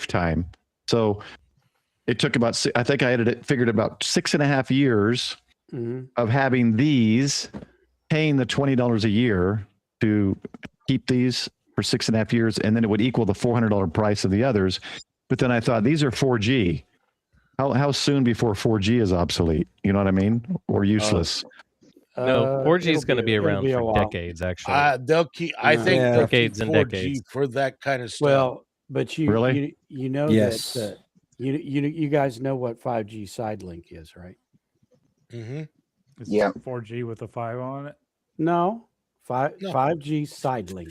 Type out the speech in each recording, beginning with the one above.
lifetime. So it took about, I think I had figured about 6.5 years of having these, paying the $20 a year to keep these for 6.5 years, and then it would equal the $400 price of the others. But then I thought, these are 4G. How soon before 4G is obsolete? You know what I mean? Or useless? No, 4G is going to be around for decades. Actually, they'll keep. I think they'll keep decades and 4G decades for that kind of stuff. Well, but you Really? you know that you guys know what 5G side link is, right? It's Yeah. 4G with a 5 on it. No, 5G side link.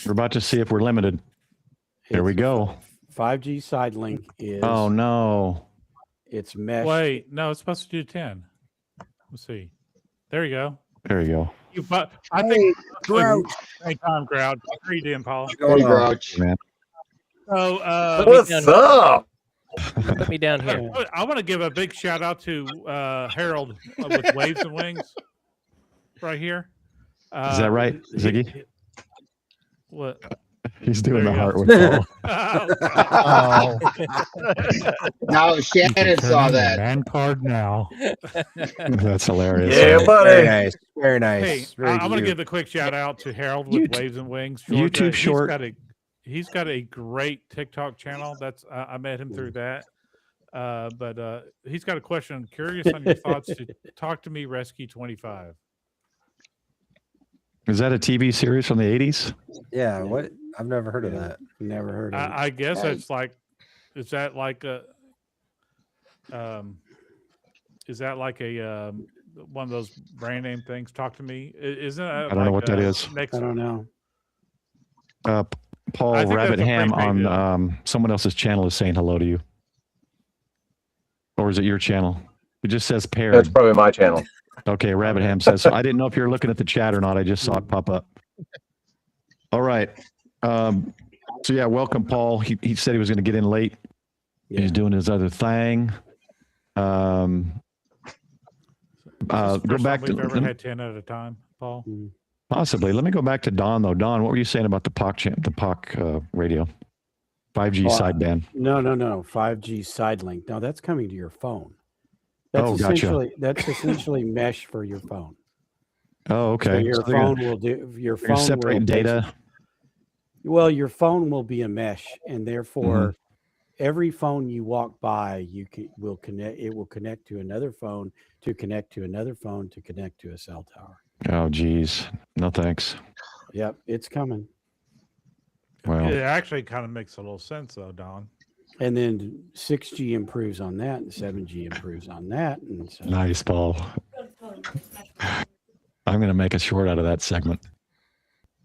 We're about to see if we're limited. There we go. 5G side link is. Oh no! It's mesh. Wait, no, it's supposed to do 10. Let's see. There you go. There you go. I think Grouch. Hey, Tom Grouch. How are you doing, Paul? Hey, Grouch. Man. So, What's up? Put me down here. I want to give a big shout out to Harold with Waves and Wings right here. Is that right, Ziggy? What? He's doing There the you heart with Paul. Now Shannon saw that. Man card now. That's hilarious. Yeah, buddy. Very nice. Very nice. Hey, Very I'm going to cute. give a quick shout out to Harold with Waves and Wings. YouTube short. He's got a great TikTok channel. That's I met him through that. But he's got a question. I'm curious on your thoughts to Talk to Me Rescue 25. Is that a TV series from the 80s? Yeah. What? I've never heard of that. Never heard of it. I guess it's like, is that like a one of those brand name things? Talk to Me. Isn't it? I don't know what that is. I don't know. Paul I think Rabbit that's a Ham great video. on someone else's channel is saying hello to you. Or is it your channel? It just says paired. That's probably my channel. Okay, Rabbit Ham says so. I didn't know if you were looking at the chat or not. I just saw it pop up. All right. So yeah, welcome, Paul. He said he was going to get in late. Yeah. He's doing his other thing. Go back to We've ever had 10 at a time, Paul. possibly. Let me go back to Don though. Don, what were you saying about the POC radio? 5G sideband. No. 5G side link. No, that's coming to your phone. That's Oh, gotcha. essentially mesh for your phone. Oh, okay. So your So they're phone gonna- will do your they're gonna phone separate will data. Well, your phone will be a mesh, and therefore, every phone you walk by, will connect. It will connect to another phone, to connect to another phone, to connect to a cell tower. Oh, geez. No thanks. Yep, it's coming. Well, It actually kind of makes a little sense, though, Don. And then 6G improves on that, and 7G improves on that, and so nice, Paul. I'm going to make a short out of that segment.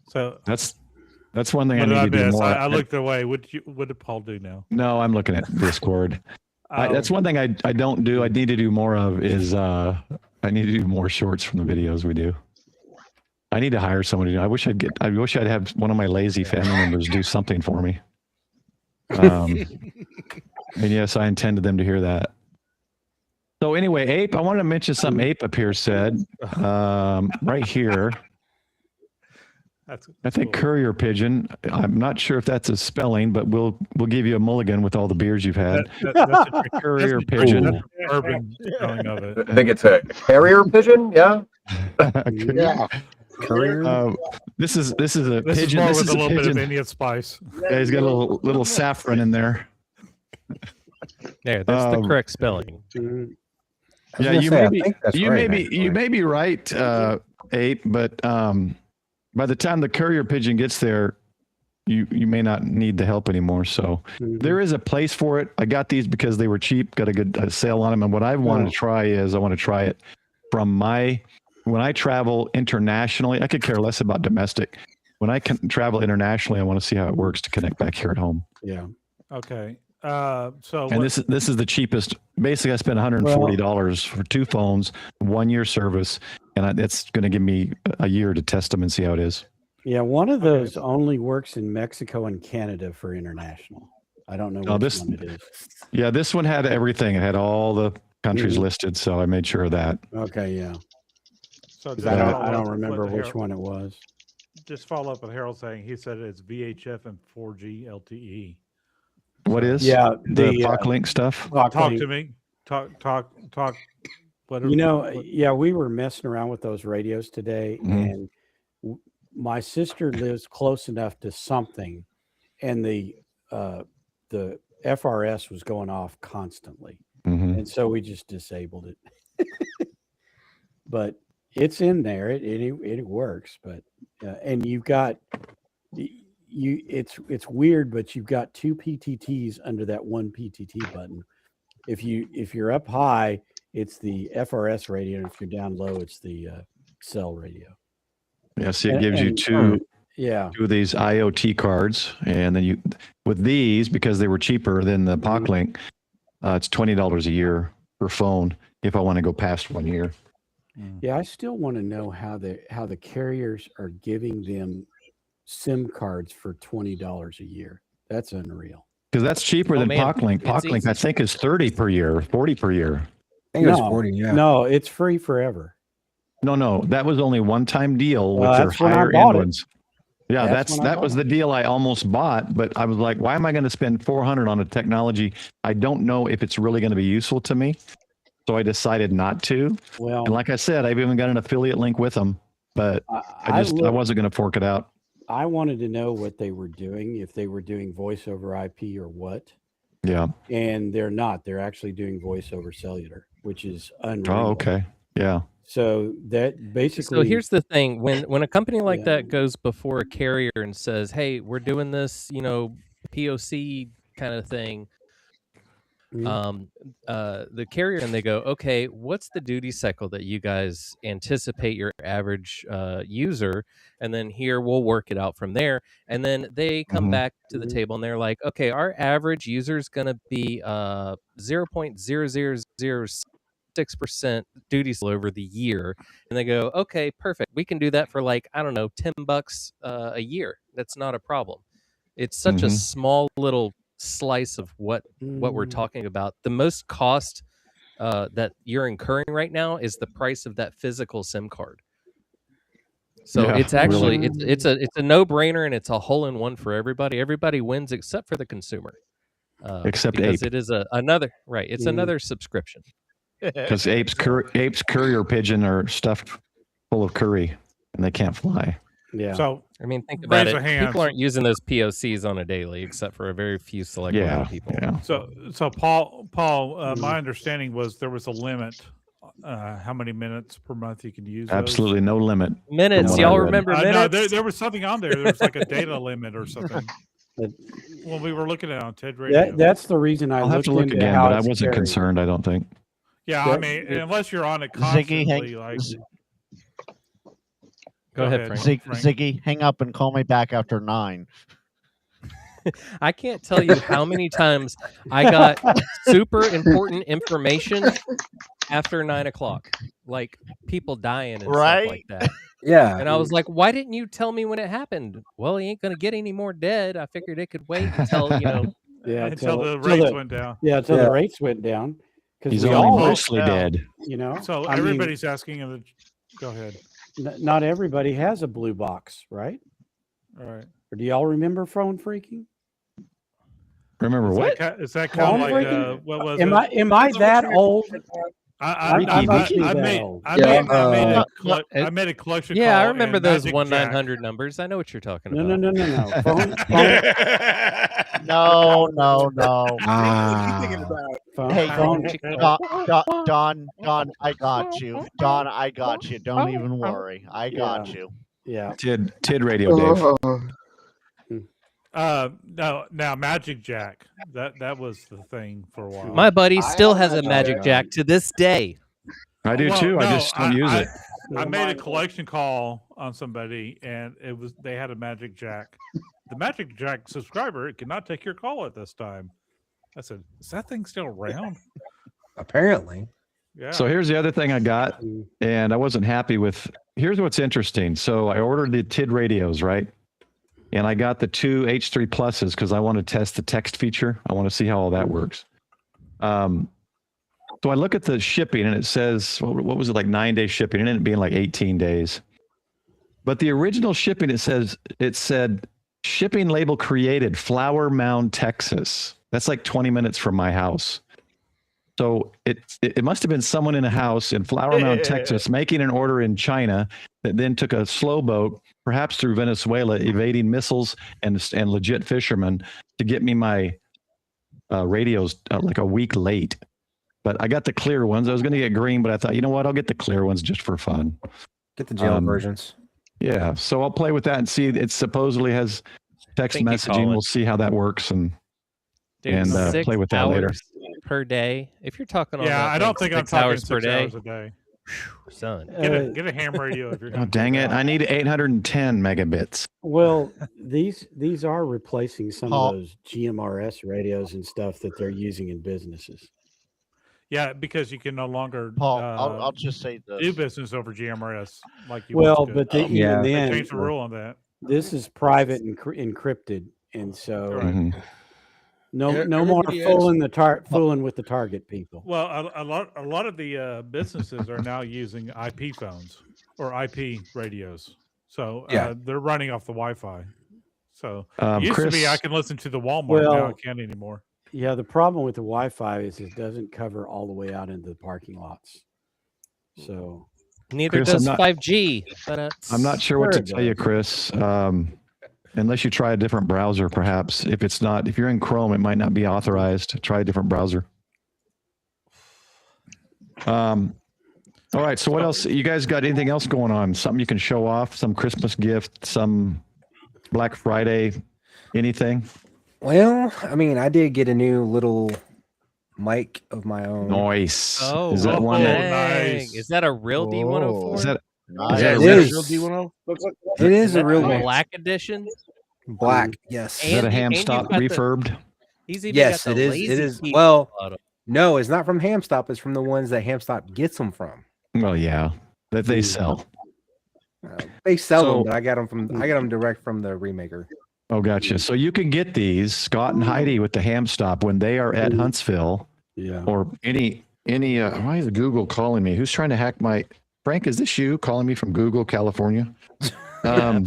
So That's one thing what I did I need to do miss? more. I looked away. What did Paul do now? No, I'm looking at Discord. That's one thing I don't do. I need to do more of is I need to do more shorts from the videos we do. I need to hire someone to do. I wish I'd have one of my lazy family members do something for me. And yes, I intended them to hear that. So anyway, Ape, I wanted to mention something Ape up here said right here. I think cool. courier pigeon. I'm not sure if that's a spelling, but we'll give you a mulligan with all the beers you've had. That's a Courier that's a pigeon. that's an urban spelling of it. I think it's a carrier pigeon. Yeah. Yeah. Courier. This is a This is pigeon. more This with is a a little bit of pigeon. Indian spice. Yeah, he's got a little saffron in there. There, that's the correct spelling. Yeah, you may be right, Ape, but by the time the courier pigeon gets there, you may not need the help anymore. So there is a place for it. I got these because they were cheap, got a good sale on them. And what I wanted to try is I want to try it from when I travel internationally. I could care less about domestic. When I can travel internationally, I want to see how it works to connect back here at home. yeah. Okay. This is the cheapest. Basically, I spent $140 for 2 phones, 1 year service, and it's going to give me a year to test them and see how it is. Yeah, one of those only works in Mexico and Canada for international. I don't know which one it is. Yeah, this one had everything. It had all the countries listed, so I made sure of that. Okay, yeah. So I don't remember which one it was. Just follow up with Harold saying he said it's VHF and 4G LTE. What is? Yeah, the POC-Link stuff. Talk to me. Talk. Whatever. You know, yeah, we were messing around with those radios today, and my sister lives close enough to something, and the FRS was going off constantly, and so we just disabled it. But it's in there. It works. But and you've got it's weird, but you've got two PTTs under that one PTT button. If you're up high, it's the FRS radio, and if you're down low, it's the cell radio. Yeah, see, it gives you two of these IoT cards, and then you with these, because they were cheaper than the POC-Link, it's $20 a year per phone if I want to go past 1 year. Yeah, I still want to know how the carriers are giving them SIM cards for $20 a year. That's unreal. Because that's cheaper than POC-Link. POC-Link, I think, is $30 per year, $40 per year. I think it was 40. Yeah. No, it's free forever. No, that was only one-time deal with their higher end ones. Yeah, that was the deal I almost bought, but I was like, why am I going to spend $400 on a technology I don't know if it's really going to be useful to me? So I decided not to. Well, and like I said, I've even got an affiliate link with them, but I wasn't going to fork it out. I wanted to know what they were doing, if they were doing voice over IP or what. Yeah. And they're not. They're actually doing voice over cellular, which is unreal. Oh, okay. Yeah. So that basically. So here's the thing: when a company like that goes before a carrier and says, "Hey, we're doing this, POC kind of thing," the carrier and they go, "Okay, what's the duty cycle that you guys anticipate your average user?" And then here we'll work it out from there. And then they come back to the table and they're like, "Okay, our average user is going to be 0.0006% duty cycle over the year." And they go, "Okay, perfect. We can do that for like, I don't know, $10 a year. That's not a problem." It's such a small little slice of what we're talking about. The most cost that you're incurring right now is the price of that physical SIM card. So it's actually it's a no-brainer, and it's a hole-in-one for everybody. Everybody wins except for the consumer. Except because Ape. it is another another subscription. Because Ape's courier pigeon are stuffed full of curry, and they can't fly. Yeah. So I mean, think about it. People aren't using those POCs on a daily, except for a very few select people. Yeah. So Paul, my understanding was there was a limit. How many minutes per month you can use? Absolutely no limit. Minutes. Y'all remember minutes? No, there was something on there. There was like a data limit or something. When we were looking at it on TED Radio. That's the reason I'll have to look again, but I wasn't concerned, I don't think. Yeah, I mean, unless you're on it constantly, Go ahead, Frank. Ziggy, hang up and call me back after 9. I can't tell you how many times I got super important information after 9 o'clock, like people dying and stuff like that. Yeah. And I was like, why didn't you tell me when it happened? Well, he ain't going to get any more dead. I figured it could wait until, until the rates went down. Yeah, until the rates went down. He's only mostly dead. So everybody's asking him to go ahead. Not everybody has a blue box, right? All right. Or do y'all remember phone freaking? Remember what? Is that kind of like what was am it? Am I that old? I made a collection. Yeah, I remember those 1-900 numbers. I know what you're talking about. No. Hey, Don, I got you. Don, I got you. Don't even worry. I got you. Yeah. TID radio, Dave. No, now Magic Jack. That was the thing for a while. My buddy still has a Magic Jack to this day. I do too. I just don't use it. I made a collection call on somebody, and they had a Magic Jack. The Magic Jack subscriber cannot take your call at this time. I said, "Is that thing still around?" Apparently. Yeah. So here's the other thing I got, and I wasn't happy with. Here's what's interesting. So I ordered the TID radios, right? And I got the 2 H3 Pluses because I want to test the text feature. I want to see how all that works. So I look at the shipping, and it says, what was it, like 9-day shipping? It ended up being like 18 days. But the original shipping, it said shipping label created, Flower Mound, Texas. That's like 20 minutes from my house. So it must have been someone in a house in Flower Mound, Texas, making an order in China that then took a slow boat, perhaps through Venezuela, evading missiles and legit fishermen to get me my radios like a week late. But I got the clear ones. I was going to get green, but I thought, you know what? I'll get the clear ones just for fun. Get the jail versions. Yeah. So I'll play with that and see. It supposedly has text messaging. We'll see how that works and play with that later. Per day. If you're talking on I don't think I'm talking 6 per day. hours a day. Son, get a ham radio if you're. Oh dang it! I need 810 megabits. Well, these are replacing some of those GMRS radios and stuff that they're using in businesses. Yeah, because you can no longer I'll just say this. do business over GMRS like you but they changed the rule on that. This is private and encrypted, and so no more fooling with the target people. Well, a lot of the businesses are now using IP phones or IP radios, so they're running off the Wi-Fi. So it used to be I can listen to the Walmart, now I can't anymore. Yeah, the problem with the Wi-Fi is it doesn't cover all the way out into the parking lots. So neither does 5G. But I'm not sure what to tell you, Chris. Unless you try a different browser, perhaps. If you're in Chrome, it might not be authorized. Try a different browser. All right. So what else? You guys got anything else going on? Something you can show off? Some Christmas gift? Some Black Friday? Anything? Well, I mean, I did get a new little mic of my own. Nice. Oh, is that one? Nice. Is that a real D104? Is that it is. Real D10? It is a real one. Black edition. Black, yes. Is that a ham stop refurbed? Yes, it is. It is. Well, no, it's not from HamStop. It's from the ones that HamStop gets them from. Well, yeah, that they sell. They sell them, but I got them direct from the remaker. Oh, gotcha. So you can get these, Scott and Heidi, with the HamStop when they are at Huntsville. Yeah. Or any. Why is Google calling me? Who's trying to hack my? Frank, is this you calling me from Google, California? Yeah.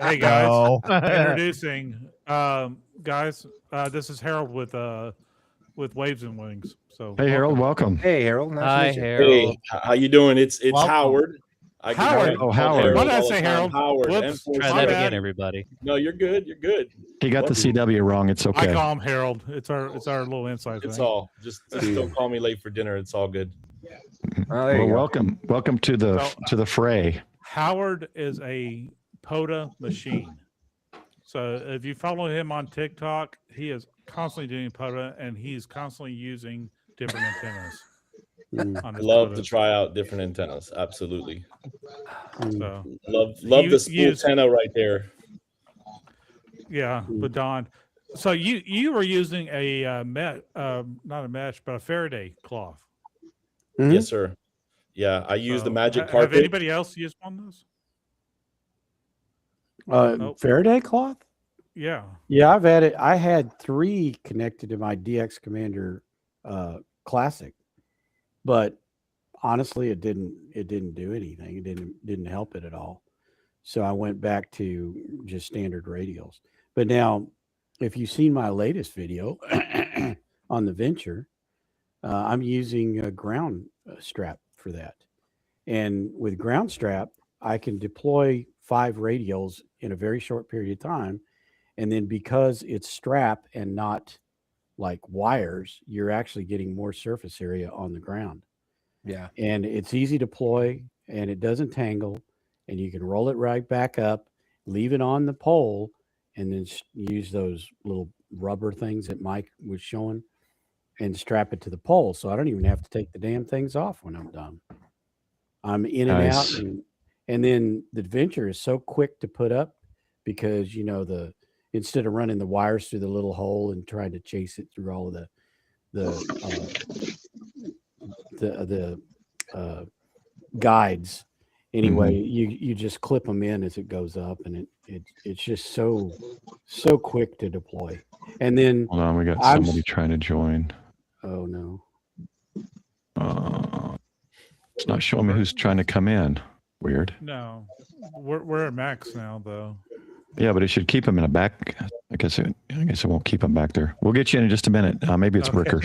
Hey guys, introducing guys. This is Harold with Waves and Wings. So hey Harold, welcome. Hey Harold, Hi Harold. Hey, how you doing? It's Welcome. Howard. Howard. Oh, Howard. What did I say, Harold? Howard. Whoops. Try that again, everybody. No, you're good. You're good. He got the CW wrong. It's okay. I call him Harold. It's our little inside thing. It's all. Just don't call me late for dinner. It's all good. Well, welcome to the fray. Howard is a POTA machine. So if you follow him on TikTok, he is constantly doing POTA and he's constantly using different antennas. Love to try out different antennas. Absolutely. So love the spool antenna right there. Yeah, but Don. So you were using a not a mesh, but a Faraday cloth. Mm-hmm. Yes, sir. Yeah, I use the magic carpet. Have anybody else used one of those? Faraday cloth? Yeah. Yeah, I had 3 connected to my DX Commander Classic, but honestly, it didn't do anything. It didn't help it at all. So I went back to just standard radials. But now, if you've seen my latest video on the Venture, I'm using a ground strap for that. And with ground strap, I can deploy 5 radials in a very short period of time. And then because it's strap and not like wires, you're actually getting more surface area on the ground. Yeah. And it's easy to deploy and it doesn't tangle, and you can roll it right back up, leave it on the pole, and then use those little rubber things that Mike was showing and strap it to the pole. So I don't even have to take the damn things off when I'm done. I'm in and out. And then the Venture is so quick to put up because, instead of running the wires through the little hole and trying to chase it through all of the guides, anyway, you just clip them in as it goes up, and it's just so quick to deploy. And then hold on, we got somebody trying to join. Oh no, it's not showing me who's trying to come in. Weird. No, we're at max now though. Yeah, but it should keep them in a back. I guess it won't keep them back there. We'll get you in just a minute. Maybe it's Ricker.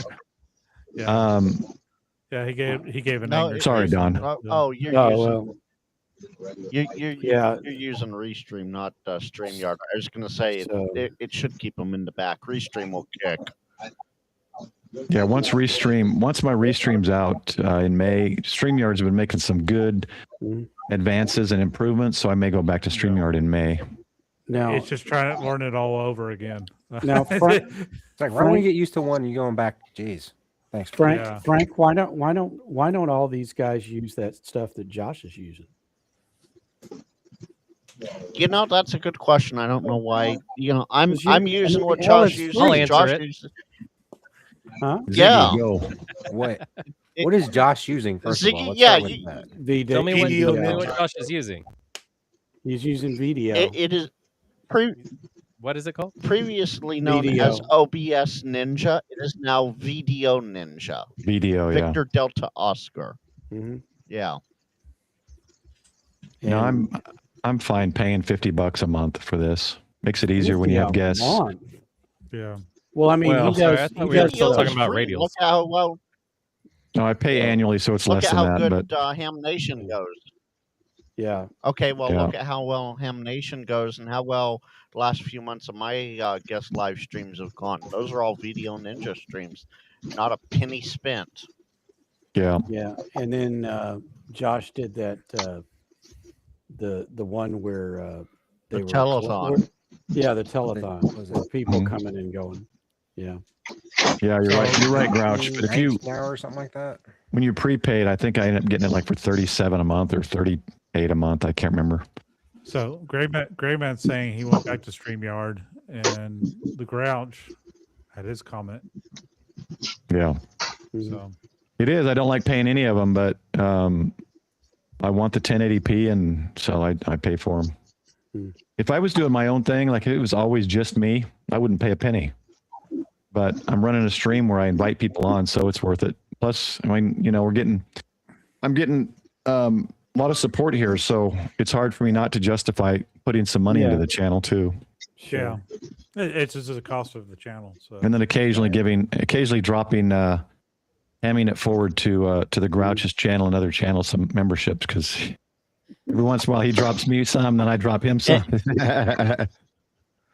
Yeah. Yeah, he gave an angry. Sorry, Don. You're using Restream, not StreamYard. I was going to say it should keep them in the back. Restream will kick. Yeah, once my Restream's out in May, StreamYard's been making some good advances and improvements, so I may go back to StreamYard in May. Now it's just trying to learn it all over again. Now, Frank, it's like, why don't we get used to one? You're going back. Jeez, thanks, Frank. Yeah. Frank, why don't all these guys use that stuff that Josh is using? You know, that's a good question. I don't know why. You know, I'm using what Josh uses. I'll answer it. Huh? Yeah. What is Josh using? First of all, tell me what Josh is using. He's using video. It is. What is it called? Previously known as OBS Ninja, it is now Video Ninja. Video, Victor Delta Oscar. Mm-hmm. Yeah. No, I'm fine paying $50 a month for this. Makes it easier when you have guests. Yeah. Well, I mean, he does. I thought we were still talking about radios. Look how well. No, I pay annually, so it's less than that. Look at how but good Ham Nation goes. Yeah. Okay, well, look at how well Ham Nation goes and how well the last few months of my guest live streams have gone. Those are all Video Ninja streams. Not a penny spent. Yeah. Yeah. And then Josh did that, the one where the telethon. Yeah, the telethon. Where people coming and going. Yeah. Yeah, you're right. You're right, Grouch. But if you or something like that, when you prepaid, I think I ended up getting it like for $37 a month or $38 a month. I can't remember. So Grayman's saying he went back to StreamYard, and the Grouch had his comment. Yeah. So it is. I don't like paying any of them, but I want the 1080p, and so I pay for them. If I was doing my own thing, like it was always just me, I wouldn't pay a penny. But I'm running a stream where I invite people on, so it's worth it. Plus, I mean, you know, I'm getting a lot of support here, so it's hard for me not to justify putting some money into the channel too. Yeah, it's just the cost of the channel. So. And then occasionally dropping, hamming it forward to the Grouch's channel and other channels some memberships, because every once in a while he drops me some, then I drop him some.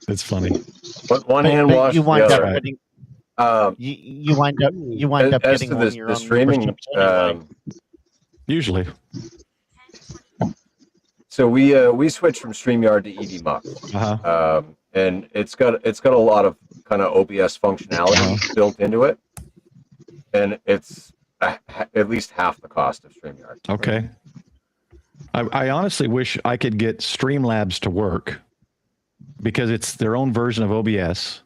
It's funny. But one hand wash you wind the up other. getting, you wind up as getting to on your the own streaming. memberships anyway. Usually. So we switched from StreamYard to EDMux, and it's got a lot of kind of OBS functionality built into it, and it's at least half the cost of StreamYard. Okay. I honestly wish I could get Streamlabs to work, because it's their own version of OBS.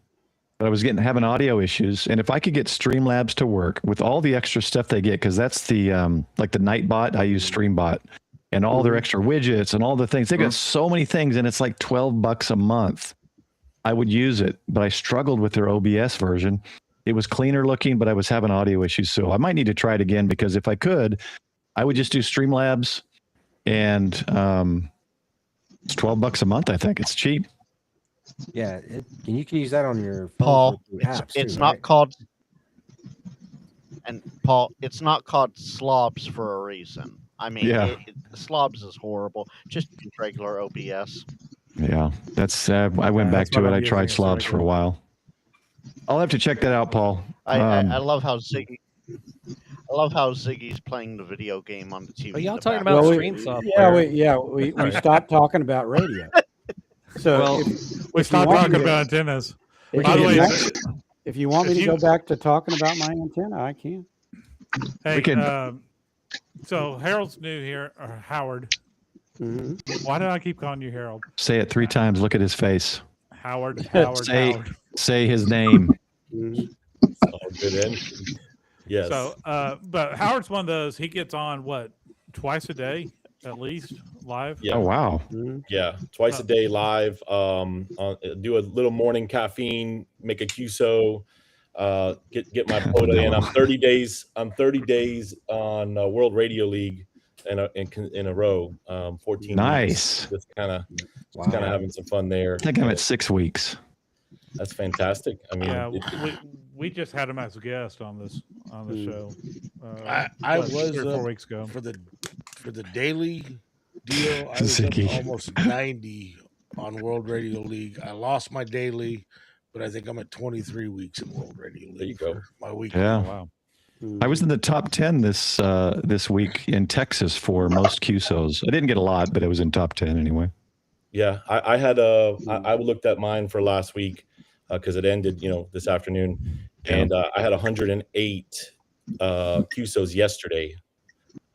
But I was having audio issues, and if I could get Streamlabs to work with all the extra stuff they get, because that's the like the Nightbot, I use StreamBot, and all their extra widgets and all the things. They got so many things, and it's like $12 a month. I would use it, but I struggled with their OBS version. It was cleaner looking, but I was having audio issues, so I might need to try it again, because if I could, I would just do Streamlabs, and it's $12 a month. I think it's cheap. Yeah, you can use that on your phone. Paul, apps it's too, not right? called. And Paul, it's not called slobs for a reason. I mean, slobs is horrible. Just use regular OBS. Yeah, that's. I went back to it. I tried slobs for a while. I'll have to check that out, Paul. I love how Ziggy. I love how Ziggy's playing the video game on the TV. Are y'all talking about stream software? We stopped talking about radio. So we stopped talking about antennas. By the way, if you want me to go back to talking about my antenna, I can. Hey, so Harold's new here, or Howard. Why do I keep calling you Harold? Say it 3 times. Look at his face. Howard. Say his name. Oh, good end. Yes. So, but Howard's one of those. He gets on twice a day at least live. Yeah. Oh wow. Yeah, twice a day live. Do a little morning caffeine, make a QSO, get my quota in. I'm 30 days on World Radio League in a row. 14 nice. weeks. Just kind of having some fun there. I think I'm at 6 weeks. That's fantastic. I mean, yeah, we just had him as a guest on the show. I was 3 or 4 weeks ago for the daily deal. I was up almost 90 on World Radio League. I lost my daily, but I think I'm at 23 weeks in World Radio League. There you go. For my week. Yeah. Oh, wow. I was in the top 10 this week in Texas for most QSOs. I didn't get a lot, but I was in top 10 anyway. Yeah, I had I looked at mine for last week because it ended, this afternoon, and I had 108 QSOs yesterday.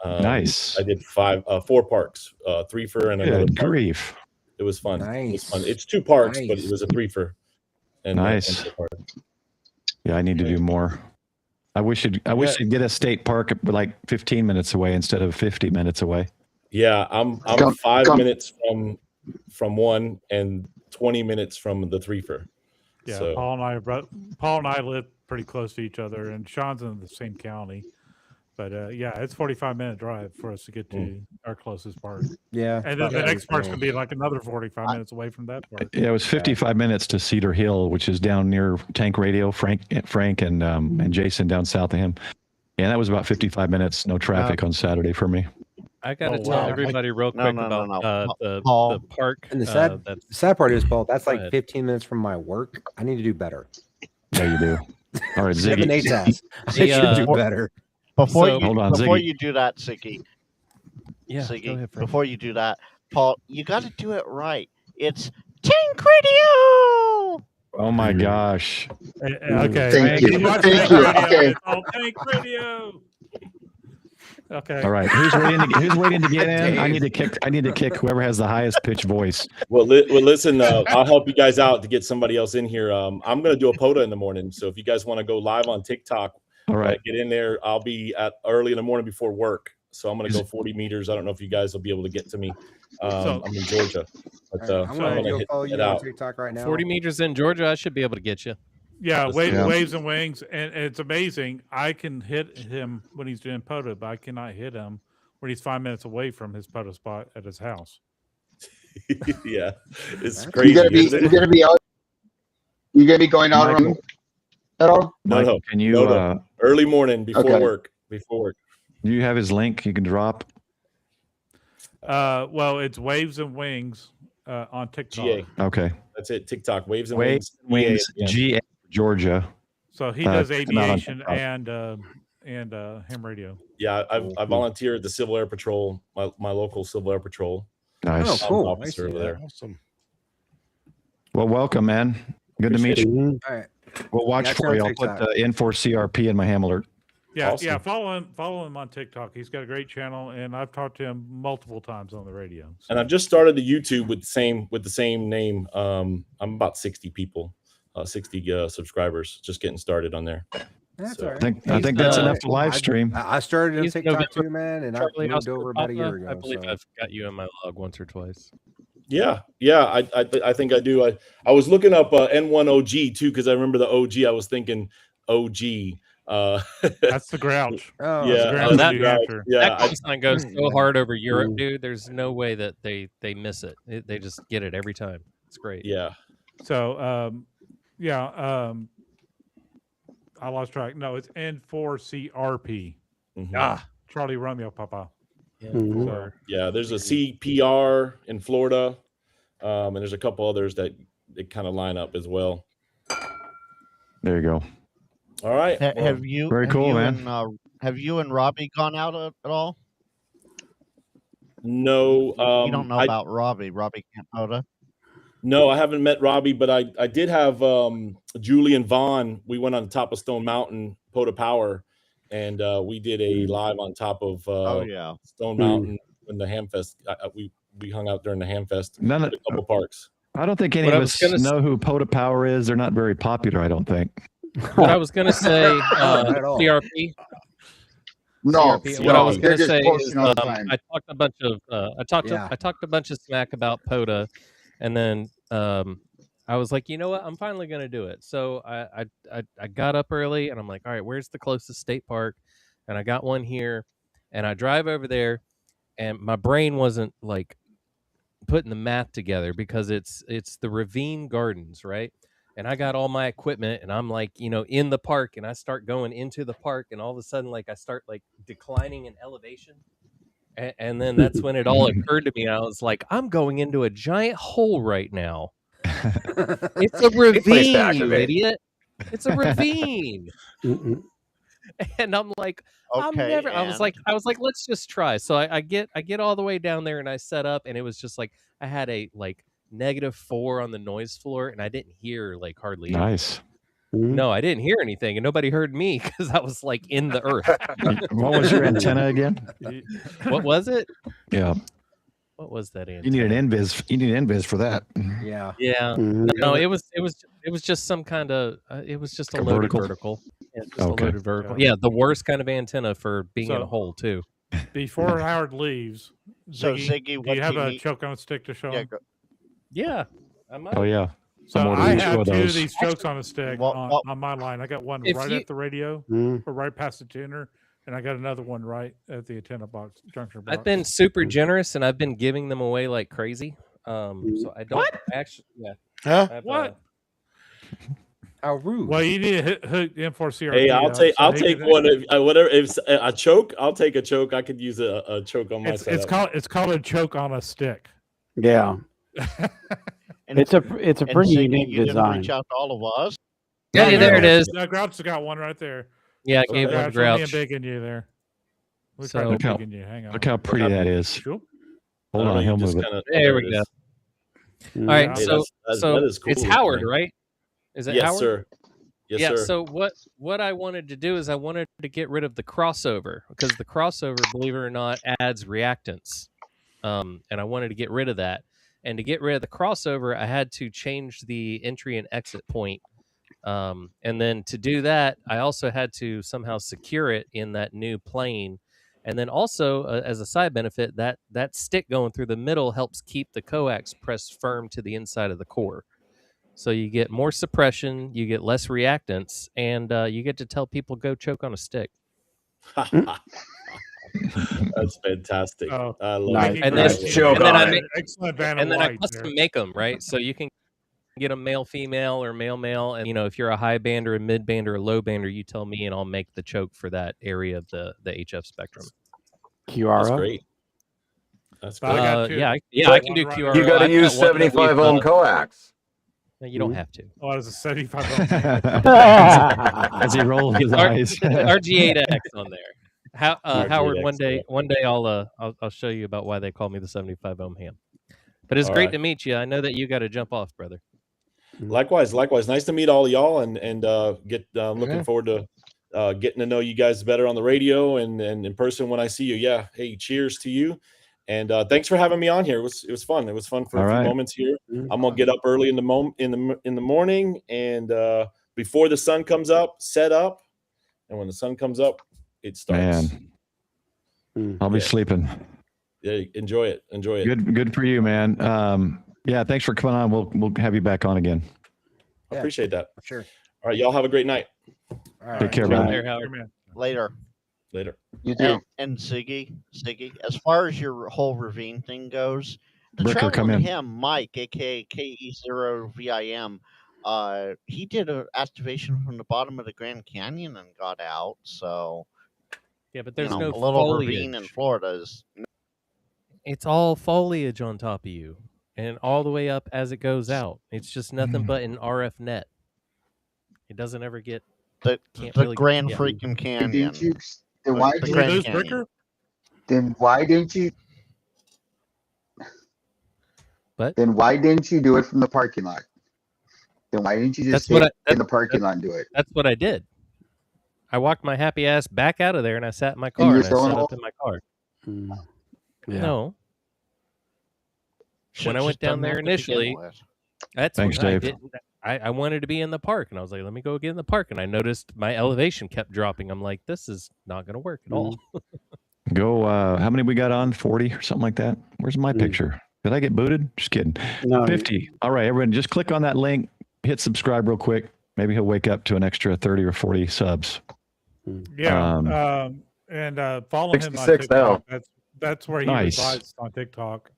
Nice. I did 4 parks, 3-fer and another park. Grief. It was fun. Nice. It was fun. It's 2 parks, but it was a 3-fer. Nice. Yeah, I need to do more. I wish you'd get a state park like 15 minutes away instead of 50 minutes away. Yeah, I'm 5 minutes from one and 20 minutes from the 3-fer. Yeah, so. Paul and I live pretty close to each other, and Sean's in the same county. But it's 45-minute drive for us to get to our closest park. Yeah, and then the next park's gonna be like another 45 minutes away from that park. Yeah, it was 55 minutes to Cedar Hill, which is down near Tank Radio. Frank and Jason down south of him. Yeah, that was about 55 minutes, no traffic on Saturday for me. I got to tell everybody real quick about the park. And the sad part is, Paul, that's like 15 minutes from my work. I need to do better. Yeah, you do. All right, Ziggy. Nate's ass. I should do better. Before you do that, Ziggy. Yeah, Ziggy, go ahead, Frank. before you do that, Paul, you got to do it right. It's Tank Radio. Oh my gosh. Okay. Thank you. Thank you. Okay. Tank Radio. Okay. All right. Who's waiting to get in? I need to kick whoever has the highest pitch voice. Well, listen. I'll help you guys out to get somebody else in here. I'm going to do a POTA in the morning. So if you guys want to go live on TikTok, all right, get in there. I'll be at early in the morning before work. So I'm going to go 40 meters. I don't know if you guys will be able to get to me. I'm in Georgia. But I'm going to follow you on TikTok right now. 40 meters in Georgia, I should be able to get you. Yeah, waves and wings, and it's amazing. I can hit him when he's doing POTA, but I cannot hit him when he's 5 minutes away from his POTA spot at his house. Yeah, it's crazy. You're gonna be going out Michael, at all? No. Can you early morning before work? Before work. Do you have his link you can drop? Well, it's Waves and Wings on TikTok. GA. Okay. That's it. TikTok. Waves and Wings. GA Georgia. So he does aviation and ham radio. Yeah, I volunteer at the Civil Air Patrol, my local Civil Air Patrol. Nice. Oh, cool. Officer over there. Awesome. Well, welcome, man. Good to meet you. All right. We'll watch for you. I'll put the N4CRP in my ham alert. Yeah, Awesome. yeah. Follow him on TikTok. He's got a great channel, and I've talked to him multiple times on the radio. So. And I've just started the YouTube with the same name. I'm about 60 people, 60 subscribers. Just getting started on there. That's So, all right. I think that's enough to live stream. I started on He's TikTok too, man, and I moved over about a year ago. I believe I've got you in my log once or twice. Yeah. I think I do. I was looking up N1OG too because I remember the OG. I was thinking OG. That's the Grouch. Oh, yeah, that call sign goes so hard over Europe, dude. There's no way that they miss it. They just get it every time. It's great. Yeah. So, I lost track. No, it's N4CRP. Mm-hmm. Charlie Romeo, Papa. Yeah, So, Yeah, there's a CPR in Florida, and there's a couple others that kind of line up as well. There you go. All right. Have you? Very cool, man. Have you and Robbie gone out at all? No. You don't know about Robbie. Robbie Camp POTA. No, I haven't met Robbie, but I did have Julie and Vaughn. We went on the top of Stone Mountain, POTA Power, and we did a live on top of Stone Mountain when the Hamfest. We hung out during the Hamfest. A couple parks. I don't think any of us know who POTA Power is. They're not very popular, I don't think. What I was going to say, CRP. No. CRP. What I was going to say is I talked a bunch of I talked a bunch of smack about POTA, and then I was like, you know what, I'm finally going to do it. So I got up early, and I'm like, all right, where's the closest state park? And I got one here, and I drive over there, and my brain wasn't like putting the math together because it's the Ravine Gardens, right? And I got all my equipment and I'm like, in the park, and I start going into the park, and all of a sudden, like, I start like declining in elevation. And then that's when it all occurred to me. I was like, I'm going into a giant hole right now. It's a ravine, you idiot. It's a ravine. And I'm like, Okay, I was like, let's just try. So I get all the way down there and I set up, and it was just like I had a like -4 on the noise floor, and I didn't hear like hardly anything. Nice. No, I didn't hear anything, and nobody heard me because I was like in the earth. What was your antenna again? What was it? Yeah. What was that antenna? You need an invis. You need an invis for that. Yeah. Yeah. No, it was just some kind of it was just a loaded vertical. Yeah, just a loaded vertical. Yeah, the worst kind of antenna for being in a hole too. Before Howard leaves, Ziggy, Ziggy, do you have a choke on a stick to show him? Yeah, I might. Oh yeah. So I have 2 of these chokes on a stick on my line. I got one right at the radio, or right past the tuner, and I got another one right at the antenna box, junction box. I've been super generous, and I've been giving them away like crazy. So I don't actually. Yeah. Huh? What? How rude. Well, you need to hit M4CRT. Hey, I'll take one. Whatever. If a choke, I'll take a choke. I could use a choke on my setup. It's called a choke on a stick. Yeah. And it's a pretty unique design. Reach out to all of us. Yeah, there it is. Grouch got one right there. Yeah, I gave one to Grouch. Big in you there. So, look how pretty that is. Cool. Hold on, he'll move it. There we go. All right, so that is cool, it's Howard, right? Is it yes, Howard? Sir. Yes, yeah, sir. So what I wanted to do is I wanted to get rid of the crossover, because the crossover, believe it or not, adds reactance. And I wanted to get rid of that. And to get rid of the crossover, I had to change the entry and exit point. And then to do that, I also had to somehow secure it in that new plane. And then also, as a side benefit, that stick going through the middle helps keep the coax pressed firm to the inside of the core. So you get more suppression, you get less reactance, and you get to tell people go choke on a stick. That's fantastic. Oh, I love it. And then I custom make them, right? So you can get a male, female, or male, male. And, if you're a high bander, a mid bander, or low bander, you tell me, and I'll make the choke for that area of the HF spectrum. QRO? That's great. That's great. I can do QRO. You got to use 75 ohm coax. No, you don't have to. Oh, it's a 75 ohm. As he rolls his eyes. RG8X on there. Howard, one day I'll show you about why they call me the 75 ohm ham. But it's great to meet you. I know that you got to jump off, brother. Likewise. Nice to meet all of y'all, and looking forward to getting to know you guys better on the radio and in person when I see you. Yeah. Hey, cheers to you. And thanks for having me on here. It was fun. It was fun for a few moments here. I'm gonna get up early in the morning, and before the sun comes up, set up, and when the sun comes up, it starts. Man, I'll be sleeping. Yeah, enjoy it. Good for you, man. Thanks for coming on. We'll have you back on again. I appreciate that. Sure. All right, y'all have a great night. All right. Take care, man. Later. You too. And Ziggy, as far as your whole ravine thing goes, the Bricker, traveling him, Mike, aka KE0VIM, he did an activation from the bottom of the Grand Canyon and got out. So yeah, but there's no a little foliage. ravine in Florida is. It's all foliage on top of you, and all the way up as it goes out. It's just nothing but an RF net. It doesn't ever get the Grand freaking Canyon. Then why didn't you? But then why didn't you do it from the parking lot? Then why didn't you just in the parking lot and do it? That's what I did. I walked my happy ass back out of there, and I sat in my car. And I set up in my car. Yeah. No. When I went down there initially, that's Thanks, what I Dave. did. I wanted to be in the park, and I was like, let me go get in the park. And I noticed my elevation kept dropping. I'm like, this is not going to work at all. Go, how many we got on? 40 or something like that? Where's my picture? Did I get booted? Just kidding. No. 50. All right, everyone, just click on that link, hit subscribe real quick. Maybe he'll wake up to an extra 30 or 40 subs. Yeah. And follow him on 66 now. TikTok. That's where he Nice. resides on TikTok.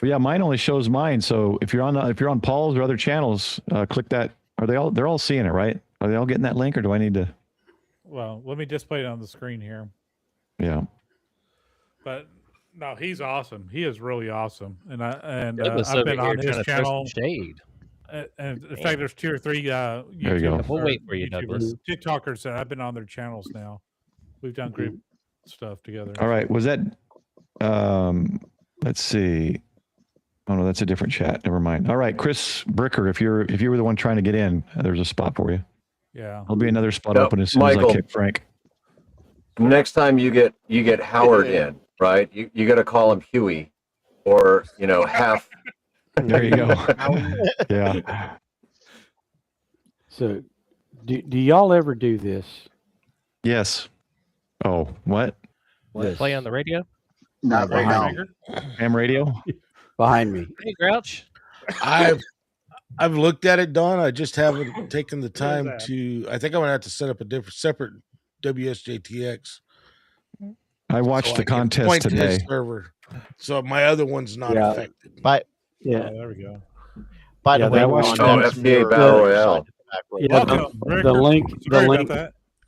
Well, yeah, mine only shows mine. So if you're on Paul's or other channels, click that. They're all seeing it, right? Are they all getting that link, or do I need to? Well, let me display it on the screen here. Yeah. But no, he's awesome. He is really awesome, and I've over been here on his trying to throw channel. some shade. And in fact, there's 2 or 3 There you go. We'll wait for you, Douglas. TikTokers that I've been on their channels now. We've done great stuff together. All right. Was that? Let's see. Oh no, that's a different chat. Never mind. All right, Chris Bricker, if you were the one trying to get in, there's a spot for you. Yeah. There'll be another spot open as soon as I kick Frank. Next time you get Howard in, right? You got to call him Huey, or half. There you go. Yeah. So, do y'all ever do this? Yes. Oh, what? Play on the radio? Not right now. Ham radio? Behind me. Hey, Grouch. I've looked at it, Don. I just haven't taken the time to. I think I'm gonna have to set up a separate WSJTX. I watched the contest today. Server, so my other one's not affected. But there we go. By the way, FBA Battle Royale. Yeah,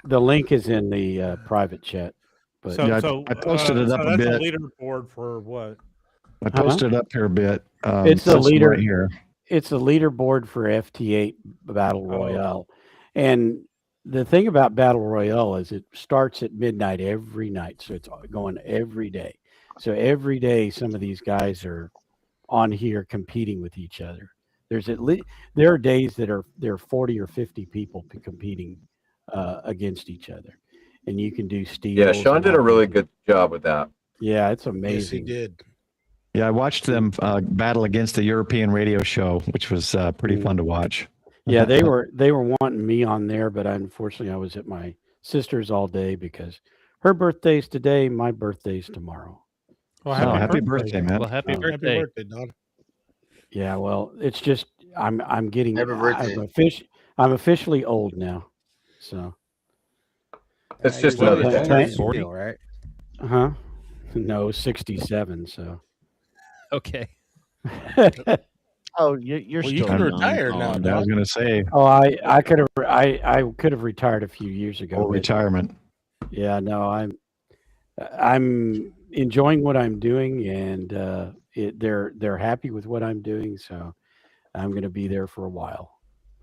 the link is in the private chat. But I posted it up a bit. That's a leaderboard for what? I posted it up here a bit. It's the leader right here. It's the leaderboard for FT8 Battle Royale, and the thing about Battle Royale is it starts at midnight every night, so it's going every day. So every day, some of these guys are on here competing with each other. There are days that there are 40 or 50 people competing against each other, and you can do steals. Yeah, Sean did a really good job with that. Yeah, it's amazing. Yes, he did. Yeah, I watched them battle against the European radio show, which was pretty fun to watch. Yeah, they were wanting me on there, but unfortunately I was at my sister's all day because her birthday's today, my birthday's tomorrow. Well, happy birthday, man. Well, happy birthday. Happy birthday, Don. Yeah, well, it's just I'm getting Happy birthday. I'm officially old now. So It's just another thing. 40, right? huh? No, 67, so Okay. Oh, you're Well, still you can young, retire now, Don. I was going to say, I could have retired a few years ago. full but- retirement. Yeah, no, I'm enjoying what I'm doing, and they're happy with what I'm doing, so I'm going to be there for a while.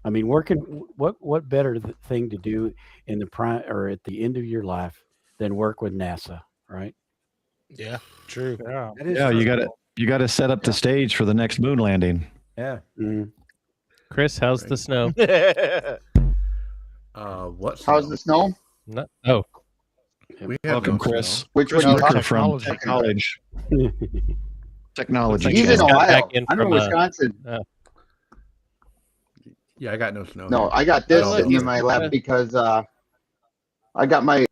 I mean, working what better thing to do in the prime or at the end of your life than work with NASA, right? Yeah, true. Yeah. Yeah, you got to set up the stage for the next moon landing. Yeah. Mm. Chris, how's the snow? What? How's the snow? Oh, We have Welcome, no Chris. snow. Which Chris one you Bricker talking from about? college. Technology. He's in just got Ohio. back in I'm in from, Wisconsin. Yeah, I got no snow. No, I got this Oh, sitting he's- in my lap because I got my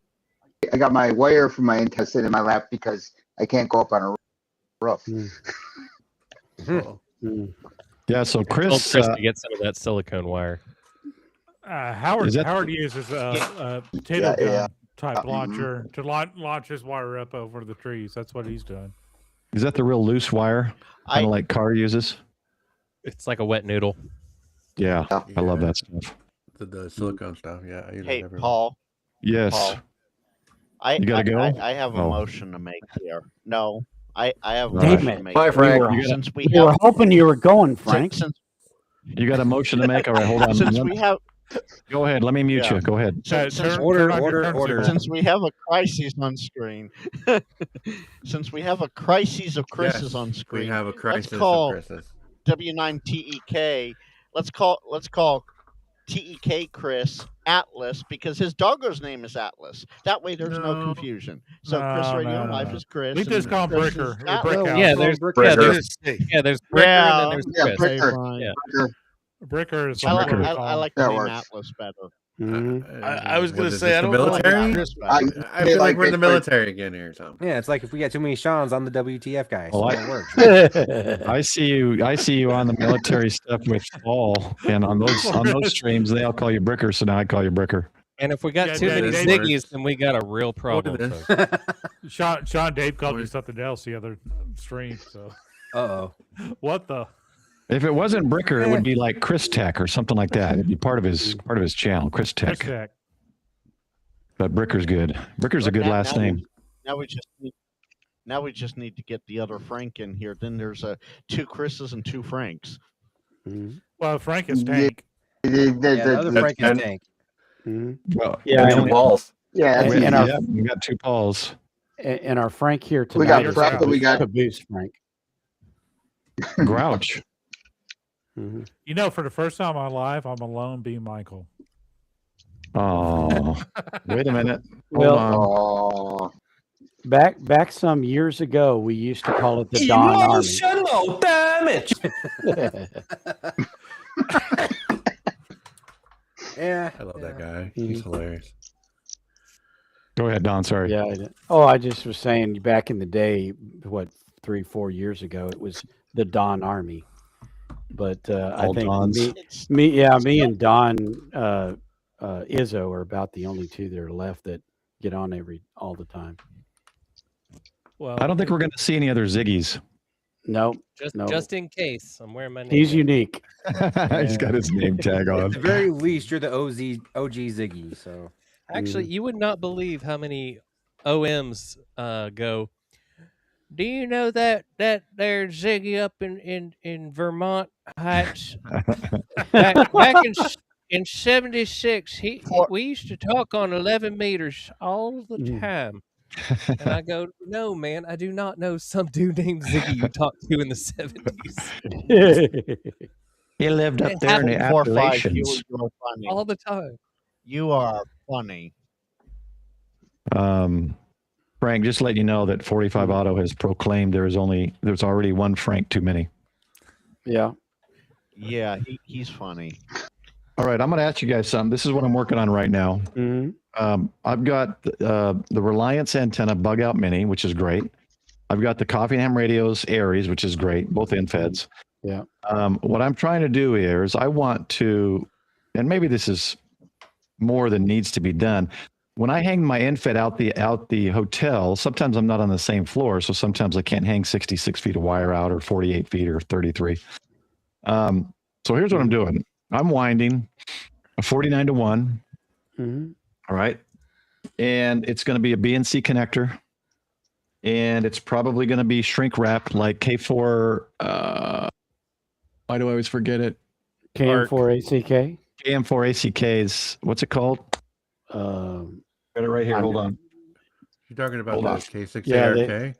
wire from my antenna sitting in my lap because I can't go up on a roof. Oh. Mm. Yeah, so told Chris, Chris to get some of that silicone wire. Howard uses a potato gun Yeah. type launcher to launch his wire up over the trees. That's what he's doing. is that the real loose wire? Kind of like Carr uses? It's like a wet noodle. Yeah, I love that stuff. The silicone stuff. Yeah. I use it Hey, everywhere. Paul. Yes. Paul. I You gotta go? I have a motion to make here. No, I have a Damn motion it. to make. Bye, here. Frank. Since we We were have hoping you were going, Frank. since You got a motion to make? All right, hold on. since we have Go ahead. Let me mute Yeah. you. Go ahead. since, Order. since we have a crisis on screen, since we have a crisis of Chris's Yes, on We screen, have a crisis of call- Chris's. W9TEK. Let's call TEK Chris Atlas because his doggo's name is Atlas. That way there's no No. confusion. So Chris Radio Life is Chris. We and just call him Chris Bricker is or Atlas. Brick House. Yeah, there's Bricker. yeah, there's Bricker Yeah. and then there's Yeah, Chris. Bricker. Fine. Yeah. Bricker is I like, Bricker. I like the That name works. Atlas better. Mhm. I was What gonna is say this, I the don't know about military? Chris I- better. I feel like we're in the it, but- military again here or something. Yeah, it's like if we got too many Sean's, I'm the WTF guy. So Well, it works. I see you on the military stuff with Paul, and on those streams they all call you Bricker, so now I call you Bricker. And if we got Yeah, too yeah, many that Ziggies, works. then we got a real problem. this. folks. Sean Dave called you something else the other stream. So. What the? If it wasn't Bricker, it would be like Chris Tech or something like that. It'd be part of his channel, Chris Tech. But Bricker's good. Bricker's a good last name. Now we just need to get the other Frank in here. Then there's 2 Chris's and 2 Franks. Mm-hmm. Well, Frank is Tank. The other Frank is Tank. Mm-hmm. Well, yeah, 2 balls. Yeah, we got 2 balls. And our Frank here tonight. We got Caboose Frank. Grouch. Mm-hmm. You know, for the first time in my life, I'm alone being Michael. Oh, wait a minute. Hold on. Back some years ago, we used to call it the Don Army. Emotional damage. Yeah, I love that guy. He's hilarious. Go ahead, Don. Sorry. Yeah. I just was saying back in the day, 3-4 years ago, it was the Don Army. But I think me and Don Izzo are about the only 2 that are left that get on all the time. Well, I don't think we're going to see any other Ziggies. No, just in case, I'm wearing my name. He's unique. He's got his name tag on. At the very least, you're the OG Ziggy. So actually, you would not believe how many OMs go. Do you know that there Ziggy up in Vermont Heights? back in '76, we used to talk on 11 meters all the time. And I go, no, man, I do not know some dude named Ziggy you talked to in the 70s. He lived up there in the Appalachians. All the time. You are funny. Frank, just to let you know that 45 Auto has proclaimed there's already 1 Frank too many. Yeah. Yeah, he's funny. All right, I'm going to ask you guys something. This is what I'm working on right now. Mm-hmm. I've got the Reliance antenna bug out mini, which is great. I've got the Coffeeham Radios Aries, which is great, both infeds. Yeah. What I'm trying to do here is I want to, and maybe this is more than needs to be done. When I hang my infed out the hotel, sometimes I'm not on the same floor, so sometimes I can't hang 66 feet of wire out or 48 feet or 33. So here's what I'm doing. I'm winding a 49-to-1. Mm-hmm. All right. And it's going to be a BNC connector. And it's probably going to be shrink wrap like K4. Why do I always forget it? KM4ACK? KM4ACK's, what's it called? Got it right here. Hold on. You're talking about the K6ARK?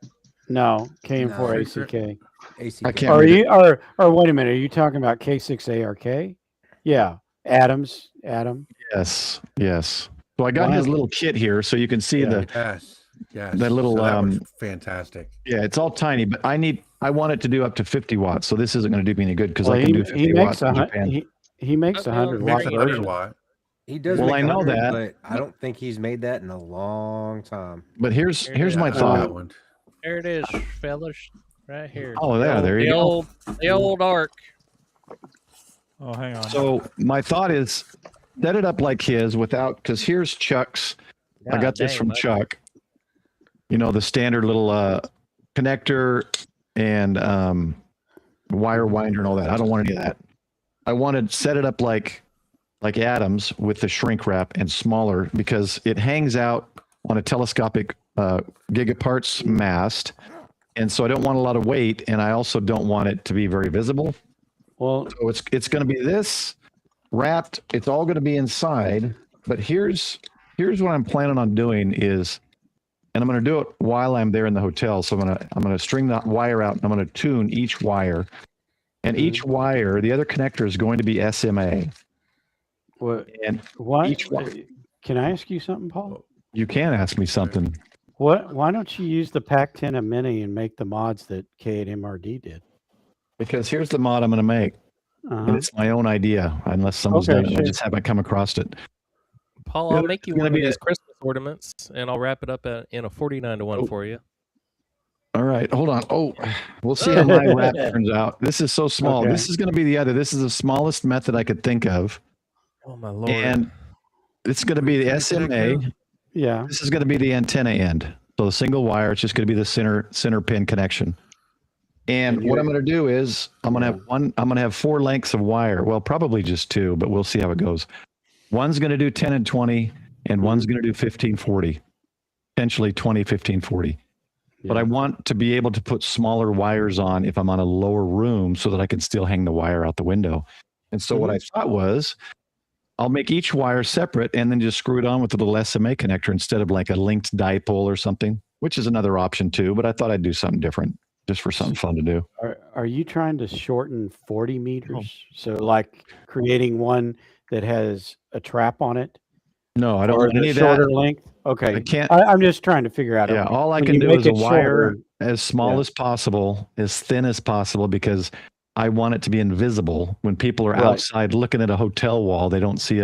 No, KM4ACK. I can't. Or wait a minute. Are you talking about K6ARK? Yeah. Adam. Yes. So I got his little kit here, so you can see Yes. that little so that was fantastic. Yeah, it's all tiny, but I want it to do up to 50 watts. So this isn't going to do me any good because I can do 50 watts in Japan. He makes 100 watt. He does. Well, I know that, but I don't think he's made that in a long time. But here's my thought. There it is, fellas, right here. Oh, there you go. The old arc. Oh, hang on. So my thought is set it up like his because here's Chuck's. I got this from Chuck. You know, the standard little connector and wire winder and all that. I don't want any of that. I wanted to set it up like Adam's with the shrink wrap and smaller because it hangs out on a telescopic gigaparts mast. And so I don't want a lot of weight, and I also don't want it to be very visible. Well, so it's going to be this wrapped. It's all going to be inside. But here's what I'm planning on doing is, and I'm going to do it while I'm there in the hotel. So I'm going to string that wire out, and I'm going to tune each wire, and each wire, the other connector is going to be SMA. What? And can I ask you something, Paul? You can ask me something. Why don't you use the Pac-10 Mini and make the mods that K8MRD did? Because here's the mod I'm going to make. And it's my own idea, unless someone's done it. I just haven't come across it. Paul, I'll make you one of these Christmas ornaments, and I'll wrap it up in a 49-to-1 for you. All right, hold on. Oh, we'll see how my wrap turns out. This is so small. Okay. This is going to be the other. This is the smallest method I could think of. Oh, my Lord. And it's going to be the SMA. Yeah. This is going to be the antenna end. So the single wire, it's just going to be the center pin connection. And what I'm going to do is I'm going to have 4 lengths of wire. Well, probably just 2, but we'll see how it goes. One's going to do 10 and 20, and one's going to do 15, 40, potentially 20, 15, 40. Yeah. But I want to be able to put smaller wires on if I'm on a lower room so that I can still hang the wire out the window. And so what I thought was I'll make each wire separate and then just screw it on with a little SMA connector instead of like a linked dipole or something, which is another option too. But I thought I'd do something different just for something fun to do. Are you trying to shorten 40 meters? So like creating one that has a trap on it? No, I don't want any of that. Shorter length? Okay. I can't. I'm just trying to figure out. Yeah, all I can do is a wire as small as possible, as thin as possible, because I want it to be invisible. When people are outside looking at a hotel wall, they don't see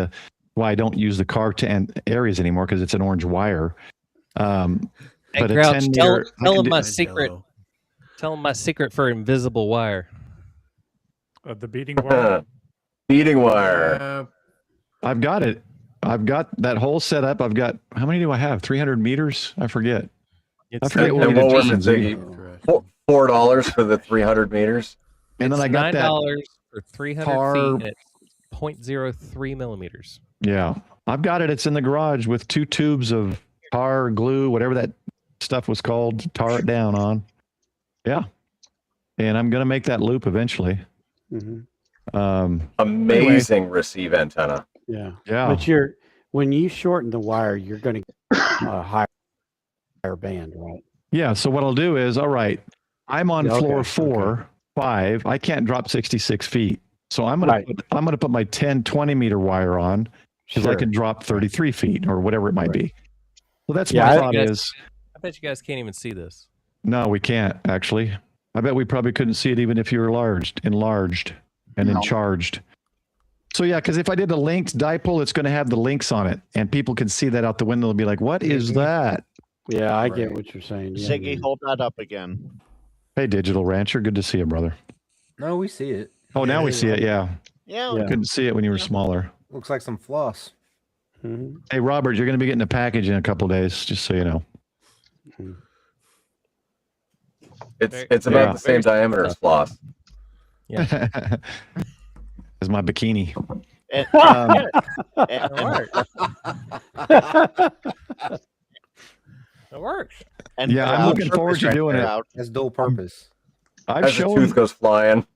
I don't use the car areas anymore because it's an orange wire. Hey, Grouch, tell them my secret. Tell them my secret for invisible wire. The beating wire. Beating wire. I've got it. I've got that whole setup. I've got, how many do I have? 300 meters? I forget. I forget what was it, Ziggy? $4 for the 300 meters. And then I got that $9 for 300 feet at 0.03 millimeters. Yeah, I've got it. It's in the garage with 2 tubes of tar, glue, whatever that stuff was called, to tar it down on. Yeah. And I'm going to make that loop eventually. Amazing receive antenna. Yeah. Yeah. But when you shorten the wire, you're going to get a higher band, right? Yeah. So what I'll do is, all right, I'm on floor 4, 5. I can't drop 66 feet. So I'm going to put my 10, 20 meter wire on because I can drop 33 feet or whatever it might be. So that's my thought is. I bet you guys can't even see this. No, we can't actually. I bet we probably couldn't see it even if you were enlarged and then charged. So yeah, because if I did a linked dipole, it's going to have the links on it, and people can see that out the window. They'll be like, "What is that?" Yeah, I get what you're saying. Yeah, Ziggy, hold that up again. Hey, Digital Rancher, good to see you, brother. No, we see it. Oh, now we see it. Yeah. Yeah. I couldn't see it when you were smaller. Looks like some floss. Hey, Robert, you're going to be getting a package in a couple of days, just so you know. It's about the same diameter as floss. Yeah. Is my bikini. It works. And yeah, I'm looking forward to doing it. Has dual purpose. As the tooth goes flying.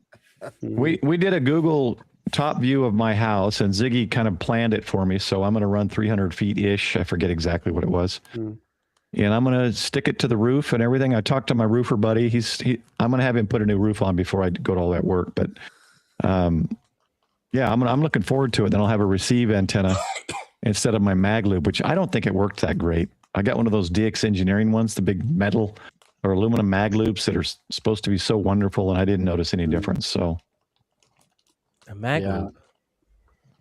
We did a Google top view of my house, and Ziggy kind of planned it for me. So I'm going to run 300 feet ish. I forget exactly what it was. And I'm going to stick it to the roof and everything. I talked to my roofer buddy. I'm going to have him put a new roof on before I go to all that work. But yeah, I'm looking forward to it. Then I'll have a receive antenna instead of my mag loop, which I don't think it worked that great. I got one of those DX Engineering ones, the big metal or aluminum mag loops that are supposed to be so wonderful, and I didn't notice any difference. So a mag loop.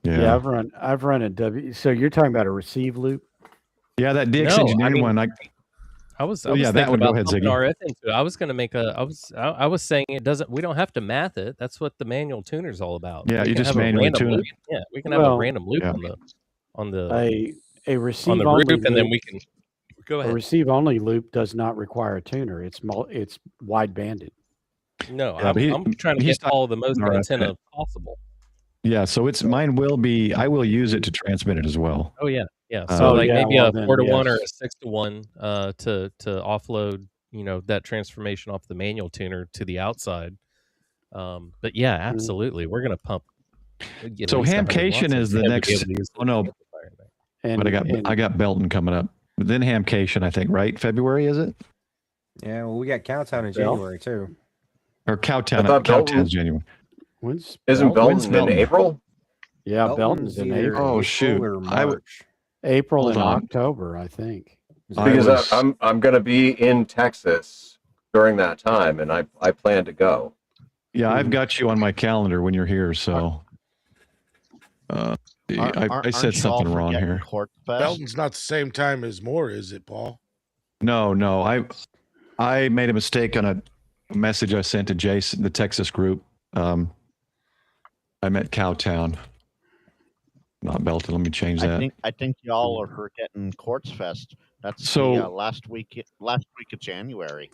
Yeah, I've run a W. So you're talking about a receive loop? Yeah, that DX Engineering one. I was thinking that one. About go ahead, Ziggy. RF into it. I was going to make I was saying it doesn't. We don't have to math it. That's what the manual tuner is all about. Yeah, you just manually tune it. Yeah, we can have a random loop on the a receive on the only roof, and then loop, we can go ahead. A receive only loop does not require a tuner. It's wide banded. No, I'm trying to get all the most antenna possible. Yeah, so mine will be. I will use it to transmit it as well. Oh yeah. Yeah, so maybe a 4-to-1 or a 6-to-1 to offload, that transformation off the manual tuner to the outside. But yeah, absolutely, we're gonna pump. So Hamcation is the next. Oh no, but I got Belton coming up. But then Hamcation, I think, right? February is it? Yeah, well, we got Cowtown in January too. Or Cowtown's January. Isn't Belton in April? Yeah, Belton's in April. Oh shoot, April and October, I think. Because I'm going to be in Texas during that time, and I plan to go. Yeah, I've got you on my calendar when you're here. So I said something wrong here. Belton's not the same time as Moore, is it, Paul? No. I made a mistake on a message I sent to Jason, the Texas group. I meant Cowtown. Not Belton. Let me change that. I think y'all are forgetting Quartz Fest That's So- the last week of January.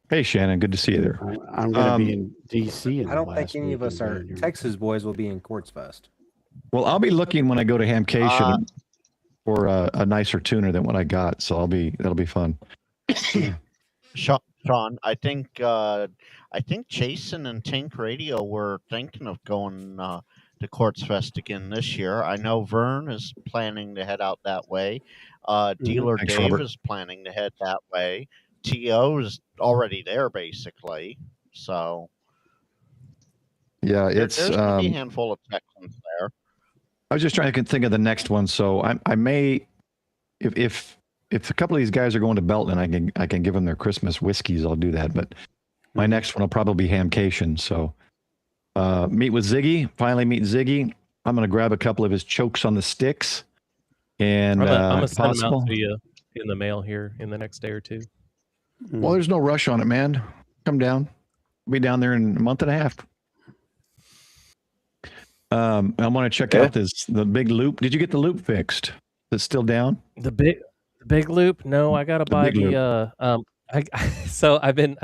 Hey, Shannon, good to see you there. I'm going to be in DC. I don't think any of us are. Texas boys will be in Quartz Fest. Well, I'll be looking when I go to Hamcation for a nicer tuner than what I got. So that'll be fun. Sean, I think Jason and Tink Radio were thinking of going to Quartz Fest again this year. I know Vern is planning to head out that way. Dealer Thanks, Dave Robert. is planning to head that way. TO is already there, basically. So Yeah, there's gonna be a handful of Texans there. I was just trying to think of the next one. So I may, if a couple of these guys are going to Belton, I can give them their Christmas whiskeys. I'll do that. But my next one will probably be Hamcation. So meet with Ziggy. Finally meet Ziggy. I'm going to grab a couple of his chokes on the sticks. And I'm gonna if send them possible, out to you in the mail here in the next day or two. well, there's no rush on it, man. Come down. I'll be down there in a month and a half. I want to check out the big loop. Did you get the loop fixed? Is it still down? The big loop? No, I gotta buy the so I've been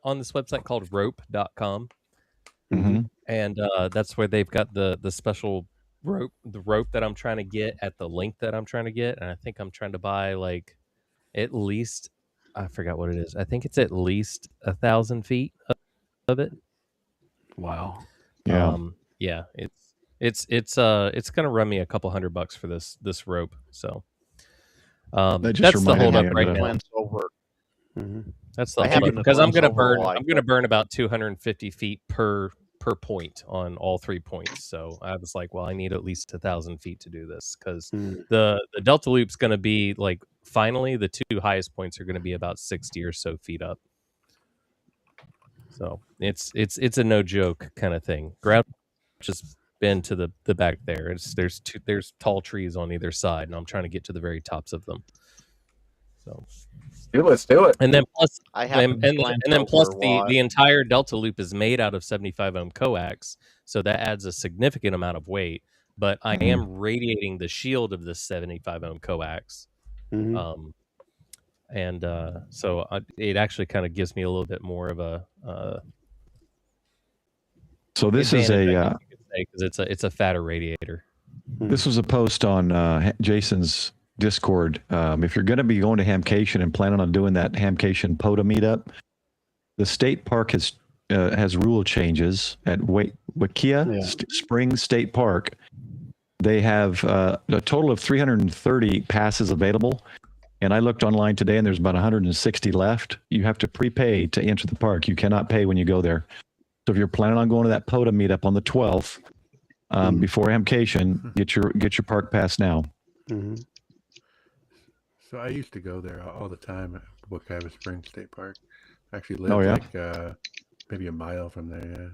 on this website called rope.com. And that's where they've got the special rope that I'm trying to get at the length that I'm trying to get. And I think I'm trying to buy like at least, I forgot what it is. I think it's at least 1,000 feet of it. Wow. Yeah. Yeah, it's gonna run me a couple $100 for this rope. So That just that's the reminded hold me up right of now. Over. That's the hold up because I'm gonna burn about 250 feet per point on all 3 points. So I was like, well, I need at least 1,000 feet to do this because the Delta Loop's going to be like finally the 2 highest points are going to be about 60 or so feet up. So it's a no joke kind of thing. Grouch has been to the back there. There's tall trees on either side, and I'm trying to get to the very tops of them. So. Let's do it. And then plus, plus the entire Delta Loop is made out of 75 ohm coax, so that adds a significant amount of weight. But I am radiating the shield of the 75 ohm coax, so it actually kind of gives me a little bit more of a. So this is because it's a fatter radiator. This was a post on Jason's Discord. If you're going to be going to Hamcation and planning on doing that Hamcation POTA meetup, the state park has rule changes at Wikia Springs State Park. They have a total of 330 passes available, and I looked online today, and there's about 160 left. You have to prepay to enter the park. You cannot pay when you go there. So if you're planning on going to that POTA meetup on the 12th, before Hamcation, get your park pass now. So I used to go there all the time at Wikia Springs State Park. I actually lived like maybe a mile from there. Yeah,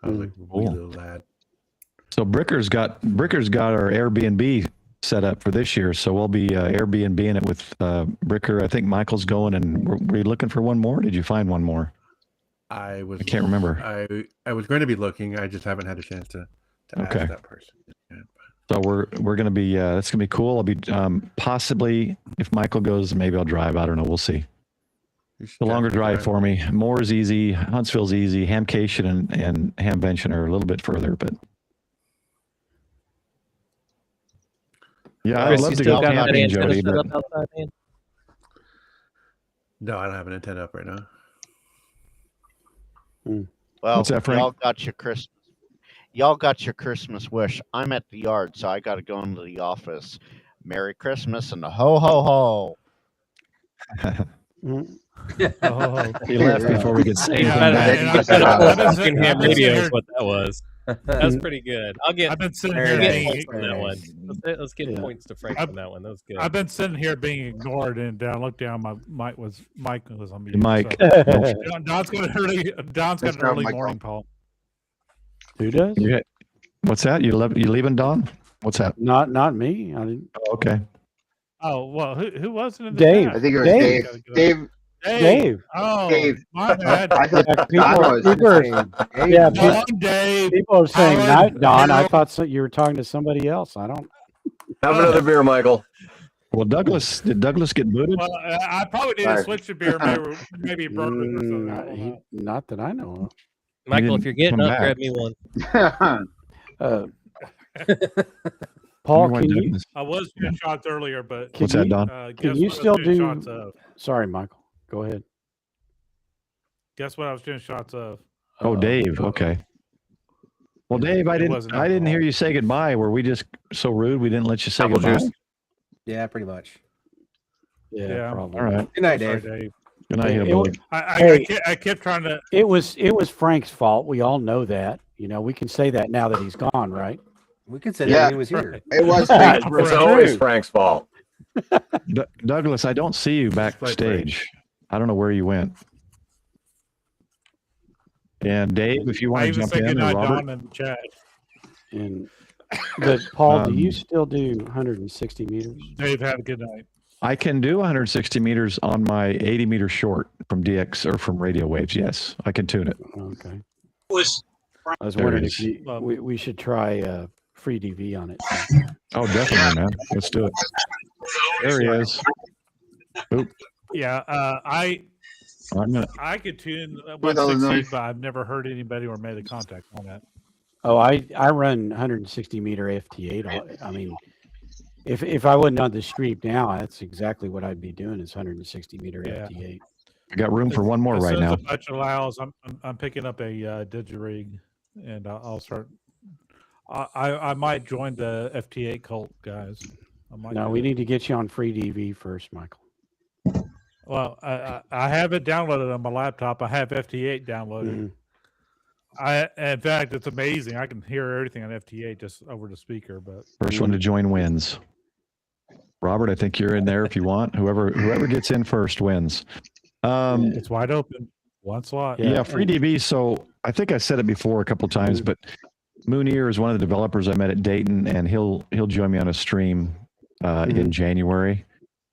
I was like a wee little lad. So Bricker's got our Airbnb set up for this year, so we'll be Airbnb-ing it with Bricker. I think Michael's going, and were you looking for one more? Did you find one more? I can't remember. I was going to be looking. I just haven't had a chance to ask that person. Yeah. So we're going to be that's going to be cool. I'll be possibly, if Michael goes, maybe I'll drive. I don't know. We'll see. The longer drive for me. Moore's easy. Huntsville's easy. Hamcation and Hamvention are a little bit further, but yeah, I'd love to go camping, Jody. But no, I don't have an antenna up right now. Well, what's that, Frank? Y'all got your Christmas wish. I'm at the yard, so I got to go into the office. Merry Christmas and a ho ho ho. He left before we could say Ham radio is what that was. That's pretty good. I've been sitting here points on that one. Let's get points to Frank on that one. That was good. I've been sitting here being ignored, and I looked down. Mike was on mute. Mike. So. Don's got an early morning, Paul. Who does? What's that? You leaving, Don? What's that? Not me. I didn't. Oh, okay. Oh well, who wasn't in the Dave? chat? I think it was Dave. Dave. Oh, Dave. My bad. I thought people are saying night, Don. I thought you were talking to somebody else. I don't. Have another beer, Michael. Well, did Douglas get booted? Well, I probably need to switch to beer, maybe bourbon or something. Not that I know of. Michael, if you're getting up, grab me one. Paul, can you? I was doing shots earlier, but what's that, Don? Can you still do? Sorry, Michael. Go ahead. Guess what I was doing shots of? Oh, Dave. Okay. Well, Dave, I didn't hear you say goodbye. Were we just so rude we didn't let you say goodbye? Yeah, pretty much. Yeah, probably. All right. Good night, Dave. Good night, Hillbilly. I kept trying to. It was Frank's fault. We all know that. You know, we can say that now that he's gone, right? We could say that he was here. It was It's always Frank's fault. Douglas, I don't see you backstage. I don't know where you went. And Dave, if you want to jump in, or Robert. But Paul, do you still do 160 meters? Dave, have a good night. I can do 160 meters on my 80 meter short from DX or from radio waves. Yes, I can tune it. Okay. I was wondering if we should try free DV on it. Oh, definitely, man. Let's do it. There he is. Oop. Yeah, I could tune 160, but I've never heard anybody or made a contact on that. Oh, I run 160 meter FT8. I mean, if I wasn't on the stream now, that's exactly what I'd be doing is 160 meter FT8. I got room for one more right now. As much allows, I'm picking up a digirig, and I'll start. I might join the FT8 cult, guys. No, we need to get you on free DV first, Michael. Well, I have it downloaded on my laptop. I have FT8 downloaded. In fact, it's amazing. I can hear everything on FT8 just over the speaker. But first one to join wins. Robert, I think you're in there if you want. Whoever gets in first wins. It's wide open. One slot. Yeah, free DV. So I think I said it before a couple of times, but Moonier is one of the developers I met at Dayton, and he'll join me on a stream in January,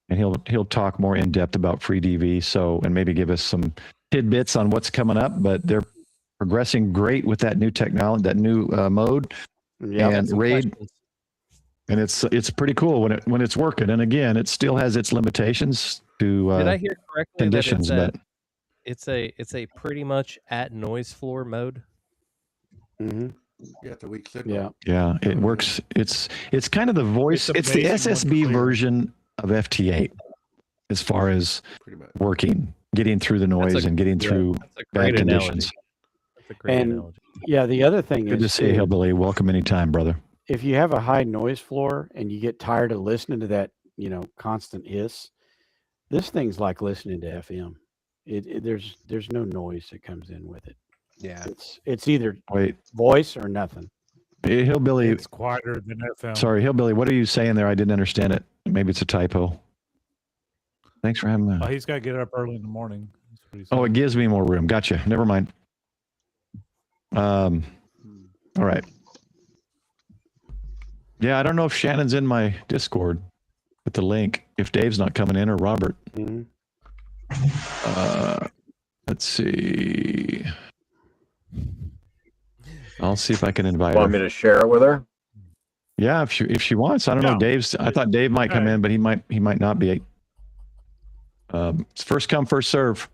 and he'll talk more in depth about free DV. So, and maybe give us some tidbits on what's coming up. But they're progressing great with that new technology, that new mode, and RAID. And it's pretty cool when it's working. And again, it still has its limitations to did I hear correctly conditions, that it's a pretty much at noise floor mode. Yeah, it's a weak signal. Yeah, it works. It's kind of the voice. It's the SSB version of FT8 as far as working, getting through the noise and getting through bad conditions. That's a great analogy. Yeah, the other thing Good to see you, Hillbilly. Welcome anytime, brother. If you have a high noise floor and you get tired of listening to that, constant hiss, this thing's like listening to FM. There's no noise that comes in with it. Yeah, it's either voice or nothing. Hey, Hillbilly, it's quieter than FM. Sorry, Hillbilly, what are you saying there? I didn't understand it. Maybe it's a typo. Thanks for having me. He's got to get up early in the morning. Oh, it gives me more room. Gotcha. Never mind. All right. Yeah, I don't know if Shannon's in my Discord with the link, if Dave's not coming in or Robert. Let's see. I'll see if I can invite her. Want me to share it with her? Yeah, if she wants. I don't know. I thought Dave might come in, but he might not be. It's first come, first serve.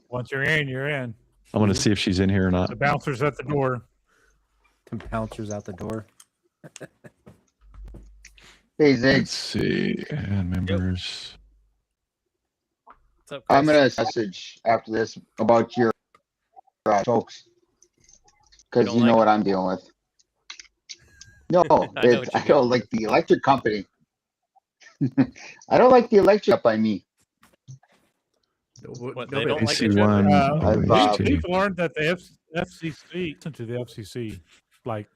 Once you're in, you're in. I'm going to see if she's in here or not. The bouncer's at the door. The bouncer's out the door. Hey, Zig. Let's see. And members. What's up, I'm going to message after this about your folks. Because you know what I'm dealing with. No, I don't like the electric company. I don't like the electric up by me. What, they don't like We've learned that the FCC, listen to the FCC, like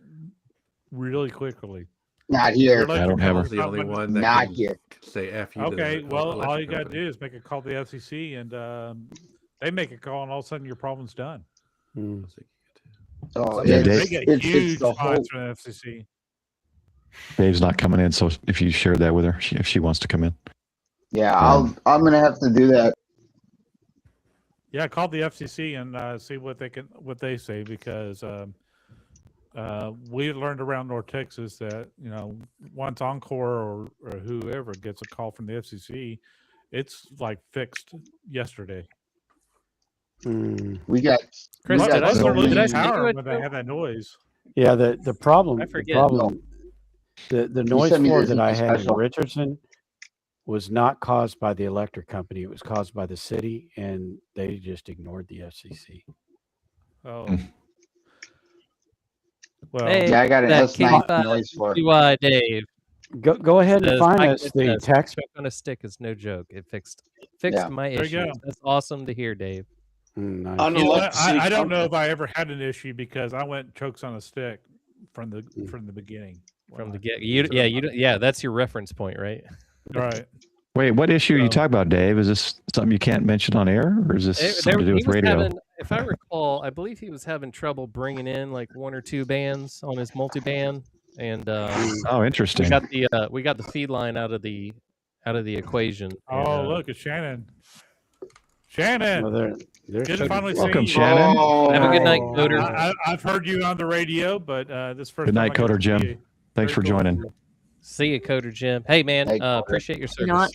really quickly. Not here. I don't have the only one that not can here. Say F you. Okay, well, all you got to do is make a call to the FCC, and they make a call, and all of a sudden your problem's done. Oh, yeah, they get huge fines from the FCC. Dave's not coming in, so if you share that with her, if she wants to come in. Yeah, I'm going to have to do that. Yeah, call the FCC and see what they say, because we learned around North Texas that, once Encore or whoever gets a call from the FCC, it's like fixed yesterday. We got Chris, did I power when they have that noise? Yeah, the problem. I forget. The noise floor that I had in Richardson was not caused by the electric company. It was caused by the city, and they just ignored the FCC. Oh. Well, hey, yeah, I got an S9 noise floor. Dave. Go ahead and find us the text. Choke on a stick is no joke. It fixed my There you issue. go. That's awesome to hear, Dave. Nice. I don't know if I ever had an issue because I went chokes on a stick from the beginning. From the get, that's your reference point, right? Right. Wait, what issue are you talking about, Dave? Is this something you can't mention on air, or is this something to do with radio? If I recall, I believe he was having trouble bringing in like one or two bands on his multi-band, and oh, interesting. We got the feed line out of the equation. Oh, and, look, it's Shannon. Shannon, well, good to finally welcome, see Shannon. Have a good night, Coder. I've heard you on the radio, but this first. Good night, Coder Jim. Thanks for joining. See you, Coder Jim. Hey, man, appreciate your service. Mom,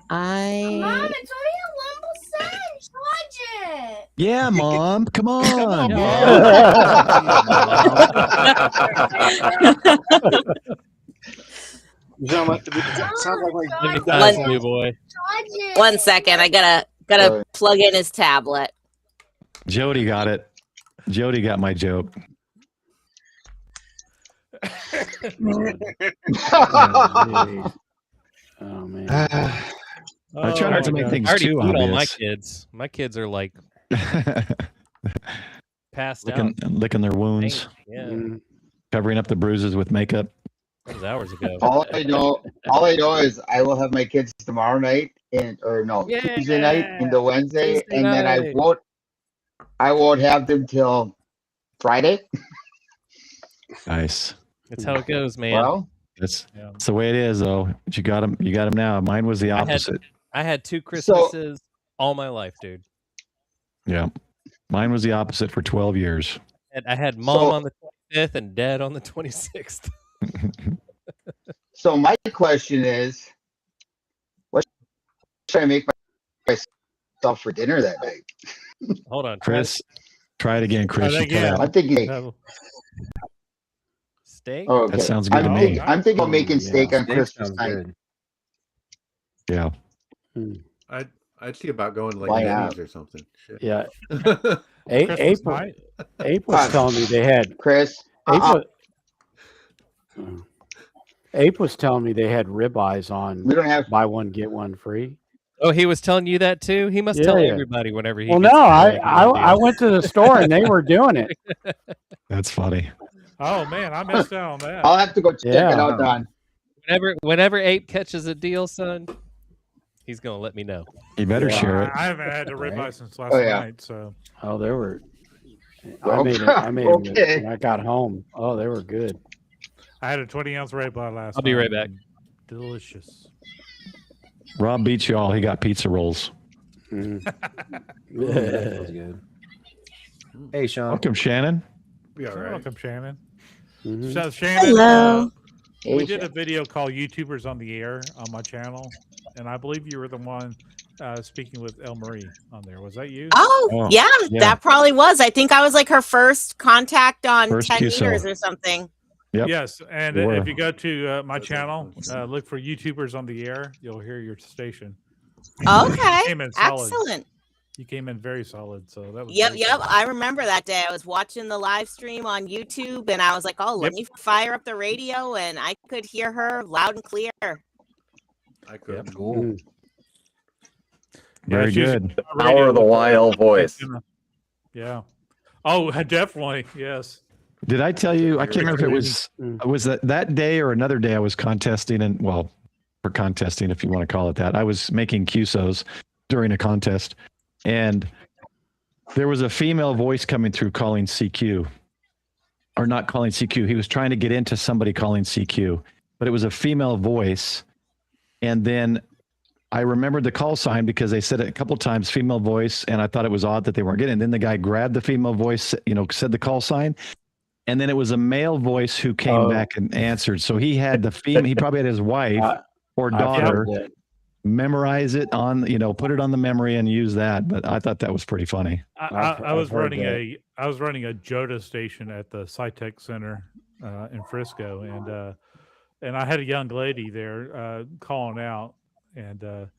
it's only a 1%. Charge it. Yeah, Mom. Come on. One second, I gotta plug in his tablet. Jody got it. Jody got my joke. Oh man. I try not to make things too obvious. All my kids. My kids are like passed out, licking their wounds, covering up the bruises with makeup. That was hours ago. All I know is I will have my kids tomorrow night Tuesday night into Wednesday, Tuesday and then night. I won't have them till Friday. Nice. That's how it goes, man. Well, that's the way it is, though. But you got them. You got them now. Mine was the opposite. I had 2 Christmases all my life, dude. Yeah, mine was the opposite for 12 years. And I had mom on the 25th and dad on the 26th. So my question is, what should I make myself for dinner that night? Hold on, Chris. Try it again, Chris. I'm thinking steak. Oh, okay. That sounds good to me. I'm thinking of making steak on Christmas night. Yeah. I'd see about going like Denny's or something. Shit. Yeah. Ape was telling me they had Chris. Ape was telling me they had ribeyes on. We don't have buy one get one free. Oh, he was telling you that too. He must tell everybody whenever he. Well, no, I went to the store and they were doing it. That's funny. Oh man, I missed out on that. I'll have to go check it out, Don. Whenever Ape catches a deal, son, he's gonna let me know. You better share it. I haven't had a ribeye since last night, so. Oh, they were. I made them when I got home. Oh, they were good. I had a 20-ounce ribeye last night. I'll be right back. Delicious. Rob beats you all. He got pizza rolls. That feels good. Hey, Sean. Welcome, Shannon. Be all right. Welcome, Shannon. Mm-hmm. So, Shannon, hello. We did a video called YouTubers on the Air on my channel, and I believe you were the one speaking with El Marie on there. Was that you? Oh, yeah, that probably was. I think I was like her first contact on 10 meters or something. Yep. Yes, and if you go to my channel, look for YouTubers on the Air, you'll hear your station. Okay, excellent. You came in very solid, so that was Yep. I remember that day. I was watching the live stream on YouTube, and I was like, "Oh, let me fire up the radio," and I could hear her loud and clear. I could. Yep, cool. Very good. Power of the YL voice. Yeah. Oh, definitely. Yes. Did I tell you? I can't remember if it was that day or another day I was contesting, and for contesting, if you want to call it that. I was making QSOs during a contest, and there was a female voice coming through calling CQ, or not calling CQ. He was trying to get into somebody calling CQ, but it was a female voice. And then I remembered the call sign because they said it a couple of times, female voice, and I thought it was odd that they weren't getting it. And then the guy grabbed the female voice, said the call sign. and then it was a male voice who came back and answered. So he had the female. He probably had his wife or daughter memorize it on, put it on the memory and use that. But I thought that was pretty funny. I was running a JOTA station at the SciTech Center in Frisco, and I had a young lady there calling out, and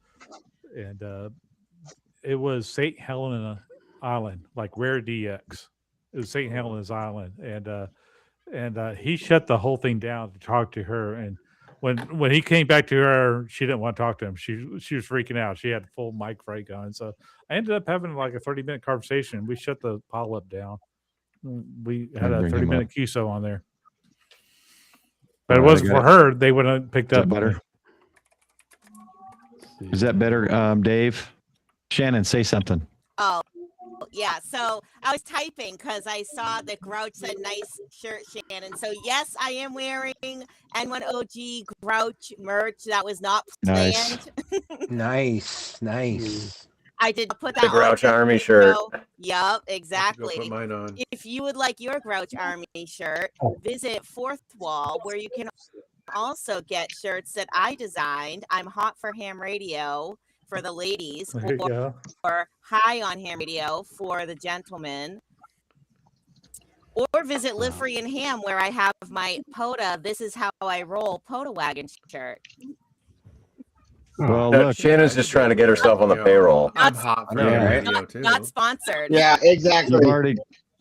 it was St. Helena Island, like Rare DX. It was St. Helena's Island, and he shut the whole thing down to talk to her. And when he came back to her, she didn't want to talk to him. She was freaking out. She had full mic break on. So I ended up having like a 30-minute conversation. We shut the pile-up down. We had a 30-minute QSO on there. But it wasn't for her. They would have picked up better. Is that better, Dave? Shannon, say something. Oh, yeah. So I was typing because I saw that Grouch said nice shirt, Shannon. So yes, I am wearing N1OG Grouch merch. That was not planned. Nice. I did put that the Grouch on Army shirt. Yep, exactly. Put mine on. If you would like your Grouch Army shirt, visit Fourth Wall, where you can also get shirts that I designed. I'm hot for ham radio for the ladies, or high on ham radio for the gentlemen. Or visit Live Free and Ham, where I have my POTA, This Is How I Roll POTA Wagon shirt. Well, look, Shannon's just trying to get herself on the payroll. I'm hot for radio too. Not sponsored. Yeah, exactly.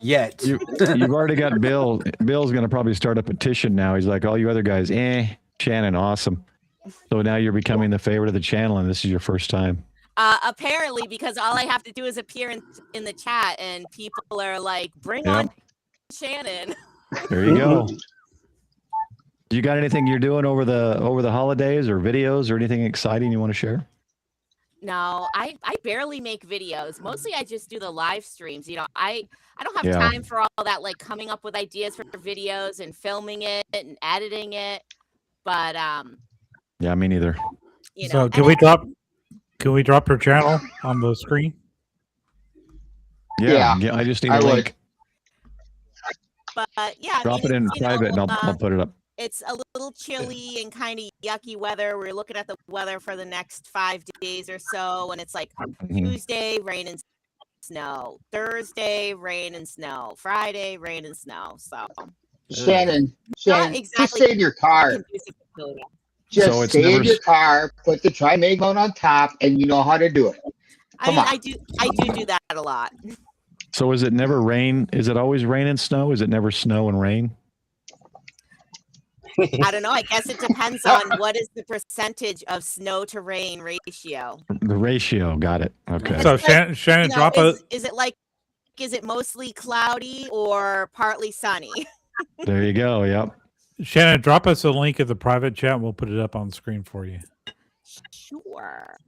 You've already got Bill. Bill's going to probably start a petition now. He's like, all you other guys, Shannon, awesome. So now you're becoming the favorite of the channel, and this is your first time. Apparently, because all I have to do is appear in the chat, and people are like, bring on Shannon. There you go. You got anything you're doing over the holidays, or videos, or anything exciting you want to share? No, I barely make videos. Mostly I just do the live streams. I don't have time for all that, like coming up with ideas for videos and filming it and editing it. But yeah, me neither. So can we drop her channel on the screen? Yeah, I just need a link. But yeah, drop it in private, and I'll put it up. It's a little chilly and kind of yucky weather. We're looking at the weather for the next 5 days or so, and it's like Tuesday, rain and snow. Thursday, rain and snow. Friday, rain and snow. So Shannon, exactly just save your car. Just save your car, put the Tri-Mag mode on top, and you know how to do it. I do that a lot. So is it never rain? Is it always rain and snow? Is it never snow and rain? I don't know. I guess it depends on what is the percentage of snow to rain ratio. The ratio, got it. Okay. So Shannon, drop it. Is it mostly cloudy or partly sunny? There you go. Yep. Shannon, drop us a link in the private chat, and we'll put it up on the screen for you. Sure.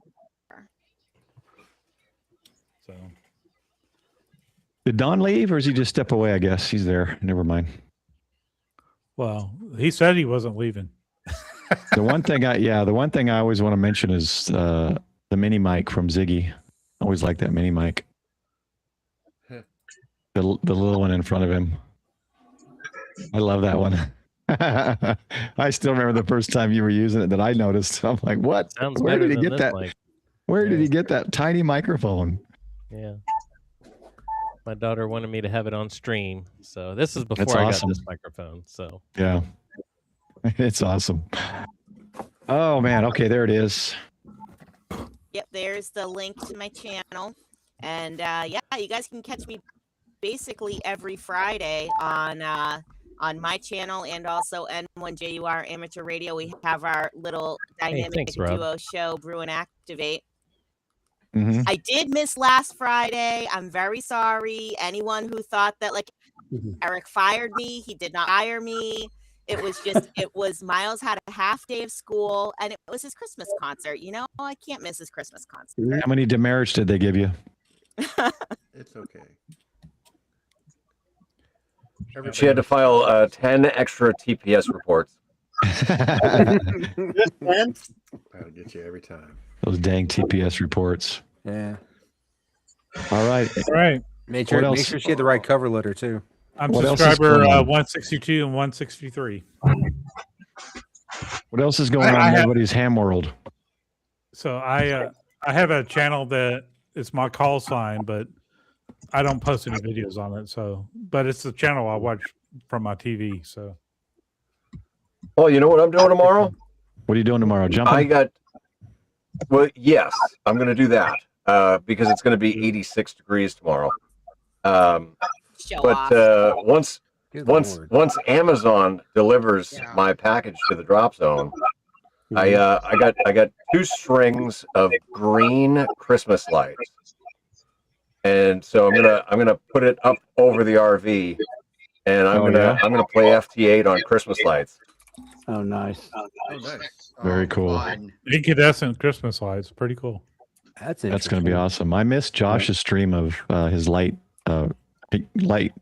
So, did Don leave, or is he just step away? I guess he's there. Never mind. Well, he said he wasn't leaving. The one thing I always want to mention is the mini mic from Ziggy. I always like that mini mic. The little one in front of him. I love that one. I still remember the first time you were using it that I noticed. I'm like, what? Where did he get that? Mic. Where did he get that tiny microphone? Yeah. My daughter wanted me to have it on stream. So this is before I got this microphone. So yeah, it's awesome. Oh man. Okay. There it is. Yep. There's the link to my channel. And you guys can catch me basically every Friday on my channel, and also N1JUR Amateur Radio. We have our little dynamic duo show, Brew and Activate. I did miss last Friday. I'm very sorry. Anyone who thought that Eric fired me, he did not fire me. It was Miles had a half day of school, and it was his Christmas concert. I can't miss his Christmas concert. How many demerits did they give you? It's okay. She had to file 10 extra TPS reports. That'll get you every time. Those dang TPS reports. Yeah. All right. Right. Make sure she had the right cover letter too. I'm subscriber 162 and 163. What else is going on in everybody's ham world? So I have a channel that it's my call sign, but I don't post any videos on it. So, but it's the channel I watch from my TV. So, oh, you know what I'm doing tomorrow? What are you doing tomorrow? Jumping? Well, yes, I'm going to do that because it's going to be 86 degrees tomorrow. Once Amazon delivers my package to the drop zone, I got 2 strings of green Christmas lights, and so I'm gonna put it up over the RV, and I'm gonna play FT8 on Christmas lights. Oh, nice. Very cool. Incandescent Christmas lights, pretty cool. That's going to be awesome. I missed Josh's stream of his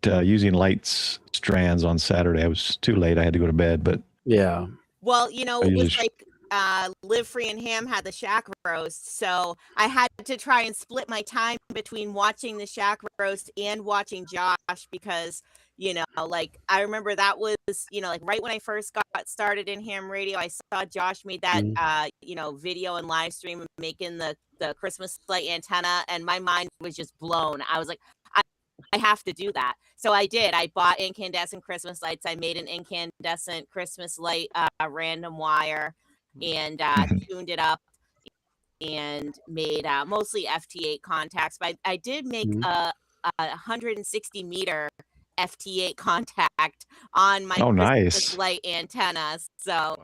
using lights strands on Saturday. I was too late. I had to go to bed, but yeah. Well, it's like Live Free and Ham had the shack roast, so I had to try and split my time between watching the shack roast and watching Josh because like I remember that was like right when I first got started in ham radio, I saw Josh made that video and live stream of making the Christmas light antenna, and my mind was just blown. I was like, I have to do that. So I did. I bought incandescent Christmas lights. I made an incandescent Christmas light random wire and tuned it up and made mostly FT8 contacts. But I did make a 160 meter FT8 contact on my Christmas light antenna. So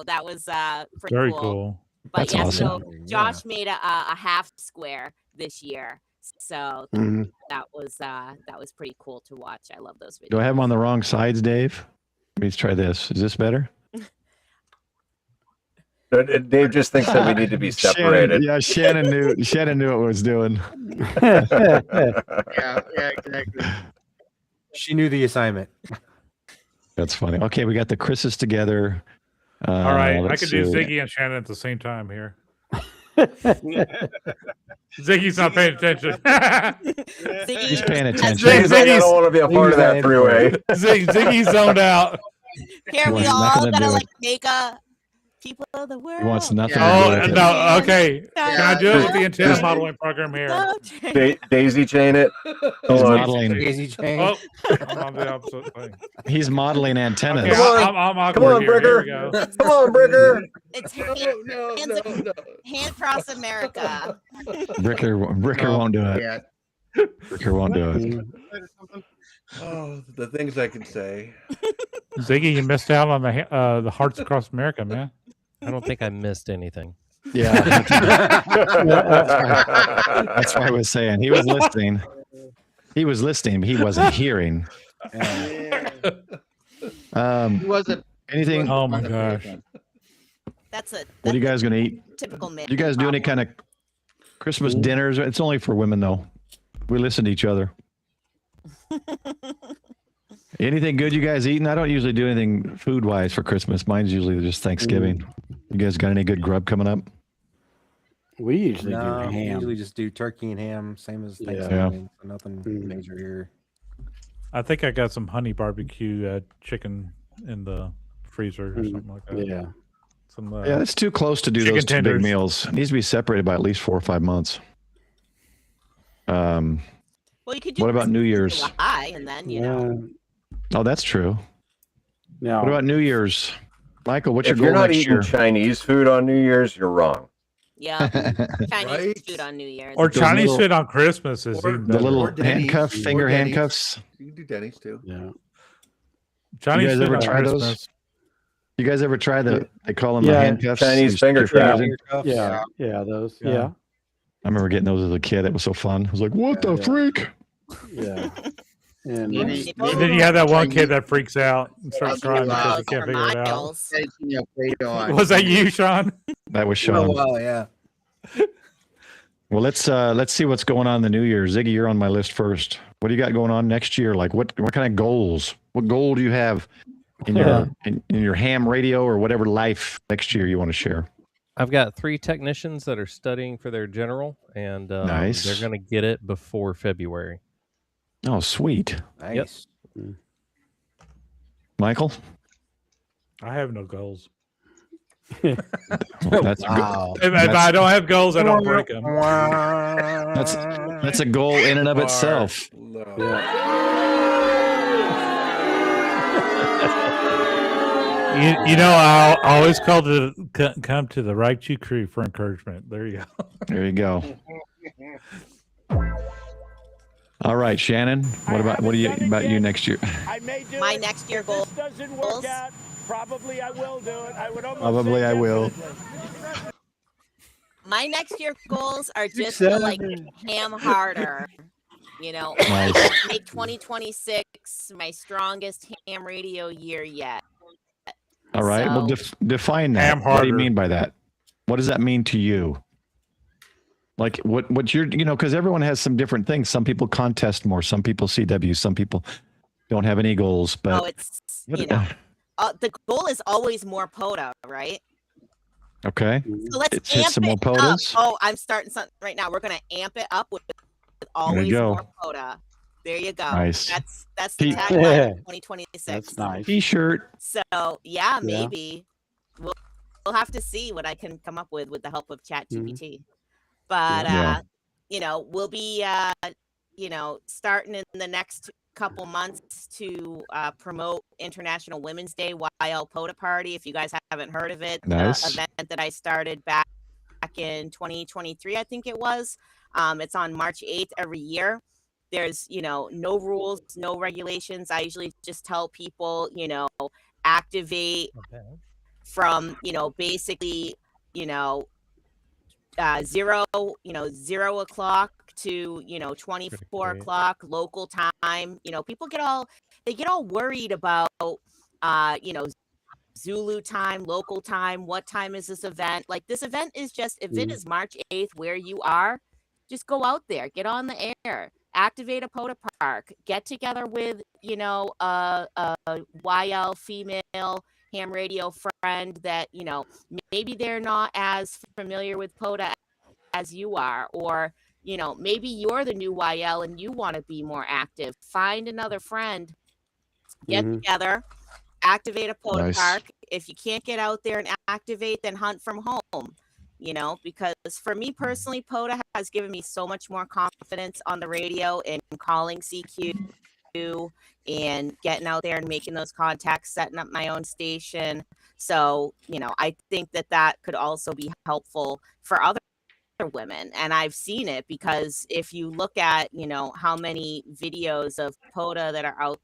that was pretty very cool. But that's awesome. So Josh made a half square this year. So that was pretty cool to watch. I love those videos. Do I have them on the wrong sides, Dave? Let's try this. Is this better? Dave just thinks that we need to be separated. Shannon knew what it was doing. Yeah, exactly. She knew the assignment. That's funny. Okay, we got the Chris's together. All right, I could do Ziggy and Shannon at the same time here. Ziggy's not paying attention. He's paying attention. Ziggy's like, I don't want to be a part of that three-way. Ziggy's zoned out. Here we all gotta like make a people of the world. He wants nothing. No, okay. Can I do it with the antenna modeling program here? Daisy chain it. He's modeling. Daisy chain. Oh, I'm on the opposite thing. He's modeling antennas. Okay, come on, Bricker. Come on, Bricker. It's hand across America. Bricker won't do it. Yeah. Bricker won't do it. Oh, the things I can say. Ziggy, you missed out on the Hearts Across America, man. I don't think I missed anything. Yeah. That's why I was saying he was listening. He was listening, but he wasn't hearing. He wasn't. Anything? Oh my gosh. That's what are you guys gonna eat? Typical man. Do you guys do any kind of Christmas dinners? It's only for women though. We listen to each other. Anything good you guys eating? I don't usually do anything food wise for Christmas. Mine's usually just Thanksgiving. You guys got any good grub coming up? We usually do ham. We usually just do turkey and ham, same as Thanksgiving. So nothing major here. I think I got some honey barbecue chicken in the freezer or something like that. Yeah. Yeah, it's too close to do those two big meals. It needs to be separated by at least 4 or 5 months. Well, you could do what about New Year's? July, and then Oh, that's true. No. What about New Year's, Michael? What's your If goal you're not next eating year? Chinese food on New Year's, you're wrong. Yeah, Chinese food on New Year's, or Chinese food on Christmas is even better. The little finger handcuffs. You can do Denny's too. Yeah. Chinese you guys food ever on try Christmas. those? You guys ever try they call them the handcuffs? Chinese finger trap. Yeah, those. Yeah. I remember getting those as a kid. It was so fun. I was like, what the freak? Yeah. And then you have that one kid that freaks out and starts crying because he can't figure it out. Was that you, Sean? That was Sean. Oh, wow, yeah. Well, let's see what's going on in the new year. Ziggy, you're on my list first. What do you got going on next year? Like what kind of goals? What goal do you have in your in your ham radio or whatever life next year you want to share? I've got 3 technicians that are studying for their general, and nice. They're going to get it before February. Oh, sweet. Nice. Michael? I have no goals. Well, that's wow. If I don't have goals, I don't break them. That's a goal in and of itself. You know, I'll always come to the Ragchew crew for encouragement. There you go. There you go. All right, Shannon. What do you next year? My next year goals. Probably I will do it. I would almost Probably I will. My next year goals are just to like ham harder. You know, nice. Make 2026 my strongest ham radio year yet. All right. So, well, define that. Ham harder. What do you mean by that? What does that mean to you? Like what you're, because everyone has some different things. Some people contest more. Some people CW. Some people don't have any goals. But it's the goal is always more POTA, right? Okay. So let's hit amp some it more POTAs. up. Oh, I'm starting something right now. We're gonna amp it up with always more POTA. There you go. Nice. That's the tagline of 2026. That's nice. T-shirt. So maybe we'll have to see what I can come up with the help of ChatGPT. But we'll be starting in the next couple months to promote International Women's Day YL POTA Party. If you guys haven't heard of it, nice. Event that I started back in 2023, I think it was. It's on March 8th every year. There's, no rules, no regulations. I usually just tell people, activate from, basically, 0 o'clock to 24 o'clock local time. People get all worried about Zulu time, local time. What time is this event? Like, this event is just, if it is March 8th where you are, just go out there, get on the air, activate a POTA park, get together with a YL female ham radio friend that maybe they're not as familiar with POTA as you are, or maybe you're the new YL and you want to be more active. Find another friend, get together, activate a POTA park. If you can't get out there and activate, then hunt from home. Because for me personally, POTA has given me so much more confidence on the radio and calling CQ and getting out there and making those contacts, setting up my own station. So, I think that could also be helpful for other women. And I've seen it because if you look at, how many videos of POTA that are out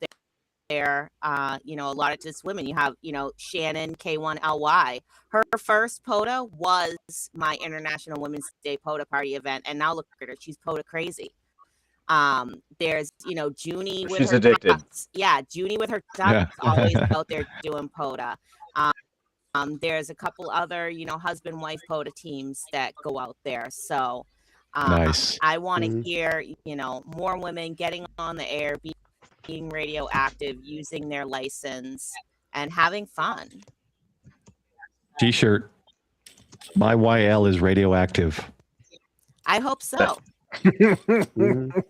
there, a lot of just women. You have, Shannon K1LY. Her first POTA was my International Women's Day POTA party event, and now look at her, she's POTA crazy. There's, Junie with she's her addicted. ducks. Yeah, Junie with her ducks, always out there doing POTA. There's a couple other, husband-wife POTA teams that go out there. So nice. I want to hear, more women getting on the air, being radioactive, using their license, and having fun. T-shirt. My YL is radioactive. I hope so.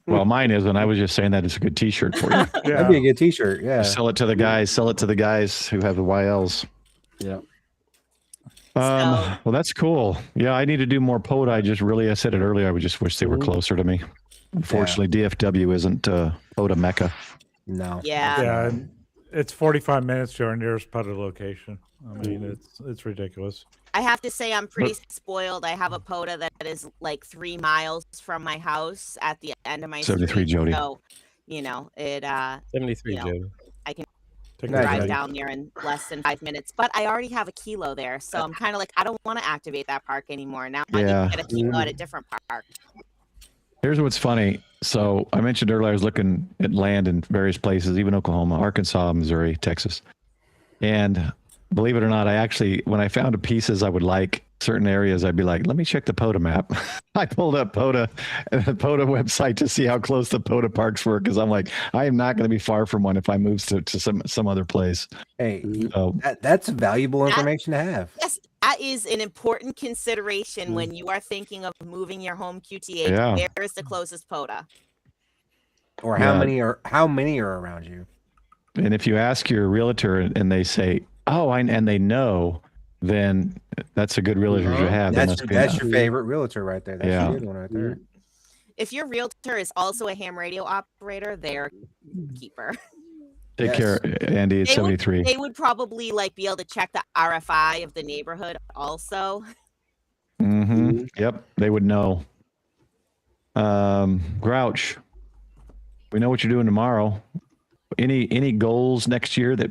Well, mine isn't. I was just saying that it's a good T-shirt for you. That'd be a good T-shirt. Yeah. Sell it to the guys. Sell it to the guys who have the YLs. Yeah. Well, that's cool. Yeah, I need to do more POTA. I said it earlier. I would just wish they were closer to me. Unfortunately, DFW isn't POTA Mecca. No. Yeah. It's 45 minutes to our nearest POTA location. I mean, it's ridiculous. I have to say I'm pretty spoiled. I have a POTA that is like 3 miles from my house at the end of my 73 street. Jody. So, it 73 Jody. I can Take drive down there in less than 5 minutes, but I already have a kilo there. So I'm kind of like, I don't want to activate that park anymore. Now I need to get a kilo at a different park. Here's what's funny. So I mentioned earlier, I was looking at land in various places, even Oklahoma, Arkansas, Missouri, Texas. And believe it or not, when I found pieces I would like, certain areas, I'd be like, let me check the POTA map. I pulled up the POTA website to see how close the POTA parks were, because I'm like, I am not going to be far from one if I move to some other place. Hey, that's valuable information to have. Yes, that is an important consideration when you are thinking of moving your home QTA. Yeah. Where is the closest POTA? Or how many are around you? And if you ask your realtor and they say, "Oh, and they know," then that's a good realtor to have. That's your favorite realtor right there. That's a good one right there. If your realtor is also a ham radio operator, they're a keeper. Take care, Andy. It's 73. They would probably like be able to check the RFI of the neighborhood also. Mm-hmm. Yep, they would know. Grouch, we know what you're doing tomorrow. Any goals next year that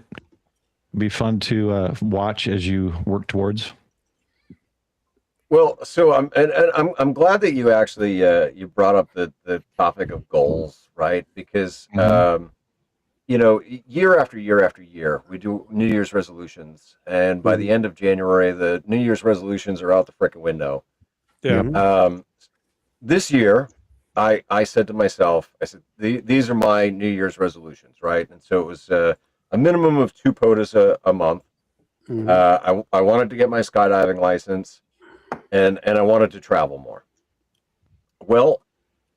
would be fun to watch as you work towards? Well, so I'm glad that you actually you brought up the topic of goals, right? Because you know, year after year after year, we do New Year's resolutions, and by the end of January, the New Year's resolutions are out the frickin' window. Yeah. This year, I said to myself, I said, these are my New Year's resolutions, right? And so it was a minimum of 2 POTUS a month. I wanted to get my skydiving license, and I wanted to travel more. Well,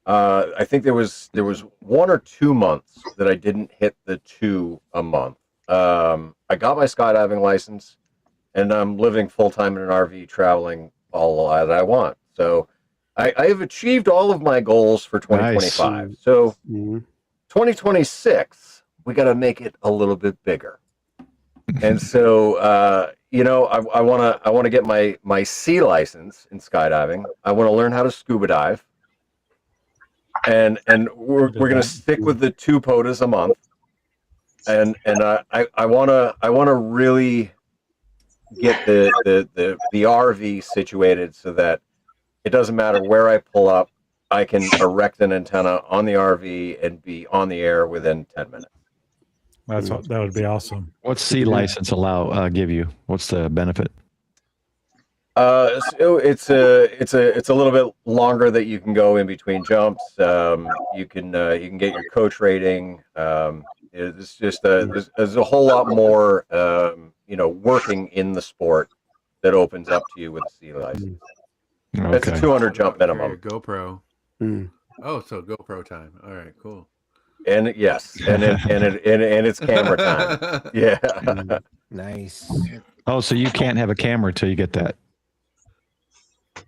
I think there was 1 or 2 months that I didn't hit the 2 a month. I got my skydiving license, and I'm living full time in an RV, traveling all that I want. So I have achieved all of my goals for 2025. Nice. So 2026, we got to make it a little bit bigger. And so, you know, I want to get my C license in skydiving. I want to learn how to scuba dive. And we're going to stick with the 2 POTUS a month. And I want to really get the RV situated so that it doesn't matter where I pull up, I can erect an antenna on the RV and be on the air within 10 minutes. That would be awesome. What's C license give you? What's the benefit? So it's a little bit longer that you can go in between jumps. You can get your coach rating. It's just there's a whole lot more you know, working in the sport that opens up to you with a C license. Okay. It's a 200 jump minimum. GoPro. Oh, so GoPro time. All right, cool. And yes, and it's camera time. Yeah. Nice. Oh, so you can't have a camera till you get that.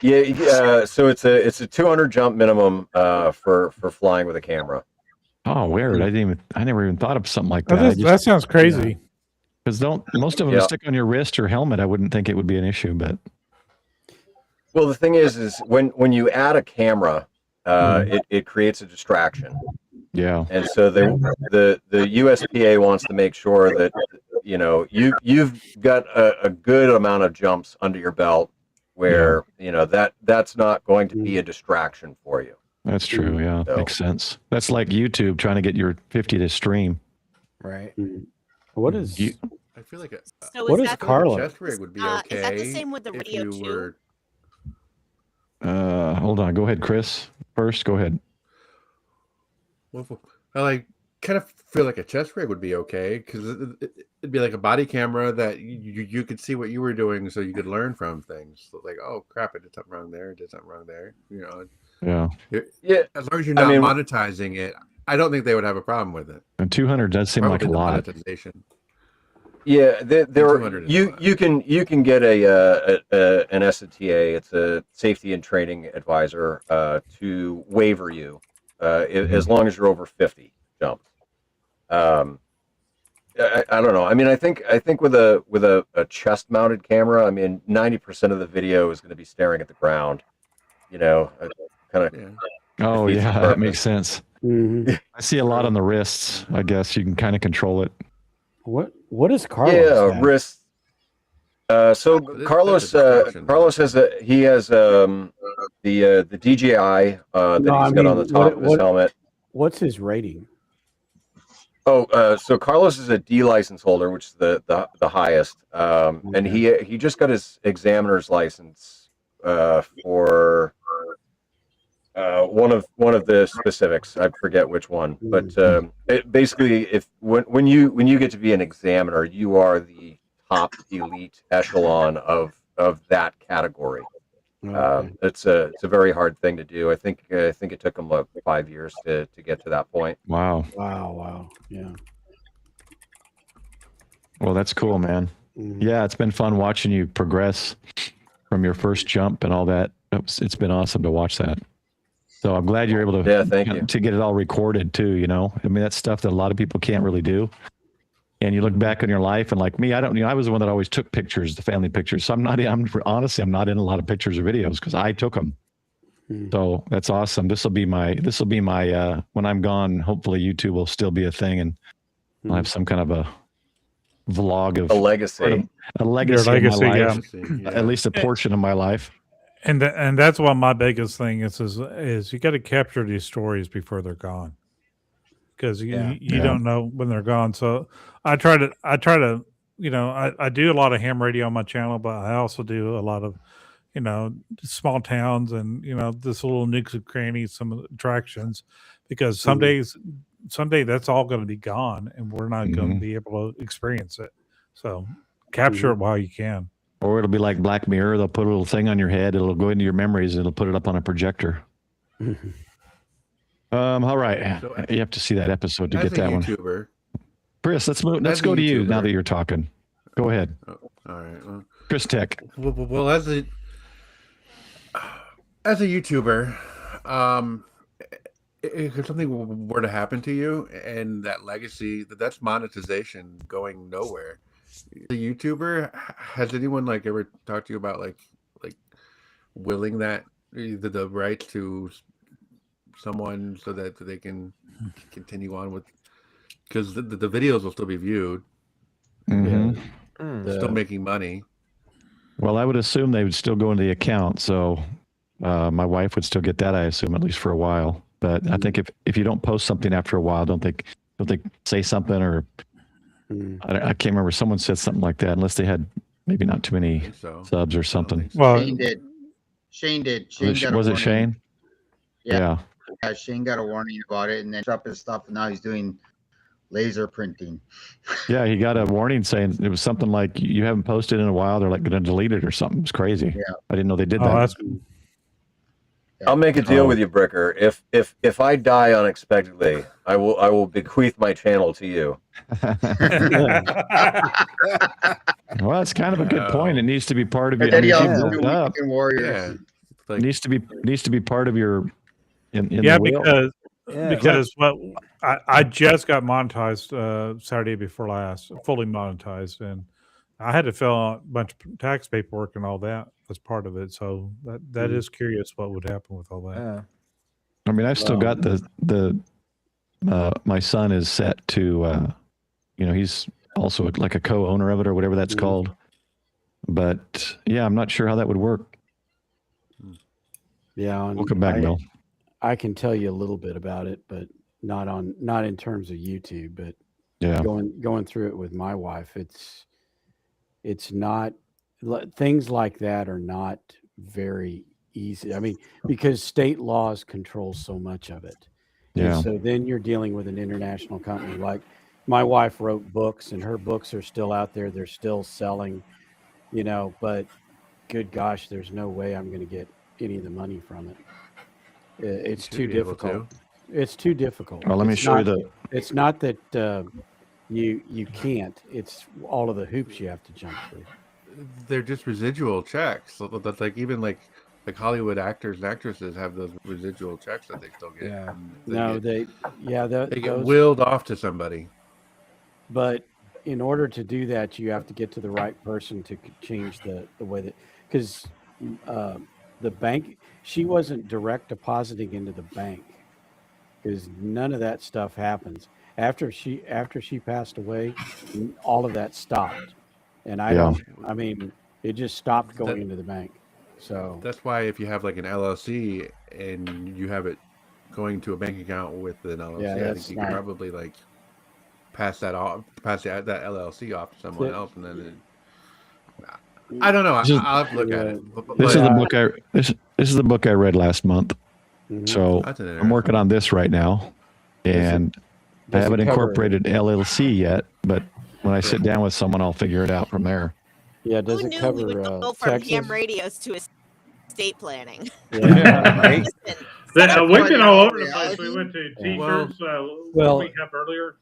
Yeah. So it's a 200 jump minimum for flying with a camera. Oh, weird. I never even thought of something like that. That sounds crazy. Because most of them stick on your wrist or helmet. I wouldn't think it would be an issue, but. Well, the thing is when you add a camera, it creates a distraction. Yeah. And so the USPA wants to make sure that, you know, you've got a good amount of jumps under your belt where, you know, that's not going to be a distraction for you. That's true. Yeah. So, makes sense. That's like YouTube trying to get your 50 to stream. Right. What is I feel like what is Carla? Chest rig would be okay. Is that the same with the radio too? Hold on. Go ahead, Chris. First, go ahead. Well, I kind of feel like a chest rig would be okay because it'd be like a body camera that you could see what you were doing, so you could learn from things. So like, oh crap, I did something wrong there. Did something wrong there. You know. Yeah. As long as you're not monetizing it, I don't think they would have a problem with it. And 200 does seem like a lot. Monetization. Yeah, you can get an STA. It's a safety and training advisor to waiver you as long as you're over 50 jumps. I don't know. I mean, I think with a chest mounted camera, I mean, 90% of the video is going to be staring at the ground. You know, kind of. Yeah. Oh yeah, that makes sense. I see a lot on the wrists. I guess you can kind of control it. What is Carlos? Yeah, wrist. So Carlos has the DJI that he's got on the top of his helmet. What's his rating? Oh, so Carlos is a D license holder, which is the highest, and he just got his examiner's license for one of the specifics. I forget which one, but basically, when you get to be an examiner, you are the top elite echelon of that category. It's a very hard thing to do. I think it took him about 5 years to get to that point. Wow. Yeah. Well, that's cool, man. Yeah, it's been fun watching you progress from your first jump and all that. It's been awesome to watch that. So I'm glad you're able to, to get it all recorded too. You know, I mean, that's stuff that a lot of people can't really do. And you look back on your life, and like me, I was the one that always took pictures, the family pictures. So I'm not in a lot of pictures or videos because I took them. So that's awesome. This will be my when I'm gone, hopefully YouTube will still be a thing, and I'll have some kind of a vlog of a legacy of my life, at least a portion of my life. And that's one of my biggest thing is you got to capture these stories before they're gone, because you don't know when they're gone. So I try to I do a lot of ham radio on my channel, but I also do a lot of small towns and this little nooks and crannies, some attractions, because someday that's all going to be gone and we're not going to be able to experience it. So capture it while you can. Or it'll be like Black Mirror. They'll put a little thing on your head. It'll go into your memories and it'll put it up on a projector. All right. So, you have to see that episode to get that YouTuber, one. Chris, let's go to you now that you're talking. Go ahead. Oh, all right. Well, Chris Tech. Well, as a YouTuber, if something were to happen to you and that legacy, that's monetization going nowhere. The YouTuber, has anyone ever talked to you about like willing that the rights to someone so that they can continue on with, because the videos will still be viewed, still making money. Well, I would assume they would still go into the account, so my wife would still get that, I assume, at least for a while. But I think if you don't post something after a while, don't they say something, or I can't remember, someone said something like that, unless they had maybe not too many subs or something. Well, Shane did. Was it Shane? Yeah. Shane got a warning about it and then dropped his stuff, and now he's doing laser printing. Yeah, he got a warning saying it was something like, you haven't posted in a while, they're going to delete it or something. It's crazy. Yeah. I didn't know they did that. That's cool. I'll make a deal with you, Bricker. If I die unexpectedly, I will bequeath my channel to you. Well, it's kind of a good point. It needs to be part of your. It needs to be part of your. Because I just got monetized Saturday before last, fully monetized, and I had to fill out a bunch of tax paperwork and all that as part of it. So that is curious what would happen with all that. Yeah. I mean, I've still got my son is set to, he's also like a co-owner of it or whatever that's called. But yeah, I'm not sure how that would work. Yeah. Welcome back, Bill. I can tell you a little bit about it, but not in terms of YouTube, but yeah, going through it with my wife, it's not, things like that are not very easy. I mean, because state laws control so much of it. Yeah. And so then you're dealing with an international company. Like my wife wrote books, and her books are still out there. They're still selling, but good gosh, there's no way I'm going to get any of the money from it. It's too difficult. It's too difficult. Well, let me show you it's not that you can't. It's all of the hoops you have to jump through. They're just residual checks. So that's like Hollywood actors and actresses have those residual checks that they still get. Yeah. They get willed off to somebody. But in order to do that, you have to get to the right person to change the way that, because the bank, she wasn't direct depositing into the bank, because none of that stuff happens. After she passed away, all of that stopped. And it just stopped going into the bank. So that's why if you have like an LLC and you have it going to a bank account with an LLC, I think you can probably pass that LLC off to someone else, and then I don't know. I'll have to look at it. This is the book I read last month. So I'm working on this right now, and I haven't incorporated LLC yet, but when I sit down with someone, I'll figure it out from there. Yeah, does it cover we would go from ham radios to estate planning? Yeah, right. We've been all over the place. We went to T-shirts. Week up earlier.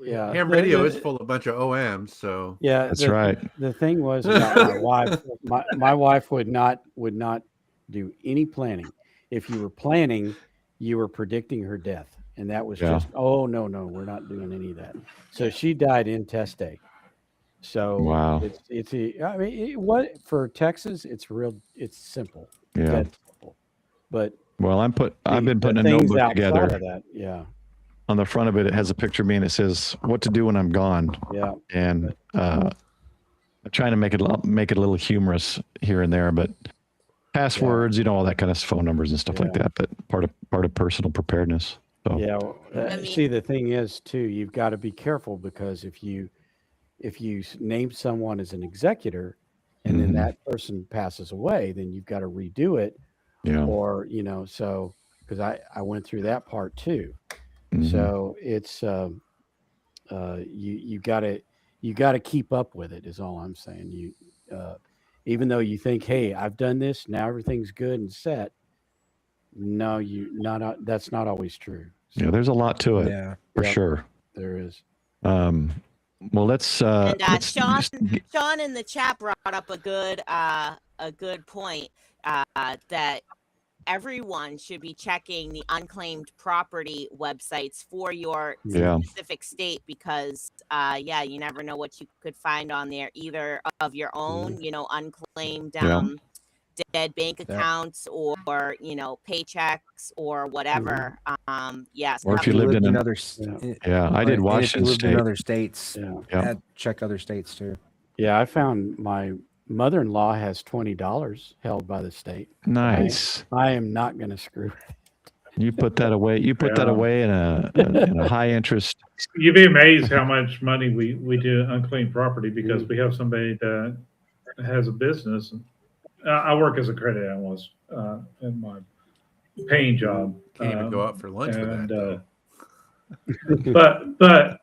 Yeah, ham radio is full of a bunch of OMs. So yeah, that's right. The thing was about my wife. My wife would not do any planning. If you were planning, you were predicting her death, and that was just no, we're not doing any of that. So she died in test day. So wow, I mean, what for Texas? It's simple. Yeah. Simple. But well, I've been putting a notebook together. Of that, yeah. On the front of it, it has a picture of me and it says what to do when I'm gone. Yeah. And I'm trying to make it a little humorous here and there, but passwords, all that kind of phone numbers and stuff like that. But part of personal preparedness. So. Yeah. See, the thing is too, you've got to be careful because if you name someone as an executor and then that person passes away, then you've got to redo it. Yeah. Or, so because I went through that part too. So it's you got to keep up with it is all I'm saying. You even though you think, hey, I've done this, now everything's good and set. No, that's not always true. So, yeah, there's a lot to it. For sure. There is. Well, let's. Sean in the chat brought up a good point that everyone should be checking the unclaimed property websites for your specific state because you never know what you could find on there, either of your own unclaimed dead bank accounts or paychecks or whatever. Or if you lived in other I did Washington State. In other states, check other states too. Yeah, I found my mother-in-law has $20 held by the state. Nice. I am not going to screw it. You put that away. You put that away in a high interest. You'd be amazed how much money we do unclaimed property because we have somebody that has a business. I work as a credit analyst in my paying job. Can't even go out for lunch with that. But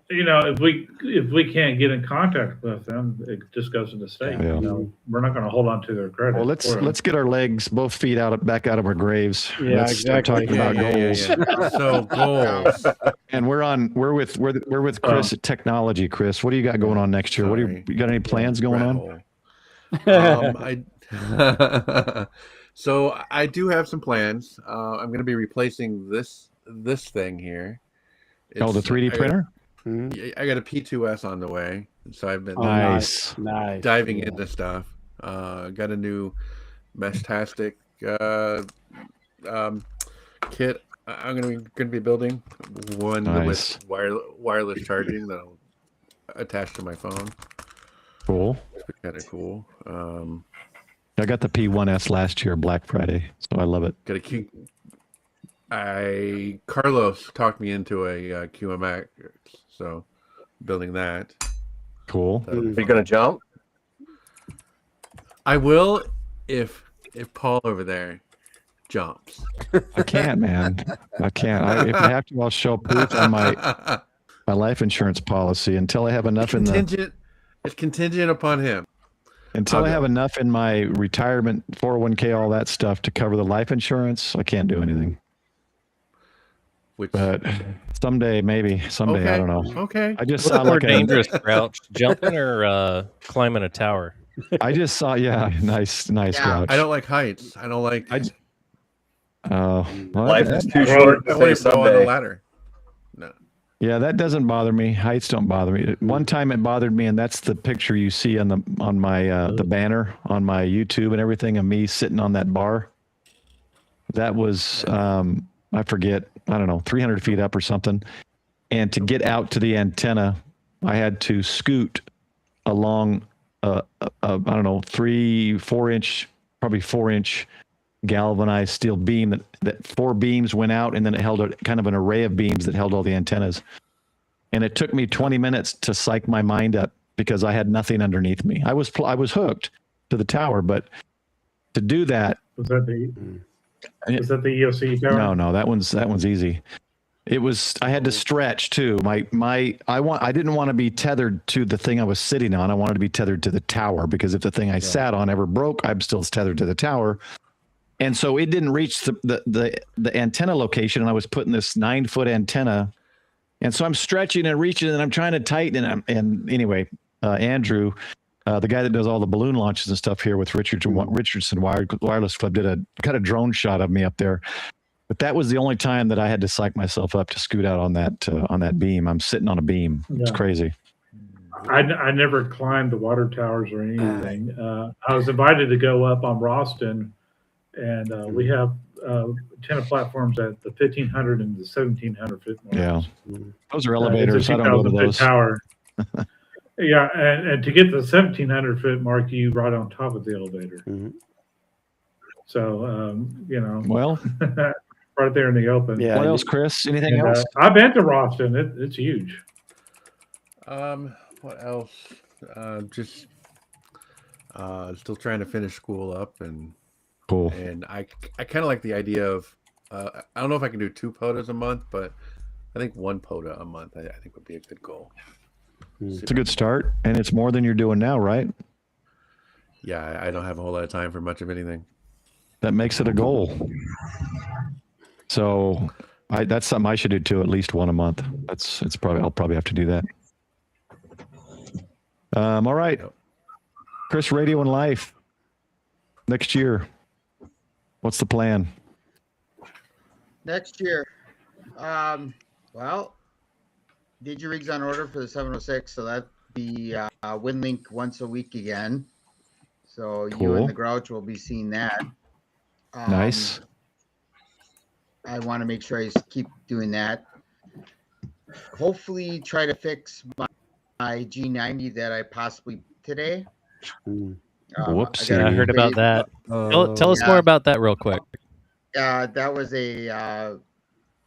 if we can't get in contact with them, it just goes to the state. We're not going to hold on to their credit. Well, let's get our legs, both feet back out of our graves. Yeah, let's exactly. Start talking about goals. Yeah. So goals. And we're with Chris at Technology. Chris, what do you got going on next year? You got any plans going on? So I do have some plans. I'm going to be replacing this thing here. The 3D printer. I got a P2S on the way, so I've been nice diving into stuff. Got a new Meshtastic kit. I'm gonna be building one with wireless charging that'll attach to my phone. Cool. Kind of cool. I got the P1S last year, Black Friday, so I love it. Carlos talked me into a QMX, so building that. Cool. Are you gonna jump? I will if Paul over there jumps. I can't, man. I can't. If I have to, I'll show proof on my life insurance policy until I have enough It's contingent upon him. Until I have enough in my retirement 401k, all that stuff to cover the life insurance, I can't do anything. But someday, maybe. Someday, I don't know. Okay. I just What's saw more dangerous, Grouch, jumping or climbing a tower? I just saw, nice, Grouch. I don't like heights. I don't like. Life is too short to say someday. On the ladder. No. Yeah, that doesn't bother me. Heights don't bother me. One time it bothered me, and that's the picture you see on my the banner on my YouTube and everything of me sitting on that bar. That was I forget, I don't know, 300 feet up or something. And to get out to the antenna, I had to scoot along I don't know, 4 inch, probably 4 inch galvanized steel beam that 4 beams went out, and then it held kind of an array of beams that held all the antennas. And it took me 20 minutes to psych my mind up because I had nothing underneath me. I was hooked to the tower, but to do that. Was that the EOC tower? No, that one's easy. It was, I had to stretch too. I didn't want to be tethered to the thing I was sitting on. I wanted to be tethered to the tower because if the thing I sat on ever broke, I'm still tethered to the tower. And so it didn't reach the antenna location, and I was putting this 9-foot antenna And so I'm stretching and reaching and I'm trying to tighten. And anyway, Andrew, the guy that does all the balloon launches and stuff here with Richardson Wireless Club, did a drone shot of me up there. But that was the only time that I had to psych myself up to scoot out on that beam. I'm sitting on a beam. Yeah. It's crazy. I never climbed the water towers or anything. I was invited to go up on Ralston, and we have antenna platforms at the 1,500 and the 1,700 foot marks. Yeah, those are elevators. I don't go to those. Tower. Yeah, and to get the 1,700 foot mark, you ride on top of the elevator. Mm-hmm. So well, right there in the open. Yeah. What else, Chris? Anything else? I've been to Ralston. It's huge. What else? Just still trying to finish school up and cool. And I kind of like the idea of I don't know if I can do 2 POTAs a month, but I think 1 POTA a month I think would be a good goal. It's a good start, and it's more than you're doing now, right? Yeah, I don't have a whole lot of time for much of anything. That makes it a goal. So that's something I should do too, at least 1 a month. I'll probably have to do that. All right, Chris, Radio and Life next year. What's the plan? Next year, well, DigiRig's on order for the 706, so that'd be WinLink once a week again. So cool. You and the Grouch will be seeing that. Nice. I want to make sure I keep doing that. Hopefully, try to fix my G90 that I possibly today. Whoops! I heard about that. Tell us more about that real quick. That was a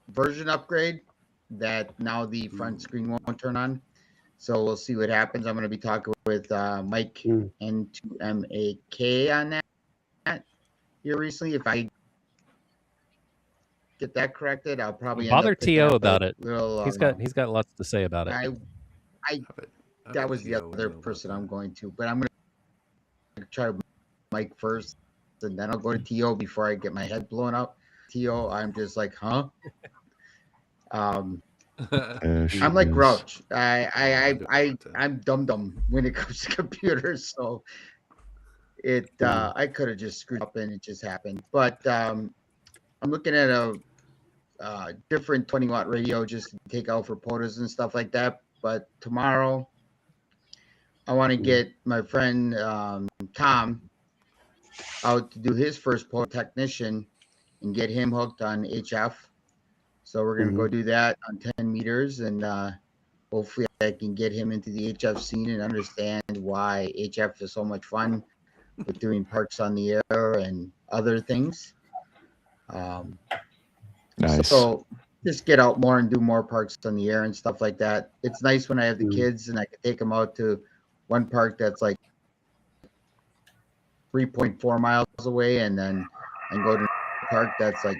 version upgrade that now the front screen won't turn on. So we'll see what happens. I'm going to be talking with Mike N2MAK on that here recently. If I get that corrected, I'll probably bother TO about it. He's got lots to say about it. That was the other person I'm going to, but I'm going to try Mike first, and then I'll go to TO before I get my head blown up. TO, I'm just like, huh? I'm like Grouch. I'm dumb when it comes to computers, so I could have just screwed up and it just happened. But I'm looking at a different 20-watt radio just to take out for POTAs and stuff like that. But tomorrow, I want to get my friend Tom out to do his first POTA technician and get him hooked on HF. So we're going to go do that on 10 meters, and hopefully I can get him into the HF scene and understand why HF is so much fun with doing parks on the air and other things. Nice. So just get out more and do more parks on the air and stuff like that. It's nice when I have the kids and I can take them out to one park that's like 3.4 miles away, and then go to a park that's like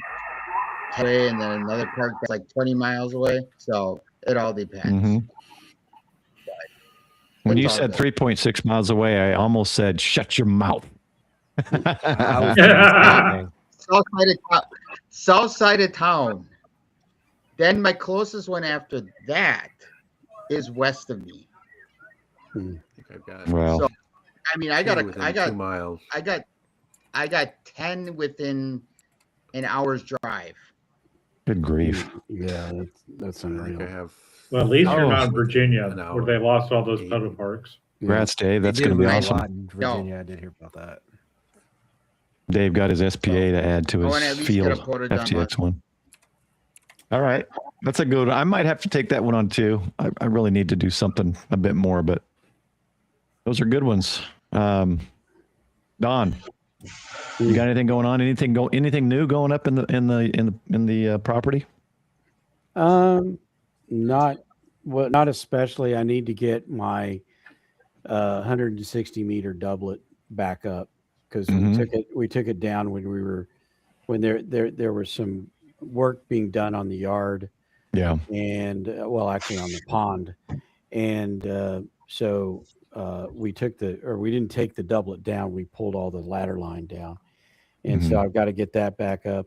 10 away, and then another park that's like 20 miles away. So it all depends. Mm-hmm. When you said 3.6 miles away, I almost said, shut your mouth. South side of town. Then my closest one after that is west of me. Well, so, I mean, I got 2 miles. I got 10 within an hour's drive. Good grief. Yeah, that's unreal. Well, at least you're not in Virginia, where they lost all those POTA parks. Congrats, Dave. That's going to be awesome. In Virginia, I did hear about that. Dave got his SPA to add to his field FTX one. All right. That's a good one. I might have to take that one on too. I really need to do something a bit more, but those are good ones. Don, you got anything going on? Anything new going up in the property? Not especially. I need to get my 160 meter doublet back up, because we took it down when there was some work being done on the yard. Yeah. And actually on the pond. And so we didn't take the doublet down. We pulled all the ladder line down. And so I've got to get that back up.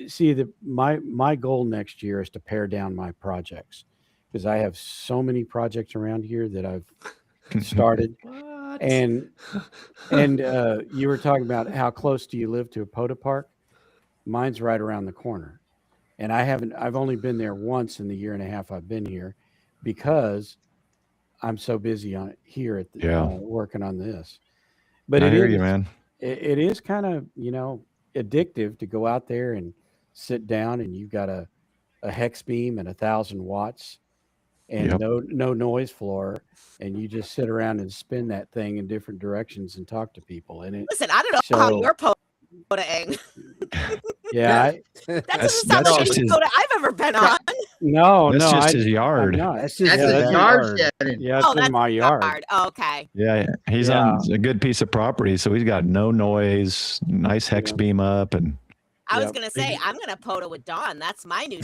See, my goal next year is to pare down my projects because I have so many projects around here that I've started. And you were talking about how close do you live to a POTA park? Mine's right around the corner. And I've only been there once in the year and a half I've been here because I'm so busy on it here at working on this. But I hear you, man. It is kind of, addictive to go out there and sit down and you've got a hex beam and 1,000 watts and no noise floor, and you just sit around and spin that thing in different directions and talk to people. And listen, I don't know how you're POTAing. Yeah, that doesn't sound like any POTA I've ever been on. No, that's just his yard. No, that's his yard. Yeah, it's in my yard. Oh, okay. Yeah, he's on a good piece of property, so he's got no noise, nice hex beam up, and. I was gonna say I'm gonna POTA with Dawn. That's my new.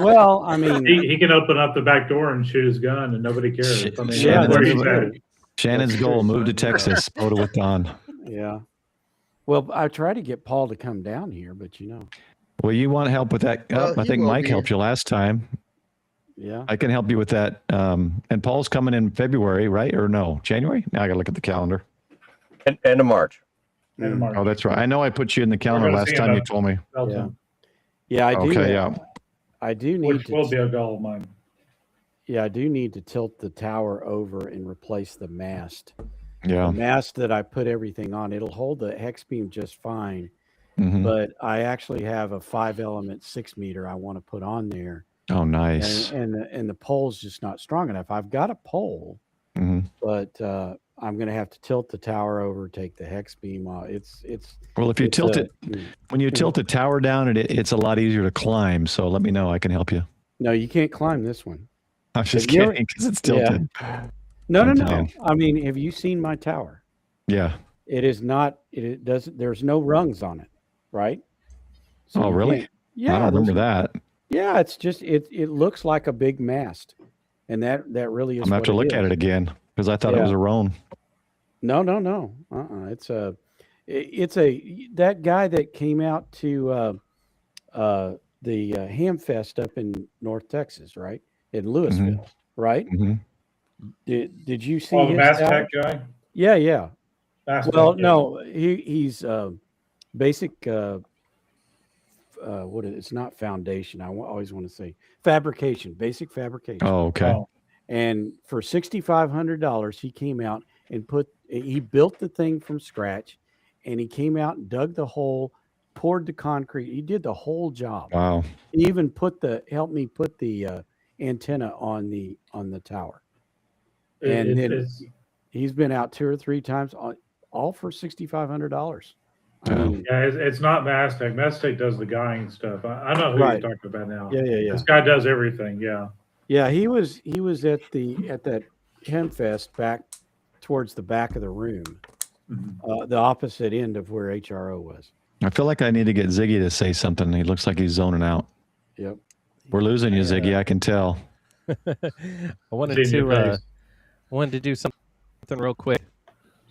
Well, I mean, he can open up the back door and shoot his gun, and nobody cares. I mean, Shannon's goal: move to Texas, POTA with Dawn. Yeah. Well, I tried to get Paul to come down here, but Well, you want help with that? I think Mike helped you last time. Yeah. I can help you with that. And Paul's coming in February, right? Or no, January? Now I got to look at the calendar. End of March. Oh, that's right. I know I put you in the calendar last time you told me. Yeah, I do. Okay, yeah. I do need which will be a goal of mine. Yeah, I do need to tilt the tower over and replace the mast. Yeah. The mast that I put everything on, it'll hold the hex beam just fine. Mm-hmm. But I actually have a 5-element 6-meter I want to put on there. Oh, nice. And the pole's just not strong enough. I've got a pole, but I'm going to have to tilt the tower over, take the hex beam off. Well, if you tilt it, when you tilt the tower down, it's a lot easier to climb. So let me know. I can help you. No, you can't climb this one. I'm just kidding because it's tilted. Yeah. No. I mean, have you seen my tower? Yeah. It is not. It doesn't. There's no rungs on it, right? So really? Yeah. I don't remember that. Yeah, it's just it looks like a big mast, and that really is. I'm gonna have to look at it again because I thought it was a roan. No. It's that guy that came out to the Hamfest up in North Texas, right? In Louisville, right? Mm-hmm. Did you see the his Mass tower? Tech guy? Yeah. Well, no, he's basic. What is it's not foundation. I always want to say fabrication, basic fabrication. Oh, okay. And for $6,500, he came out and he built the thing from scratch, and he came out and dug the hole, poured the concrete. He did the whole job. Wow. He even helped me put the antenna on the tower. And then he's been out 2 or 3 times, all for $6,500. It's not Mastech. Mastech does the guying stuff. I know who you're talking about now. Yeah. This guy does everything. Yeah. Yeah, he was at that Hemfest back towards the back of the room, the opposite end of where HRO was. I feel like I need to get Ziggy to say something. He looks like he's zoning out. Yep. We're losing you, Ziggy. I can tell. I wanted to do something real quick,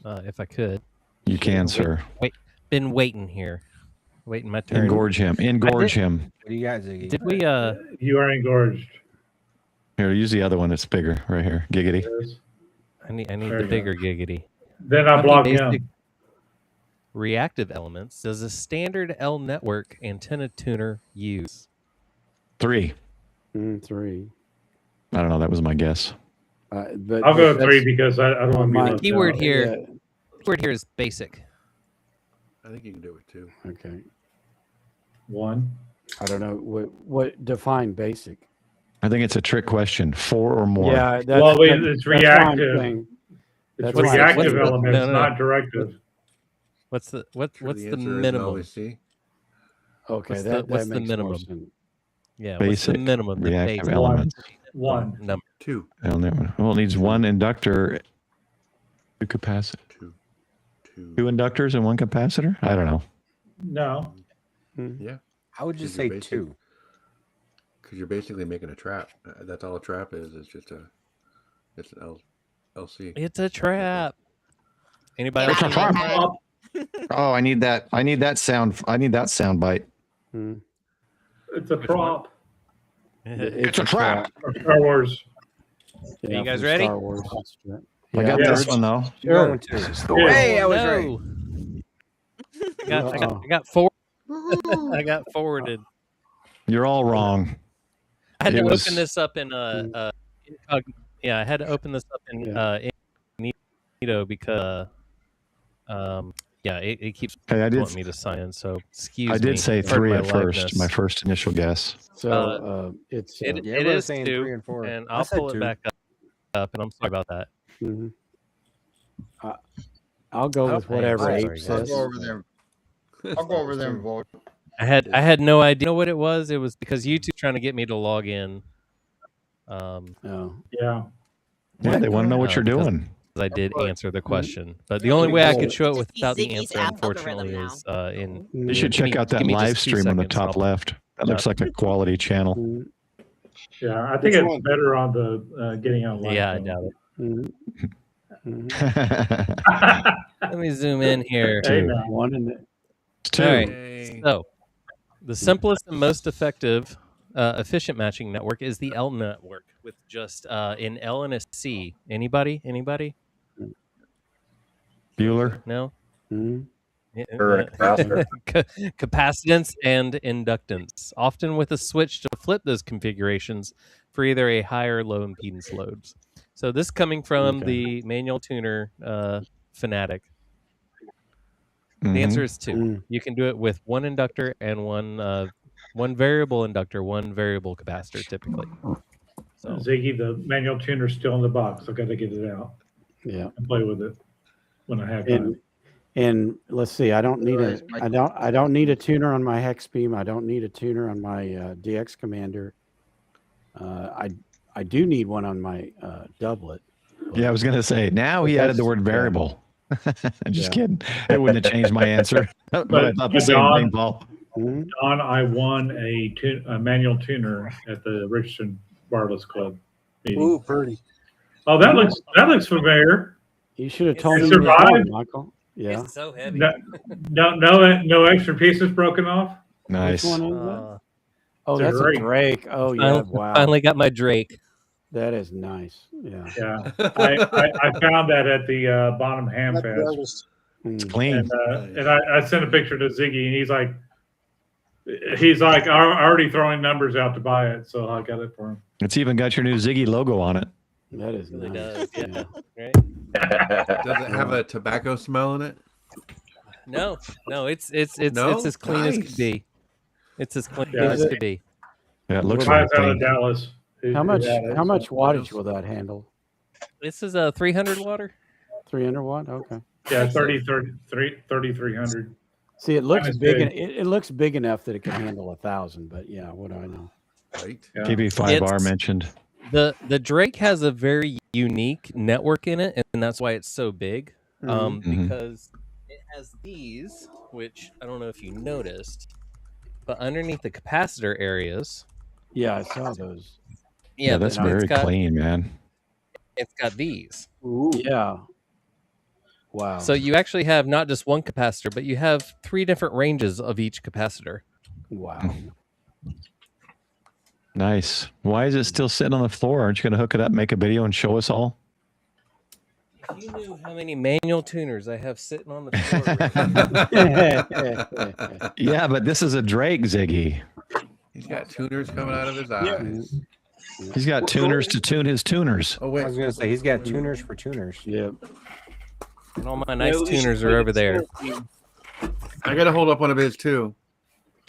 if I could. You can, sir. Been waiting here, waiting my turn. Engorge him. Engorge him. What do you got, Ziggy? Did we? You are engorged. Here, use the other one. It's bigger, right here. Giggity. I need the bigger giggity. Then I block him. Reactive elements does a standard L network antenna tuner use? 3. 3. I don't know. That was my guess. But I'll go 3 because I don't want to be left keyword out. here. Keyword here is basic. I think you can do it 2. Okay. 1. I don't know what define basic. I think it's a trick question. 4 or more. Yeah, it's reactive. It's reactive elements, not directive. What's the minimum? Okay, what's the makes minimum? more sense. Yeah, basic what's the minimum? reactive elements. 1. Number 2. Well, it needs 1 inductor, 2 capacitor. 2 inductors and 1 capacitor? I don't know. No. Yeah. I would just say 2. Because you're basically making a trap. That's all a trap is. It's just it's an LC. It's a trap. Anybody else? Oh, I need that. I need that sound. I need that sound bite. It's a prop. It's a trap. Star Wars. Are you guys ready? Star Wars. I got this one though. Sure. Hey, I was right. I got forward. I got forwarded. You're all wrong. I had to open this up in I had to open this up in incognito because it keeps wanting me to sign in. So excuse me. I did say 3 at first. My first initial guess. So it is 2, 3 and 4, and I'll pull it back up, and I'm sorry about that. Mm-hmm. I'll go with whatever Abe says. I'll go over there and vote. I had no idea what it was. It was because YouTube's trying to get me to log in. Yeah. Yeah, they want to know what you're doing. I did answer the question, but the only way I could show it without the answer, unfortunately, is in. You should check out that live stream on the top left. That looks like a quality channel. Yeah, I think it's better on the getting out live. Yeah, I doubt it. Let me zoom in here. One in it. All right. So, the simplest and most effective, efficient matching network is the L network with just an L and a C. Anybody? Bueller? No. Capacitor. Capacitance and inductance, often with a switch to flip those configurations for either a high or low impedance loads. So this coming from the manual tuner fanatic. The answer is 2. You can do it with one inductor and one variable inductor, one variable capacitor, typically. So Ziggy, the manual tuner's still in the box. I've got to get it out. Yeah, and play with it when I have time. And let's see, I don't need a tuner on my hex beam. I don't need a tuner on my DX commander. I do need one on my doublet. Yeah, I was gonna say. Now he added the word variable. I'm just kidding. It wouldn't have changed my answer. But I thought the same thing, Paul. Don, I won a manual tuner at the Richardson Wireless Club meeting. Ooh, pretty. Oh, that looks familiar. You should have told me survived, Michael. Yeah. It's so heavy. No extra pieces broken off. Nice. Which one is that? Oh, that's a Drake. Oh yeah, wow. Finally got my Drake. That is nice. Yeah. Yeah. I found that at the bottom ham fest. It's clean. And I sent a picture to Ziggy, and he's like already throwing numbers out to buy it, so I got it for him. It's even got your new Ziggy logo on it. That is really nice. Does. Yeah. Right? Does it have a tobacco smell in it? No, it's as clean as could be. It's as clean as could be. Yeah, it looks like clean. out of Dallas. How much wattage will that handle? This is a 300 watt. 300 watt. Okay. Yeah, 3,300. See, it looks big. It looks big enough that it can handle 1,000. But yeah, what do I know? Right. Yeah. KB5R mentioned. The Drake has a very unique network in it, and that's why it's so big. Because it has these, which I don't know if you noticed, but underneath the capacitor areas. Yeah, I saw those. Yeah, that's very clean, man. It's got these. Ooh. Yeah. Wow. So you actually have not just one capacitor, but you have 3 different ranges of each capacitor. Wow. Nice. Why is it still sitting on the floor? Aren't you going to hook it up, make a video, and show us all? If you knew how many manual tuners I have sitting on the floor. Yeah, but this is a Drake, Ziggy. He's got tuners coming out of his eyes. He's got tuners to tune his tuners. Oh, wait. I was going to say, he's got tuners for tuners. Yeah. And all my nice tuners are over there. I got to hold up one of his, too.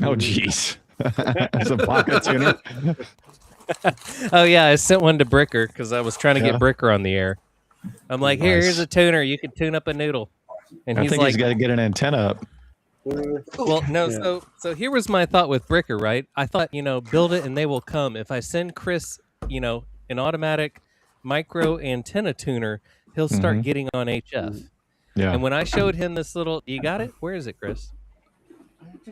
Oh, jeez. It's a pocket tuner. Oh, yeah. I sent one to Bricker because I was trying to get Bricker on the air. I'm like, here's a tuner. You can tune up a noodle. And he's like, he's got to get an antenna up. Well, no. So here was my thought with Bricker, right? I thought, build it and they will come. If I send Chris, an automatic micro antenna tuner, he'll start getting on HF. Yeah. And when I showed him this little, you got it? Where is it, Chris?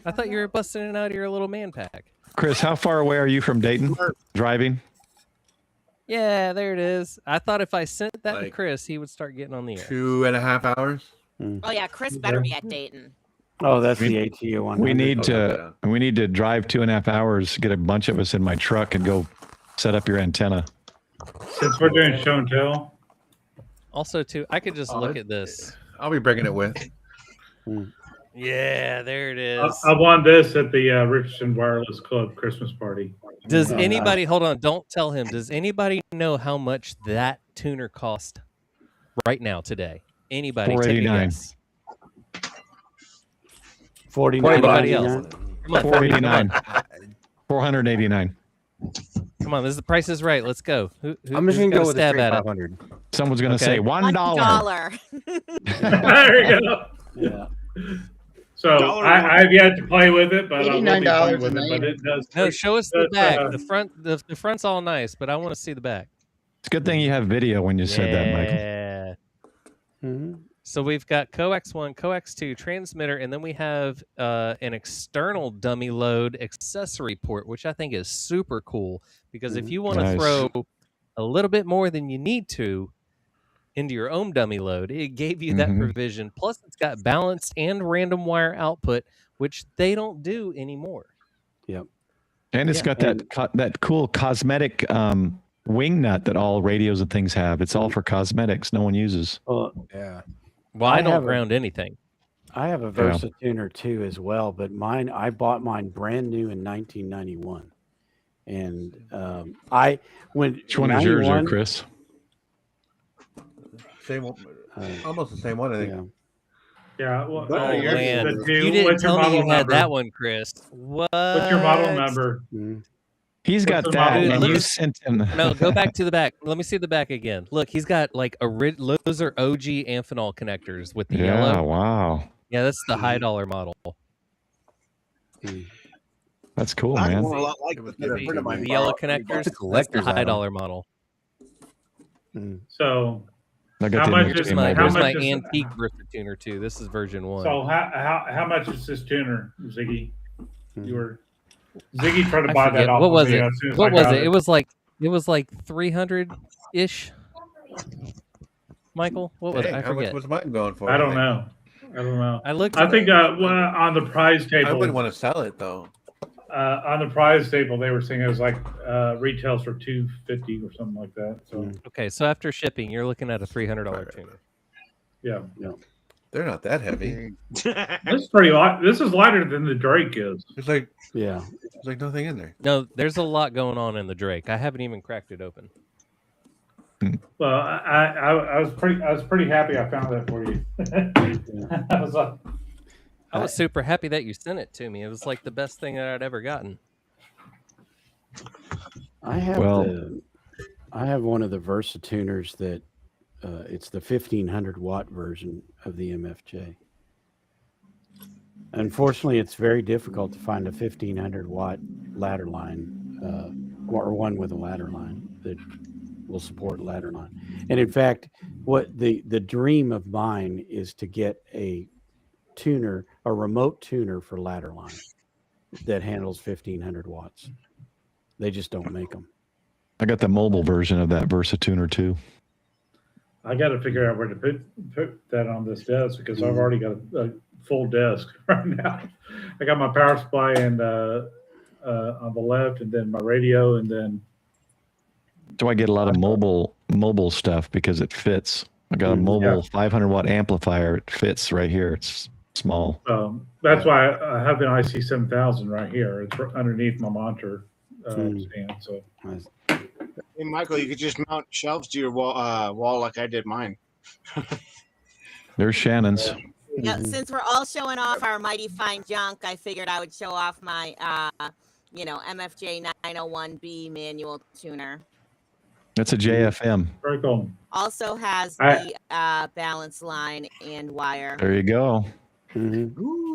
I thought you were busting it out of your little man pack. Chris, how far away are you from Dayton driving? Yeah, there it is. I thought if I sent that to Chris, he would start getting on the air. 2.5 hours. Oh yeah, Chris better be at Dayton. Oh, that's the ATO 100. We need to drive 2.5 hours, get a bunch of us in my truck, and go set up your antenna. Since we're doing show and tell. Also, too, I could just look at this. I'll be bringing it with. Yeah, there it is. I won this at the Richardson Wireless Club Christmas party. Does anybody, hold on, don't tell him. Does anybody know how much that tuner cost right now today? Anybody? $489. Anybody else? Come on, $489. $489. Come on, the price is right. Let's go. I'm just gonna go with stab the at it. 500. Someone's gonna say $1. There you go. Yeah. So I've yet to play with it, but I will be playing with it. But it does. No, show us the back. The front, the front's all nice, but I want to see the back. It's a good thing you have video when you said that, Michael. Yeah. So we've got coax 1, coax 2 transmitter, and then we have an external dummy load accessory port, which I think is super cool because if you want to throw a little bit more than you need to into your own dummy load, it gave you that provision. Plus, it's got balanced and random wire output, which they don't do anymore. Yep. And it's got that cool cosmetic wing nut that all radios and things have. It's all for cosmetics. No one uses. Yeah. Well, I don't ground anything. I have a VersaTuner too as well, but I bought mine brand new in 1991. And which one is yours, there, Chris? Same one, almost the same one, I think. Yeah. Well, man. You didn't tell me you had that one, Chris. What? What's your model number? He's got that. And you sent him. No, go back to the back. Let me see the back again. Look, he's got like those are OG Amphenol connectors with the yellow. Yeah, wow. Yeah, that's the high dollar model. That's cool, man. The yellow connectors, that's the high dollar model. So how much is my antique VersaTuner too? This is version 1. So how much is this tuner, Ziggy? Ziggy tried to buy that off. What was it? What was it? It was like 300-ish. Michael, what was it? I forget. How much was mine going for? I don't know. I think on the prize table. I wouldn't want to sell it though. On the prize table, they were saying it was like retails for $250 or something like that. So okay, so after shipping, you're looking at a $300 tuner. Yeah. They're not that heavy. This is pretty light. This is lighter than the Drake is. It's like there's like nothing in there. No, there's a lot going on in the Drake. I haven't even cracked it open. Well, I was pretty happy I found that for you. I was super happy that you sent it to me. It was like the best thing that I'd ever gotten. I have one of the VersaTuners that it's the 1500 watt version of the MFJ. Unfortunately, it's very difficult to find a 1500 watt ladder line or one with a ladder line that will support ladder line. And in fact, what the dream of mine is to get a remote tuner for ladder line that handles 1500 watts. They just don't make them. I got the mobile version of that VersaTuner too. I got to figure out where to put that on this desk because I've already got a full desk right now. I got my power supply and on the left, and then my radio, and then. So I get a lot of mobile stuff because it fits. I got a mobile 500 watt amplifier. It fits right here. It's small. That's why I have an IC 7000 right here. It's underneath my monitor stand. So. Hey, Michael, you could just mount shelves to your wall like I did mine. There's Shannon's. Yeah, since we're all showing off our mighty fine junk, I figured I would show off my, MFJ 901B manual tuner. That's a JFM. Very cool. Also has the balance line and wire. There you go.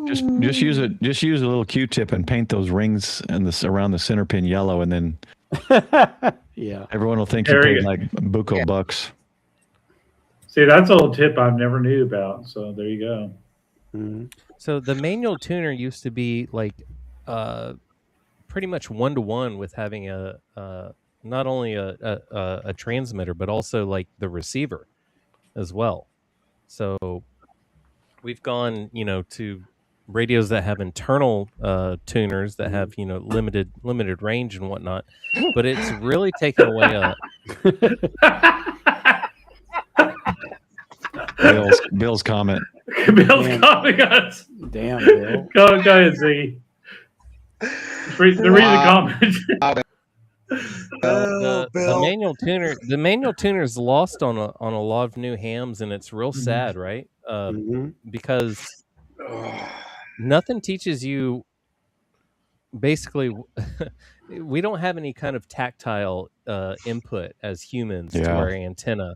Just use a little Q-tip and paint those rings and around the center pin yellow, and then everyone will think you paid like buco bucks. See, that's a little tip I never knew about. So there you go. So the manual tuner used to be like pretty much 1-to-1 with having not only a transmitter but also like the receiver as well. So we've gone, to radios that have internal tuners that have limited range and whatnot, but it's really taken away Bill's comment. Bill's comment, guys. Damn, Bill. Go ahead, Ziggy. Read the comments. The manual tuner is lost on a lot of new hams, and it's real sad, right? Because nothing teaches you. Basically, we don't have any kind of tactile input as humans to our antenna,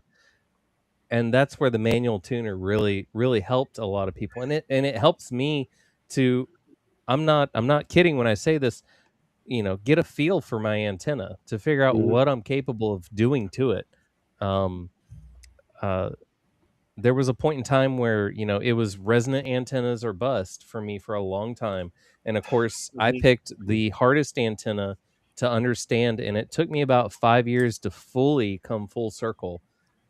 and that's where the manual tuner really helped a lot of people, and it helps me to. I'm not kidding when I say this. Get a feel for my antenna to figure out what I'm capable of doing to it. There was a point in time where, it was resonant antennas or bust for me for a long time. And of course, I picked the hardest antenna to understand. And it took me about 5 years to fully come full circle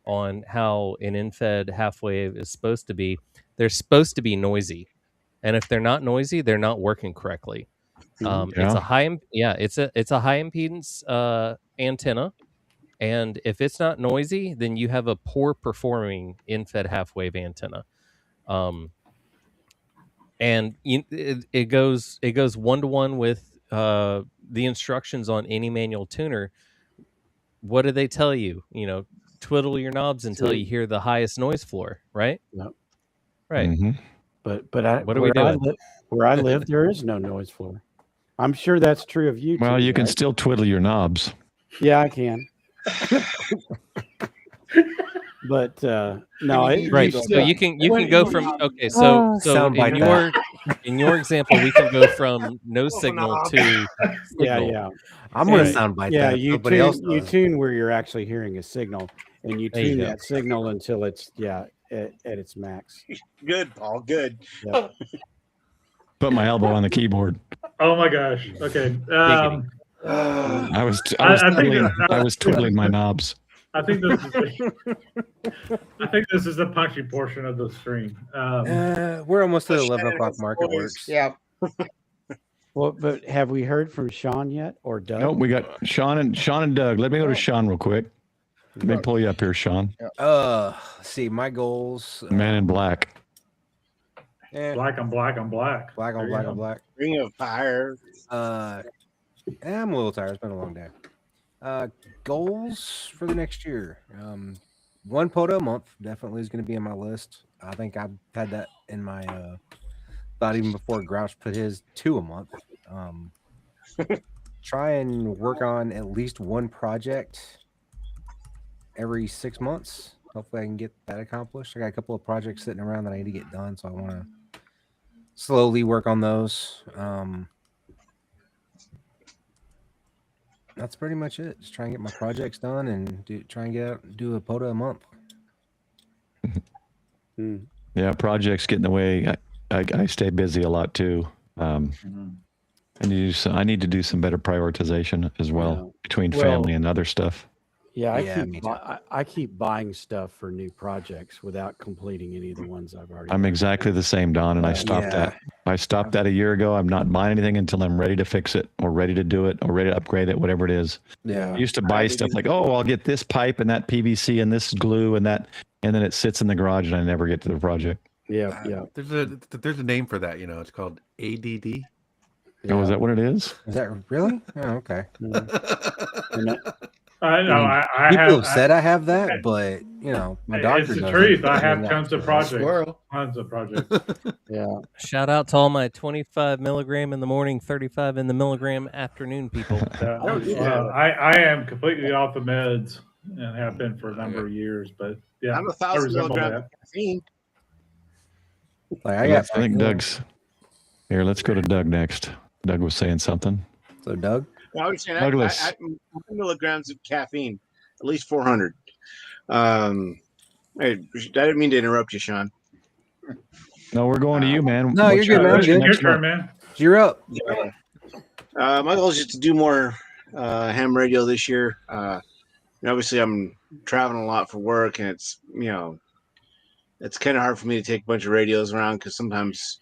on how an in-fed half wave is supposed to be. They're supposed to be noisy. And if they're not noisy, they're not working correctly. It's a high impedance antenna, and if it's not noisy, then you have a poor performing in-fed half wave antenna. And it goes 1-to-1 with the instructions on any manual tuner. What do they tell you? Twiddle your knobs until you hear the highest noise floor, right? Yep. Right. Mm-hmm. But what are we doing? Where I live, there is no noise floor. I'm sure that's true of you. Well, too, you can right? still twiddle your knobs. Yeah, I can. But no, right. So you can go from So in your example, we can go from no signal to signal. Yeah. I'm gonna soundbite that. You tune where you're actually hearing a signal, and you tune that signal until it's at its max. Good, Paul. Good. Yep. Put my elbow on the keyboard. Oh my gosh. Okay. I was twiddling my knobs. I think this is the punchy portion of the stream. We're almost at 11 o'clock mark. It works. Yeah. Well, but have we heard from Sean yet or Doug? No, we got Sean and Doug. Let me go to Sean real quick. Let me pull you up here, Sean. Let's see, my goals. Man in black. Black on black on black. Black on black on black. Ring of Fire. I'm a little tired. It's been a long day. Goals for the next year. 1 POTA a month definitely is going to be in my list. I think I've had that in my thought even before Grouch put his 2 a month. Try and work on at least 1 project every 6 months. Hopefully I can get that accomplished. I got a couple of projects sitting around that I need to get done, so I want to slowly work on those. That's pretty much it. Just try and get my projects done and try and do a POTA a month. Yeah, projects get in the way. I stay busy a lot too. I need to do some better prioritization as well between family and other stuff. Yeah, I keep buying stuff for new projects without completing any of the ones I've already. I'm exactly the same, Don, and I stopped that. I stopped that a year ago. I'm not buying anything until I'm ready to fix it or ready to do it or ready to upgrade it, whatever it is. Yeah. I used to buy stuff like, I'll get this pipe and that PVC and this glue and that, and then it sits in the garage and I never get to the project. Yeah. There's a name for that. It's called ADD. Oh, is that what it is? Is that really? Oh, okay. I know. People have said I have that, but my doctor. It's the truth. I have tons of projects. Tons of projects. Yeah. Shout out to all my 25 milligram in the morning, 35 in the milligram afternoon people. I am completely off the meds and have been for a number of years. But yeah, I'm 1,000 milligrams of caffeine. I think Doug's here. Let's go to Doug next. Doug was saying something. So Doug. I was saying, I milligrams of caffeine, at least 400. I didn't mean to interrupt you, Sean. No, we're going to you, man. No, you're good, man. Your turn, man. You're up. My goal is just to do more ham radio this year. Obviously, I'm traveling a lot for work, and it's kind of hard for me to take a bunch of radios around because sometimes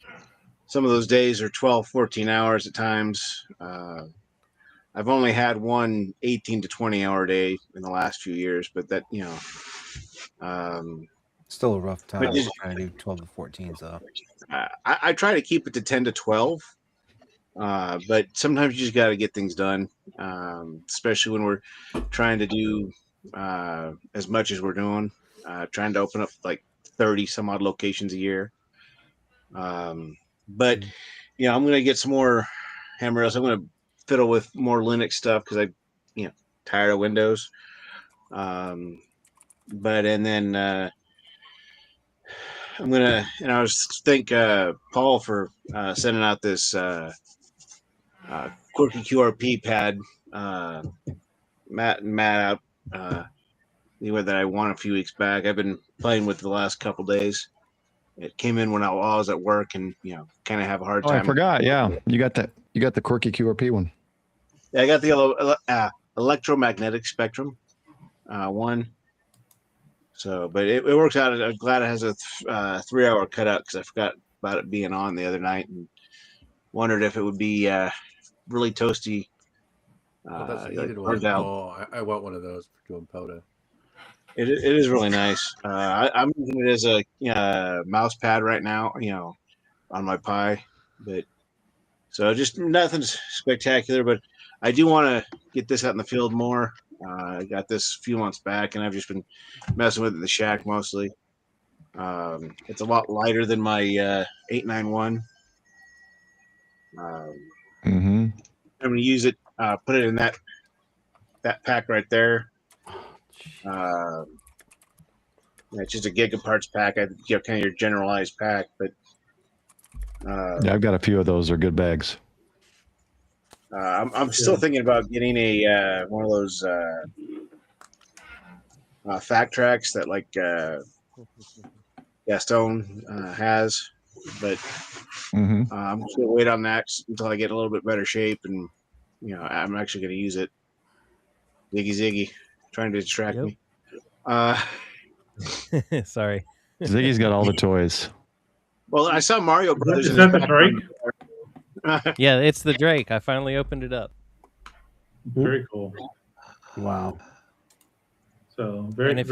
some of those days are 12, 14 hours at times. I've only had one 18 to 20 hour day in the last few years, but that, still a rough time trying to do 12 to 14s though. I try to keep it to 10 to 12, but sometimes you just got to get things done, especially when we're trying to do as much as we're doing, trying to open up like 30 some odd locations a year. But I'm going to get some more ham rails. I'm going to fiddle with more Linux stuff because tired of Windows. And then I'm gonna, and I was thank Paul for sending out this quirky QRP pad. Matt out that I won a few weeks back. I've been playing with it the last couple days. It came in when I was at work, and kind of have a hard time. I forgot. Yeah, you got that. You got the quirky QRP one. Yeah, I got the electromagnetic spectrum one. So, but it works out. I'm glad it has a 3-hour cutout because I forgot about it being on the other night and wondered if it would be really toasty. That's a heated one. Oh, I want one of those for doing POTA. It is really nice. I'm using it as a mouse pad right now, on my Pi. But so just nothing spectacular, but I do want to get this out in the field more. I got this a few months back, and I've just been messing with it in the shack mostly. It's a lot lighter than my 891. I'm going to use it, put it in that pack right there. It's just a gigaparts pack. Kind of your generalized pack, but yeah, I've got a few of those. They're good bags. I'm still thinking about getting a one of those fact tracks that Gaston has, but I'm just gonna wait on that until I get a little bit better shape, and I'm actually gonna use it. Ziggy, trying to distract me. Sorry, Ziggy's got all the toys. Well, I saw Mario Brothers. Is that the Drake? Yeah, it's the Drake. I finally opened it up. Very cool. Wow. So very. And if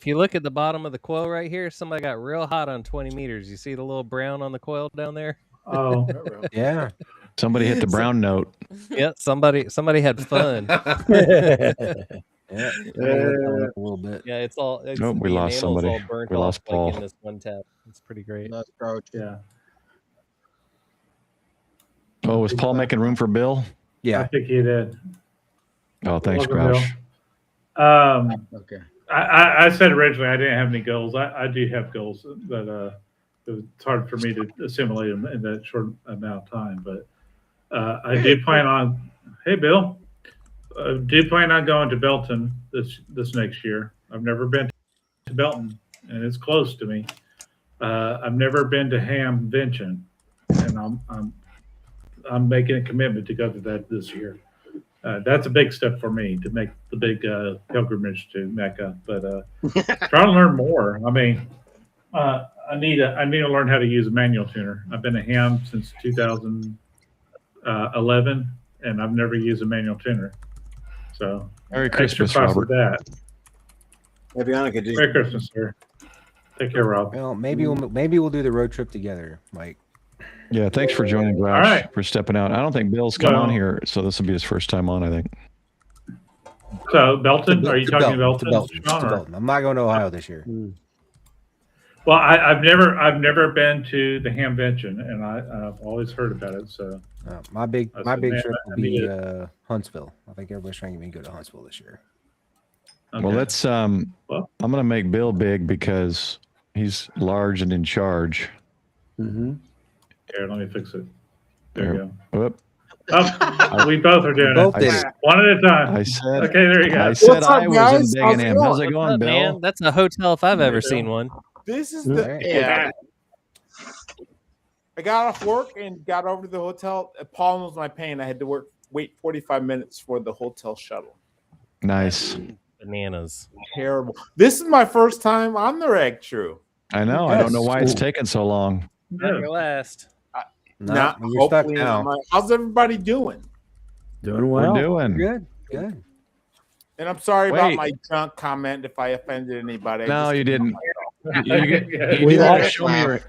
you look at the bottom of the coil right here, somebody got real hot on 20 meters. You see the little brown on the coil down there? Oh, yeah. Somebody hit the brown note. Yeah, somebody had fun. Yeah, a little bit. Yeah, it's all. We lost somebody. All burnt We lost off, Paul. in this one tab. It's pretty great. That's Grouch. Yeah. Oh, was Paul making room for Bill? I think he did. Oh, thanks, Welcome, Grouch. Okay. I said originally I didn't have any goals. I do have goals, but it's hard for me to assimilate them in that short amount of time. But I do plan on. Hey, Bill. Do plan on going to Belton this next year. I've never been to Belton, and it's close to me. I've never been to Hamvention, and I'm making a commitment to go to that this year. That's a big step for me to make the big pilgrimage to Mecca. But trying to learn more. I mean, I need to learn how to use a manual tuner. I've been a ham since 2011, and I've never used a manual tuner. So Merry Christmas, Robert. That. Happy Hanukkah, dude. Merry Christmas, sir. Take care, Rob. Well, maybe we'll do the road trip together, Mike. Yeah, thanks for joining, Grouch, for stepping out. I don't think Bill's come on here, so this will be his first time on, I think. So Belton, are you talking Belton? Belton. I'm not going to Ohio this year. Well, I've never been to the Hamvention, and I've always heard about it. So my big trip will be Huntsville. I think everybody's trying to get me to go to Huntsville this year. Okay. Well, let's. I'm going to make Bill big because he's large and in charge. Here, let me fix it. There you go. Whoop. Oh, we both are doing both it. One at a time. I said. Okay, there you go. I said I was in Big and Ham. How's it going, Bill? Man, that's a hotel if I've ever seen one. This is the I got off work and got over to the hotel. Paul knows my pain. I had to wait 45 minutes for the hotel shuttle. Nice. Bananas. Terrible. This is my first time on the Ragchew. I know. I don't know why it's taking so long. Not your last. No, you're stuck now. How's everybody doing? Doing well. We're doing Good. Good. And I'm sorry about my junk comment if I offended anybody. No, you didn't. You We gotta like- show me your.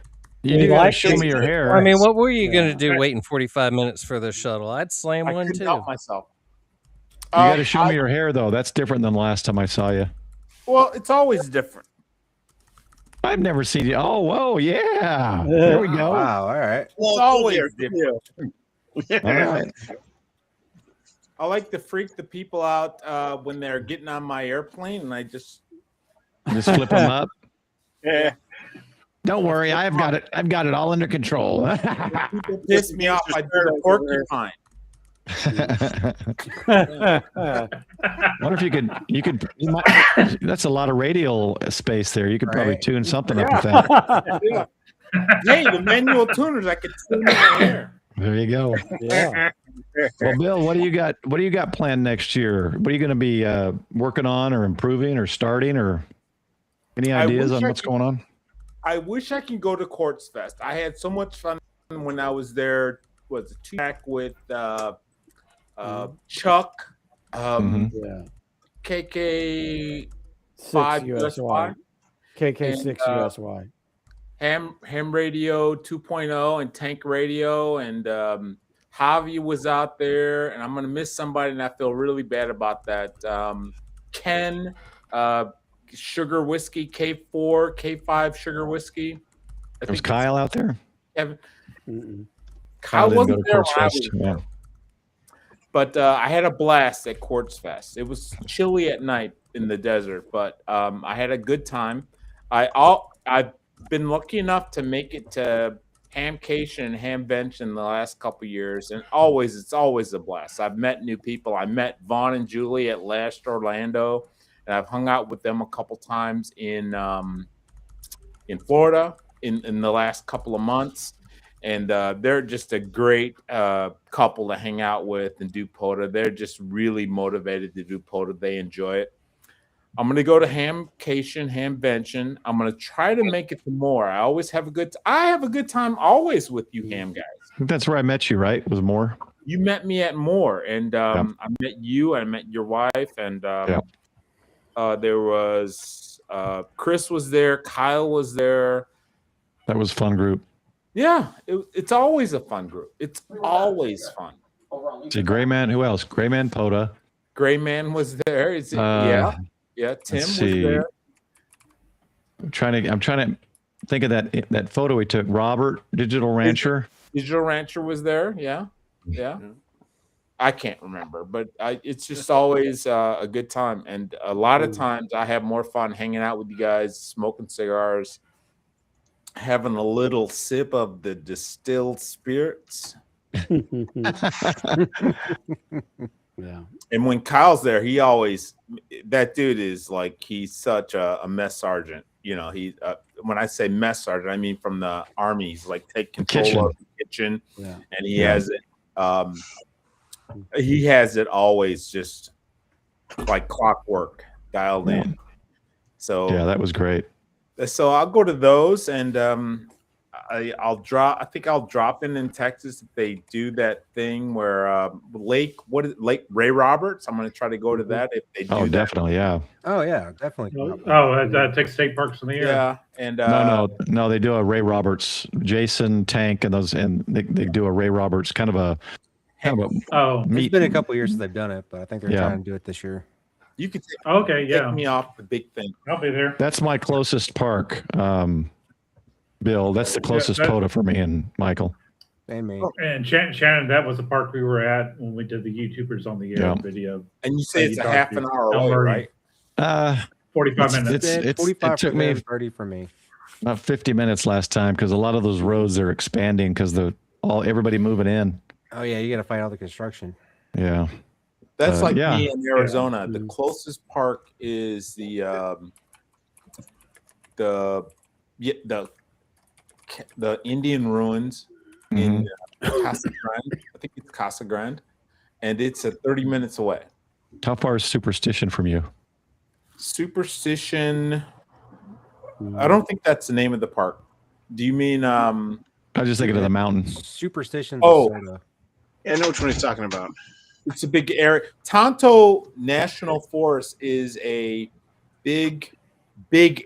we You gotta like show it. me your hair. I mean, what were you going to do waiting 45 minutes for the shuttle? I'd slam I one couldn't too. help myself. You got to show me your hair, though. That's different than last time I saw you. Well, it's always different. I've never seen you. Oh, whoa, yeah. There we go. Wow. All right. It's always different. All right. I like to freak the people out when they're getting on my airplane, and I just flip them up. Yeah. Don't worry, I've got it. I've got it all under control. People piss me off. I do the porcupine. Wonder if you might, that's a lot of radial space there. You could probably tune something up with that. Yeah. Hey, the manual tuners, I could tune my hair. There you go. Yeah. Well, Bill, what do you got? What do you got planned next year? What are you going to be working on, or improving, or starting, or any ideas on what's going on? I wish I could go to Quartz Fest. I had so much fun when I was there. Was a track with Chuck, KK 5 USY, KK 6 USY, Ham Radio 2.0, and Tank Radio, and Javi was out there, and I'm gonna miss somebody, and I feel really bad about that. Ken, Sugar Whiskey, K4, K5 Sugar Whiskey. Was Kyle out there? Kevin. Kyle wasn't there when I Fest. was there. But I had a blast at Quartz Fest. It was chilly at night in the desert, but I had a good time. I've been lucky enough to make it to Hamcation and Hambench in the last couple of years, and it's always a blast. I've met new people. I met Vaughn and Julie at Last Orlando, and I've hung out with them a couple times in Florida in the last couple of months. And they're just a great couple to hang out with and do POTA. They're just really motivated to do POTA. They enjoy it. I'm going to go to Hamcation, Hambention. I'm going to try to make it to more. I always have I have a good time always with you ham guys. That's where I met you, right? Was Moore? You met me at Moore, and I met you. I met your wife, and there was Chris was there. Kyle was there. That was a fun group. Yeah, it's always a fun group. It's always fun. See, Gray Man. Who else? Gray Man POTA. Gray Man was there. Yeah. Tim was there. I'm trying to think of that photo we took. Robert, Digital Rancher. Digital Rancher was there. Yeah. I can't remember, but it's just always a good time. And a lot of times I have more fun hanging out with you guys, smoking cigars, having a little sip of the distilled spirits. Yeah. And when Kyle's there, that dude is like, he's such a mess sergeant. You know, when I say mess sergeant, I mean from the Army. He's like, take control of the kitchen. Yeah. And he has it always just like clockwork dialed in. So yeah, that was great. So I'll go to those, and I'll think I'll drop in Texas if they do that thing where Lake Ray Roberts. I'm going to try to go to that if they do. Oh, definitely, yeah. Oh, yeah, definitely. Texas State Parks in the air. Yeah, and no, they do a Ray Roberts, Jason Tank, and they do a Ray Roberts kind of a. It's been a couple years since they've done it, but I think they're trying to do it this year. You could take me off the big thing. I'll be there. That's my closest park, Bill. That's the closest POTA for me and Michael. And me. And Shannon, that was the park we were at when we did the YouTubers on the air video. And you say it's a half an hour away, right? 45 minutes. It 45 took me 30 for me. About 50 minutes last time because a lot of those roads are expanding because everybody moving in. Oh yeah, you got to fight all the construction. Yeah. That's like me in Arizona. The closest park is the Indian ruins in Casa Grande. I think it's Casa Grande, and it's 30 minutes away. How far is Superstition from you? Superstition. I don't think that's the name of the park. Do you mean? I was just thinking of the mountain. Superstitions. Oh, yeah, I know which one he's talking about. It's a big area. Tonto National Forest is a big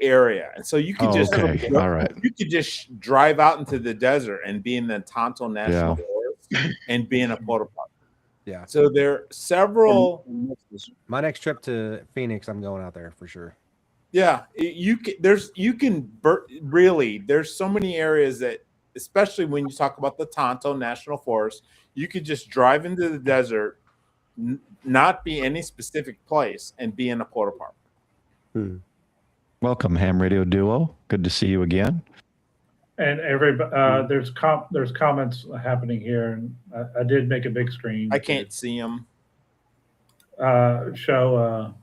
area, and so you could all right. You could just drive out into the desert and be in the Tonto National Forest and be in a porta potty. Yeah. So there are several. My next trip to Phoenix, I'm going out there for sure. Yeah, there's so many areas that, especially when you talk about the Tonto National Forest, you could just drive into the desert, not be any specific place, and be in a porta potty. Welcome, Ham Radio Duo. Good to see you again. And there's comments happening here, and I did make a big screen. I can't see them. Show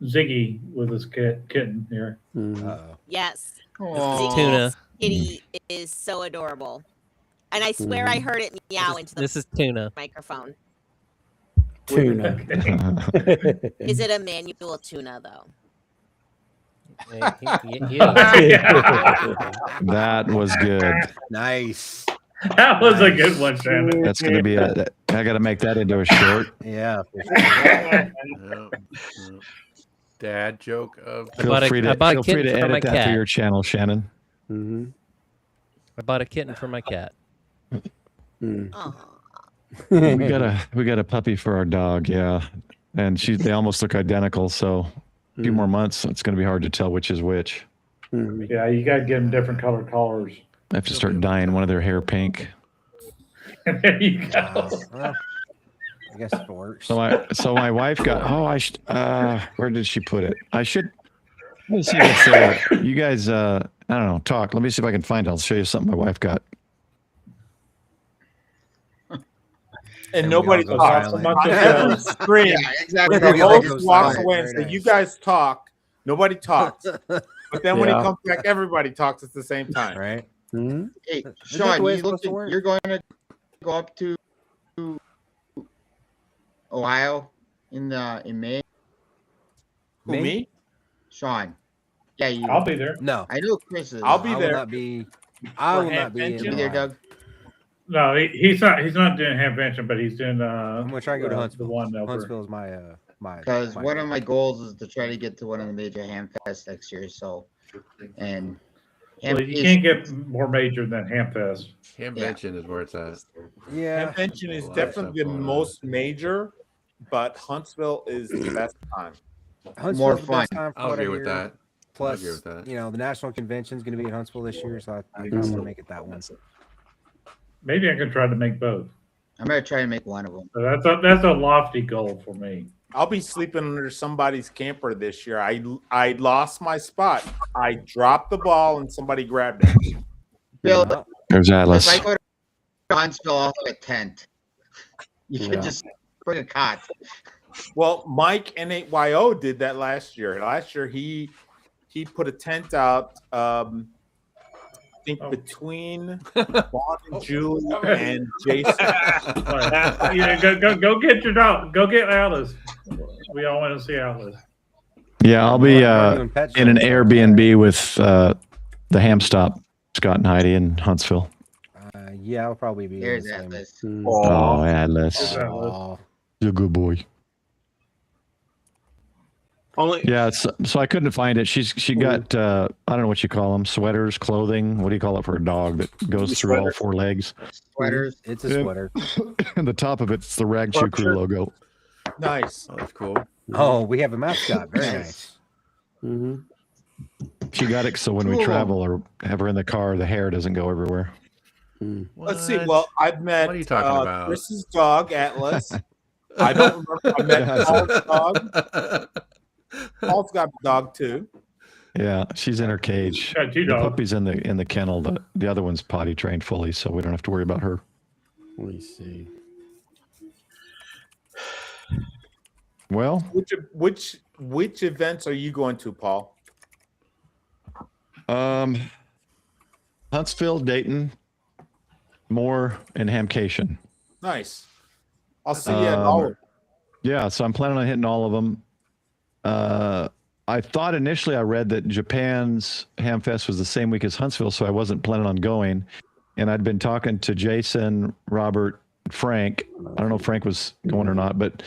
Ziggy with his kitten here. Yes. Tuna. Kitty is so adorable. And I swear I heard it meow into the This is Tuna. microphone. Tuna. Is it a manual tuna, though? That was good. Nice. That was a good one, Shannon. That's going to be I got to make that into a short. Yeah. Dad joke of. Feel free to edit that to your channel, Shannon. I bought a kitten for my cat. We got a puppy for our dog, yeah, and they almost look identical. So a few more months, it's going to be hard to tell which is which. Yeah, you got to give them different colored collars. I have to start dyeing one of their hair pink. There you go. Well, I guess it works. So my wife got. Where did she put it? Let me see what's there. You guys, I don't know. Talk. Let me see if I can find it. I'll show you something my wife got. And nobody talks. Scream. Yeah, exactly. The host walks away and says, "You guys talk." Nobody talks. But then when he comes back, everybody talks at the same time. Right. Hey, Sean, you're going to go up to Ohio in May? Who, me? Sean. Yeah, you. I'll be there. No. I know Chris is. I'll be there. I will not be You be there, Doug? No, he's not doing Hamvention, but he's doing I'm gonna try to go to Huntsville. The one over. Huntsville is my because one of my goals is to try to get to one of the major ham fests next year. So, and well, you can't get more major than Hamfest. Hamvention is where it's at. Yeah, Hamvention is definitely the most major, but Huntsville is the best time. More fun. I'll agree with that. Plus, the national convention is going to be in Huntsville this year, so I kind of want to make it that one. Maybe I can try to make both. I'm gonna try to make one of them. So that's a lofty goal for me. I'll be sleeping under somebody's camper this year. I lost my spot. I dropped the ball and somebody grabbed it. Bill, there's Atlas. If I go to Huntsville, I'll have a tent. You can just bring a cot. Well, Mike N8YO did that last year. Last year he put a tent out. I think between Vaughn and Julie and Jason. Go get your dog. Go get Alice. We all want to see Alice. Yeah, I'll be in an Airbnb with the Ham Stop, Scott and Heidi in Huntsville. Yeah, I'll probably be. There's Atlas. Oh, Atlas. You're a good boy. Yeah, so I couldn't find it. She got I don't know what you call them, sweaters, clothing. What do you call it for a dog that goes through all four legs? Sweaters. It's a sweater. And the top of it's the Ragchew crew logo. Nice. Oh, that's cool. Oh, we have a mascot. Very nice. She got it so when we travel or have her in the car, the hair doesn't go everywhere. Let's see. Well, I've met What are you talking about? Chris's dog, Atlas. I don't remember. I met Paul's dog. Paul's got a dog too. Yeah, she's in her cage. Got two The dogs. puppy's in the kennel. The other one's potty trained fully, so we don't have to worry about her. Let me see. Well, which events are you going to, Paul? Huntsville, Dayton, Moore, and Hamcation. Nice. I'll see you at all of them. Yeah, so I'm planning on hitting all of them. I thought initially I read that Japan's Hamfest was the same week as Huntsville, so I wasn't planning on going. and I'd been talking to Jason, Robert, Frank. I don't know if Frank was going or not, but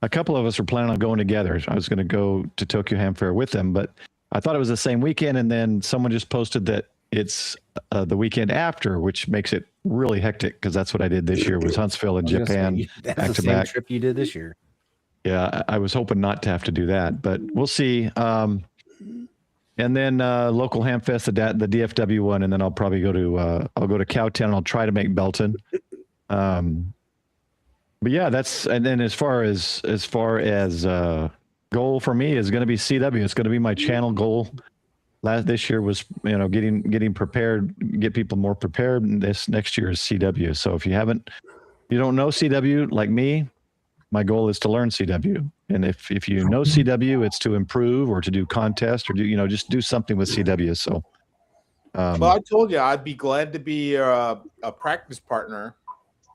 a couple of us were planning on going together. I was going to go to Tokyo Ham Fair with them, but I thought it was the same weekend, and then someone just posted that it's the weekend after, which makes it really hectic because that's what I did this year was Huntsville and Japan back to back. Trip you did this year. Yeah, I was hoping not to have to do that, but we'll see. And then local ham fest, the DFW one, and then I'll probably go to Cowtown and I'll try to make Belton. But yeah, and then as far as goal for me is going to be CW. It's going to be my channel goal. This year was getting prepared, get people more prepared, and this next year is CW. So if you don't know CW like me, my goal is to learn CW. And if you know CW, it's to improve or to do contests or just do something with CW. So well, I told you I'd be glad to be a practice partner.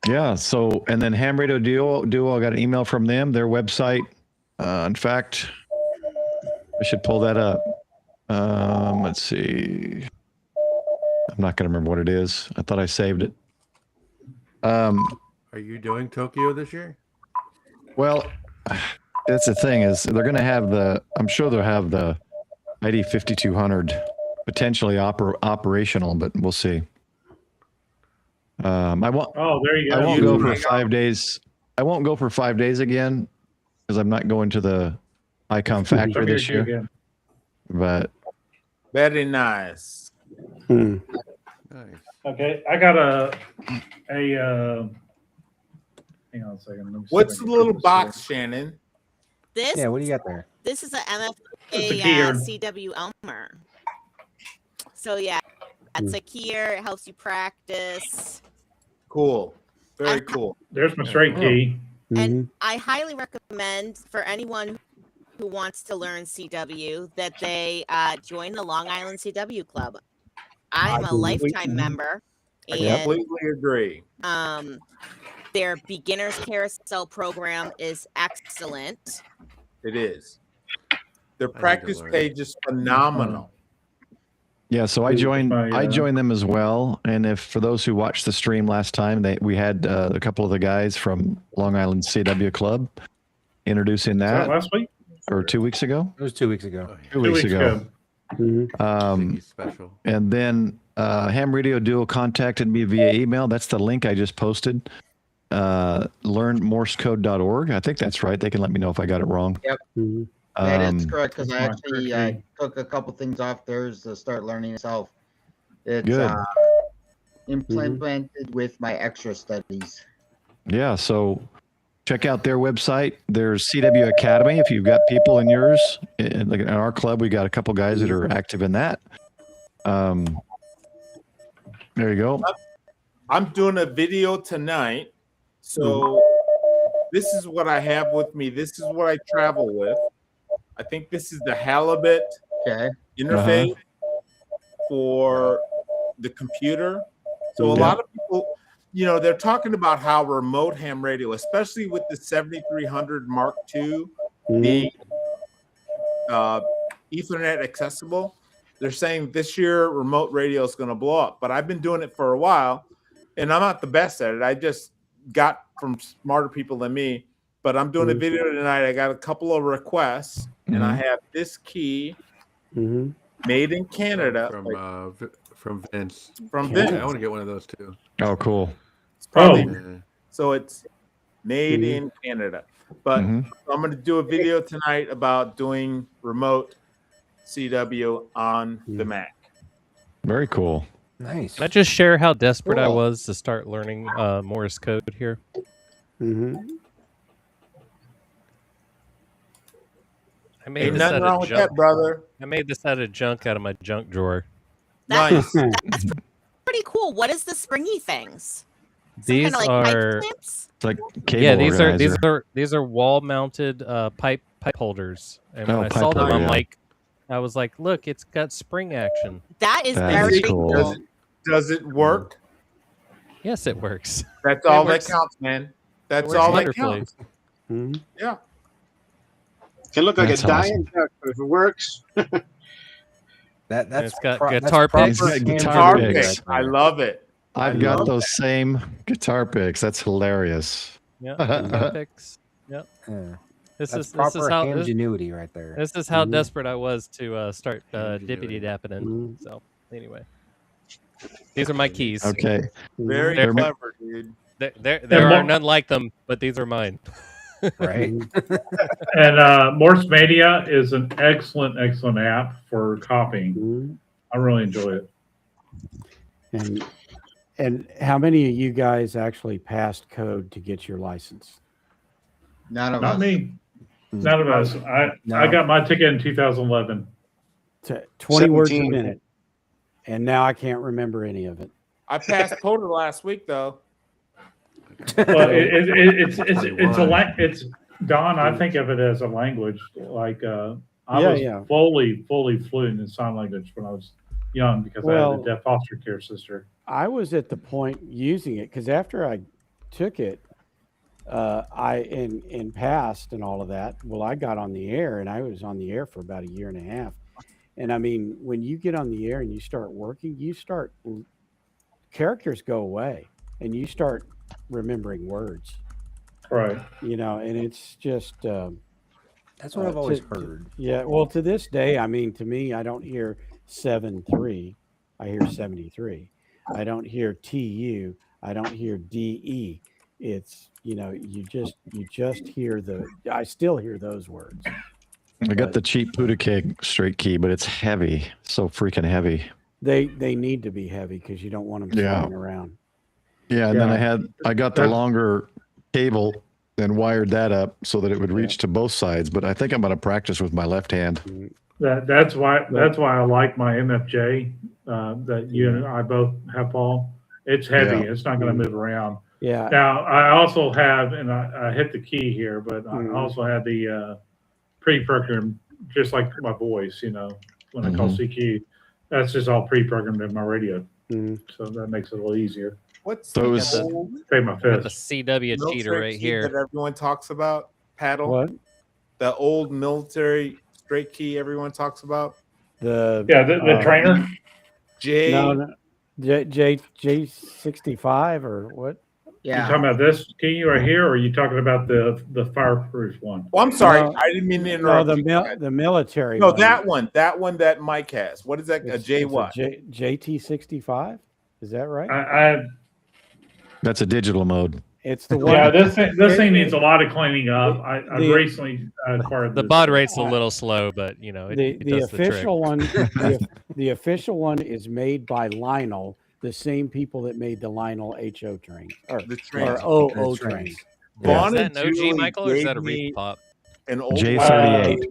Yeah. So, and then Ham Radio Duo, I got an email from them, their website. In fact, I should pull that up. Let's see. I'm not going to remember what it is. I thought I saved it. Are you doing Tokyo this year? Well, that's the thing is they're going to have I'm sure they'll have the ID 5200 potentially operational, but we'll see. I won't. Oh, there you go. I won't go for 5 days. I won't go for 5 days again because I'm not going to the Icon Factory this year. Again. But very nice. Nice. Okay, I got a hang on a second. What's the little box, Shannon? This? Yeah, what do you got there? This is a MFA CW Elmer. So yeah, it's a keyer. It helps you practice. Cool. Very cool. There's my straight key. And I highly recommend for anyone who wants to learn CW that they join the Long Island CW Club. I'm a lifetime member. I completely agree. Their beginner's carousel program is excellent. It is. Their practice page is phenomenal. Yeah, so I joined them as well. And for those who watched the stream last time, we had a couple of the guys from Long Island CW Club introducing that. Last week? Or 2 weeks ago? It was 2 weeks ago. 2 weeks ago. Special. And then Ham Radio Duo contacted me via email. That's the link I just posted. LearnMorseCode.org. I think that's right. They can let me know if I got it wrong. Yep. That is correct because I actually took a couple things off theirs to start learning myself. It's good. Implemented with my extra studies. Yeah, so check out their website. There's CW Academy. If you've got people in yours, in our club, we got a couple guys that are active in that. There you go. I'm doing a video tonight. So this is what I have with me. This is what I travel with. I think this is the Halibut interface for the computer. So a lot of people, they're talking about how remote ham radio, especially with the 7300 Mark II being Ethernet accessible, they're saying this year remote radio is going to blow up. But I've been doing it for a while, and I'm not the best at it. I just got from smarter people than me. But I'm doing a video tonight. I got a couple of requests, and I have this key made in Canada from Vince. From Vince. I want to get one of those too. Oh, cool. It's probably so it's made in Canada. But I'm going to do a video tonight about doing remote CW on the Mac. Very cool. Nice. Can I just share how desperate I was to start learning Morse code here? I made this nothing wrong with that, brother. I made this out of junk out of my junk drawer. Nice. That's pretty cool. What is the springy things? These are it's like cable these are wall mounted pipe holders. And when I saw them, I was like, look, it's got spring action. That is very cool. Does it work? Yes, it works. That's all that counts, man. That's all that counts. Yeah. Can look like a dying duck, but if it works. That's got guitar picks. Guitar picks. I love it. I've got those same guitar picks. That's hilarious. Yeah, guitar picks. Yep. Yeah. This is proper how ingenuity right there. This is how desperate I was to start dippity dapping in. So anyway, these are my keys. Okay. Very clever, dude. There are none like them, but these are mine. Right. And Morse Mania is an excellent app for copying. I really enjoy it. And how many of you guys actually passed code to get your license? None of Not us. me. None of us. I got my ticket in 2011. 20 words a minute. And now I can't remember any of it. I passed POTA last week, though. Well, it's Don. I think of it as a language. Like I was fully fluent in sign language when I was young because I had a deaf foster care sister. I was at the point using it because after I took it, I passed and all of that. Well, I got on the air, and I was on the air for about a year and a half. And I mean, when you get on the air and you start working, characters go away, and you start remembering words. Right. You know, and it's just that's what I've always heard. Yeah. Well, to this day, I mean, to me, I don't hear 7-3. I hear 73. I don't hear TU. I don't hear DE. It's, you know, you just hear I still hear those words. I got the cheap Buddha keg straight key, but it's heavy. So freaking heavy. They need to be heavy because you don't want them sliding around. Yeah, and then I got the longer cable and wired that up so that it would reach to both sides. But I think I'm going to practice with my left hand. That's why I like my MFJ that you and I both have, Paul. It's heavy. Yeah. It's not going to move around. Yeah. Now I also have, and I hit the key here, but I also have the pre-programmed, just like my voice. You know, when I call CQ, that's just all pre-programmed in my radio. So that makes it a little easier. What's those? Pay my fist. The CW cheater right here that everyone talks about? Paddle. What? The old military straight key everyone talks about. The trainer. J65 or what? Yeah. You talking about this key right here, or are you talking about the fireproof one? Oh, I'm sorry. I didn't mean to interrupt. No, the military. No, that one that Mike has. What is that? A J what? JT65. Is that right? That's a digital mode. It's the one. Yeah, this thing needs a lot of cleaning up. I recently acquired the baud rate's a little slow, but you know the official one. The official one is made by Lionel, the same people that made the Lionel HO train or OO train. Is that an OG, Michael, or is that a repop? An old J38.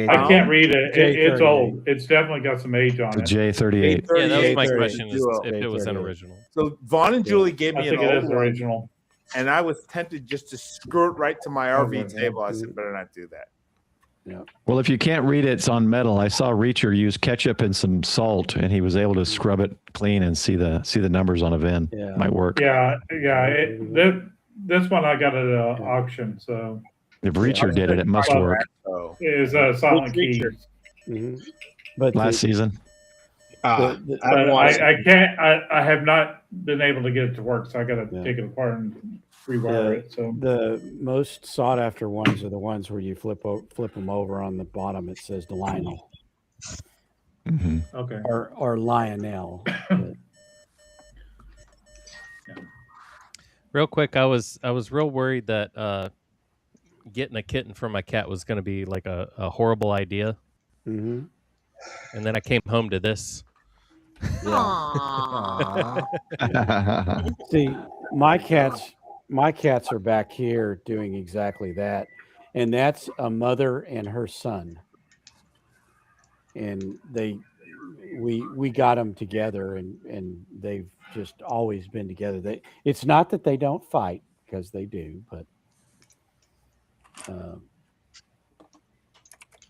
I can't read it. It's old. It's definitely got some age on it. J38. Yeah, that was my question. Is if it was an original. So Vaughn and Julie gave me an old old original, and I was tempted just to screw it right to my RV table. I said, better not do that. Yeah. Well, if you can't read it, it's on metal. I saw Reacher use ketchup and some salt, and he was able to scrub it clean and see the numbers on a VIN. Yeah. Might work. Yeah. This one I got at an auction, so. If Reacher did it, it must work. It is a silent key. But last season. I can't. I have not been able to get it to work, so I got to take it apart and rewire it. So the most sought after ones are the ones where you flip them over on the bottom. It says the Lionel. Okay. Or Lionel. Real quick, I was real worried that getting a kitten for my cat was going to be like a horrible idea. Mm-hmm. And then I came home to this. See, my cats are back here doing exactly that, and that's a mother and her son, and we got them together, and they've just always been together. It's not that they don't fight, because they do, but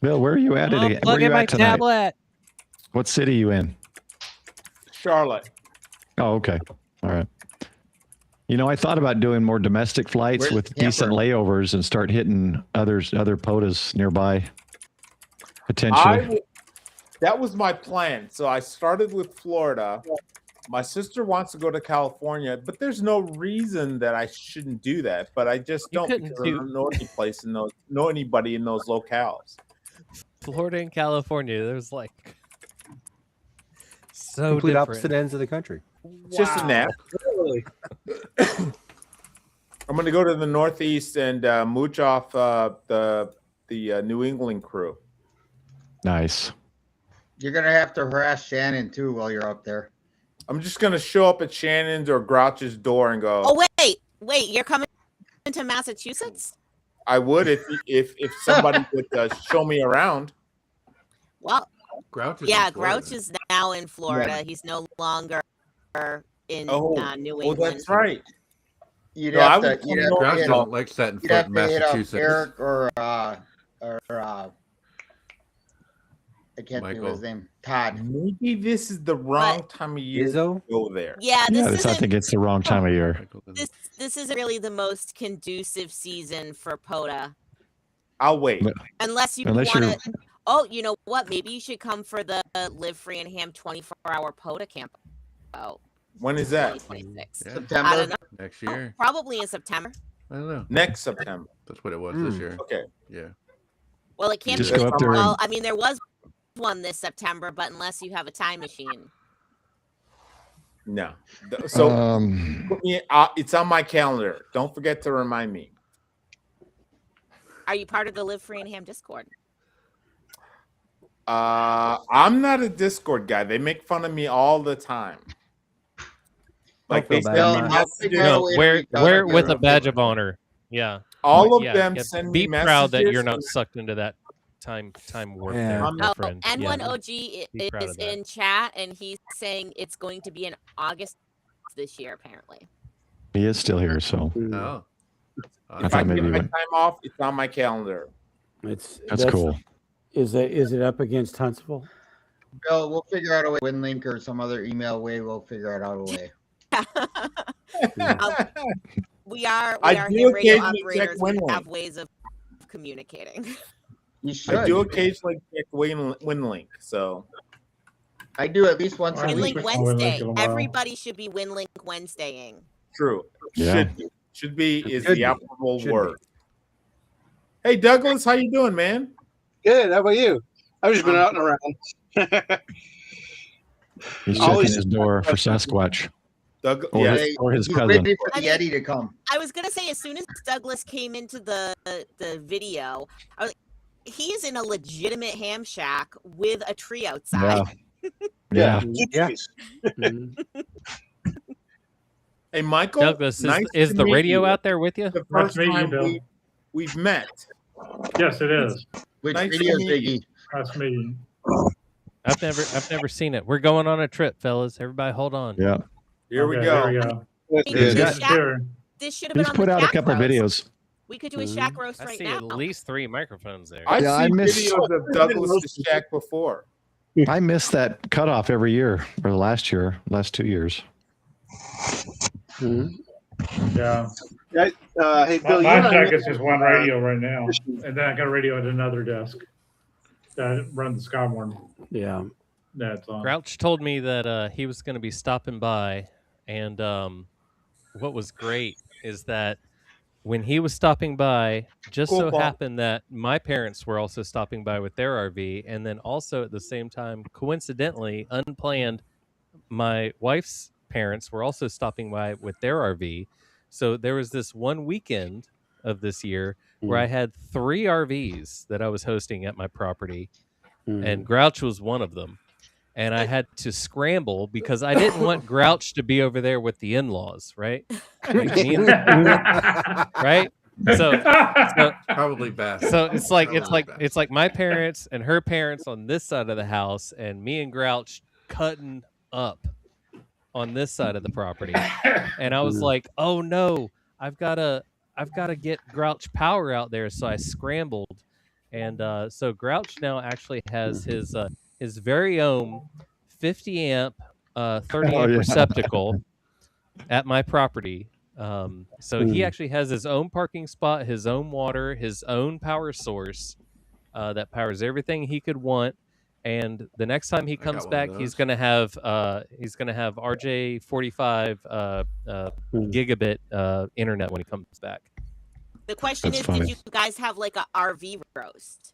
Bill, where are you at? Where are you at tonight? Tablet. What city are you in? Charlotte. Oh, okay. All right. You know, I thought about doing more domestic flights with decent layovers and start hitting other POTAs nearby, potentially. That was my plan. So I started with Florida, my sister wants to go to California, but there's no reason that I shouldn't do that. But I just don't because I don't know any place in those, know anybody in those locales. Florida and California, there's like so complete different. opposite ends of the country. It's just a nap. Really? I'm going to go to the Northeast and mooch off the New England crew. Nice. You're gonna have to harass Shannon too while you're up there. I'm just going to show up at Shannon's or Grouch's door and go. Oh wait, you're coming to Massachusetts? I would if somebody would show me around. Well, Grouch is Grouch is now in Florida. Yeah. He's no longer in New England. Oh, that's right. You'd have to. Grouch don't like setting foot in Massachusetts. Eric or I can't think of his name. Todd. Maybe this is the wrong time of year to go there. Yeah, I think it's the wrong time of year. This isn't really the most conducive season for POTA. I'll wait. Unless you want to. Oh, you know what? Maybe you should come for the Live Free and Ham 24-hour POTA camp. Oh. When is that? 2026. Yeah. September. I don't know. Next year. Probably in September. I don't know. Next September. That's what it was this year. Okay. Yeah. Well, it can't Just be. go up there Well, I mean, there was one this September, but unless you have a time machine. No. So put me, it's on my calendar. Don't forget to remind me. Are you part of the Live Free and Ham Discord? I'm not a Discord guy. They make fun of me all the time. Like they send me messages. No, wear with a badge of honor. Yeah. All of them send me be messages. Be proud that you're not sucked into that time warp there, my friend. N1 OG is in chat, and he's saying it's going to be in August this year, apparently. He is still here, so. No. If I get my time off, it's on my calendar. That's cool. Is it up against Huntsville? Bill, we'll figure out a way. WinLink or some other email way. We'll figure it out a way. We are ham radio operators. We have ways of communicating. You should. I do occasionally check WinLink, so I do at least once a week. WinLink Wednesday. Everybody should be WinLink Wednesdaying. True. Yeah. Should be is the applicable word. Hey Douglas, how you doing, man? Good. How about you? I've just been out and around. He's checking his door for Sasquatch. Or his cousin. Ready for the Yeti to come. I was gonna say, as soon as Douglas came into the video, I was like, he's in a legitimate ham shack with a tree outside. Yeah. Hey, Michael. Douglas, nice is the radio you. out there with you? The first time we've met. Yes, it is. Which Nice video, to meet you. Biggie? Nice meeting. I've never seen it. We're going on a trip, fellas. Everybody, hold on. Yeah. Here we go. This should have been He's on put the out a Shack couple roast. videos. We could do a shack roast I right see now. at least 3 microphones there. I've I seen miss- videos of Douglas' shack before. I miss that cutoff every year, or last 2 years. Yeah. Hey, Bill, my shack is just one radio right now, and then I got a radio at another desk that runs the Skywarn. Yeah. That's on. Grouch told me that he was going to be stopping by, and what was great is that when he was stopping by, just so happened that my parents were also stopping by with their RV, and then also at the same time, coincidentally, unplanned, my wife's parents were also stopping by with their RV. So there was this one weekend of this year where I had 3 RVs that I was hosting at my property, and Grouch was one of them. And I had to scramble because I didn't want Grouch to be over there with the in-laws, right? Like right? So probably best. So it's like my parents and her parents on this side of the house, and me and Grouch cutting up on this side of the property. And I was like, oh no, I've gotta get Grouch power out there. So I scrambled, and so Grouch now actually has his very own 50 amp 30 amp receptacle at my property. So he actually has his own parking spot, his own water, his own power source that powers everything he could want. And the next time he comes back, he's gonna have RJ45 gigabit internet when he comes back. The question is, did you guys have like a RV roast?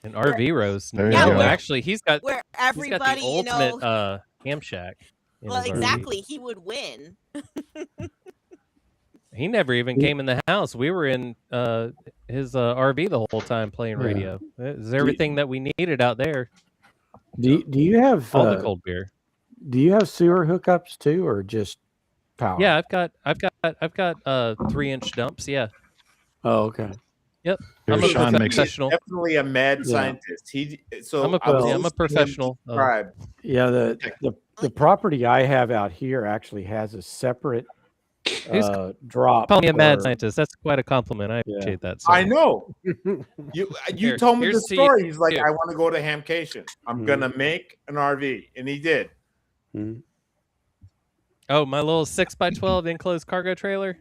An RV roast? There you No, go. actually, he's got Where the everybody, you ultimate know, ham shack. in well, his RV. exactly, he would win. He never even came in the house. We were in his RV the whole time playing radio. It was everything that we needed out there. Do you have all the cold beer? Do you have sewer hookups too, or just power? Yeah, I've got 3-inch dumps. Yeah. Oh, okay. Yep. Here's I'm a Sean makes it. professional. Definitely a mad scientist. I'm a professional. Yeah, the property I have out here actually has a separate drop. Call me a mad scientist. That's quite a compliment. I appreciate that. I know. You Here, told me the here's story. He's like, here. I want to go to Hamcation. I'm gonna make an RV, and he did. Oh, my little 6x12 enclosed cargo trailer.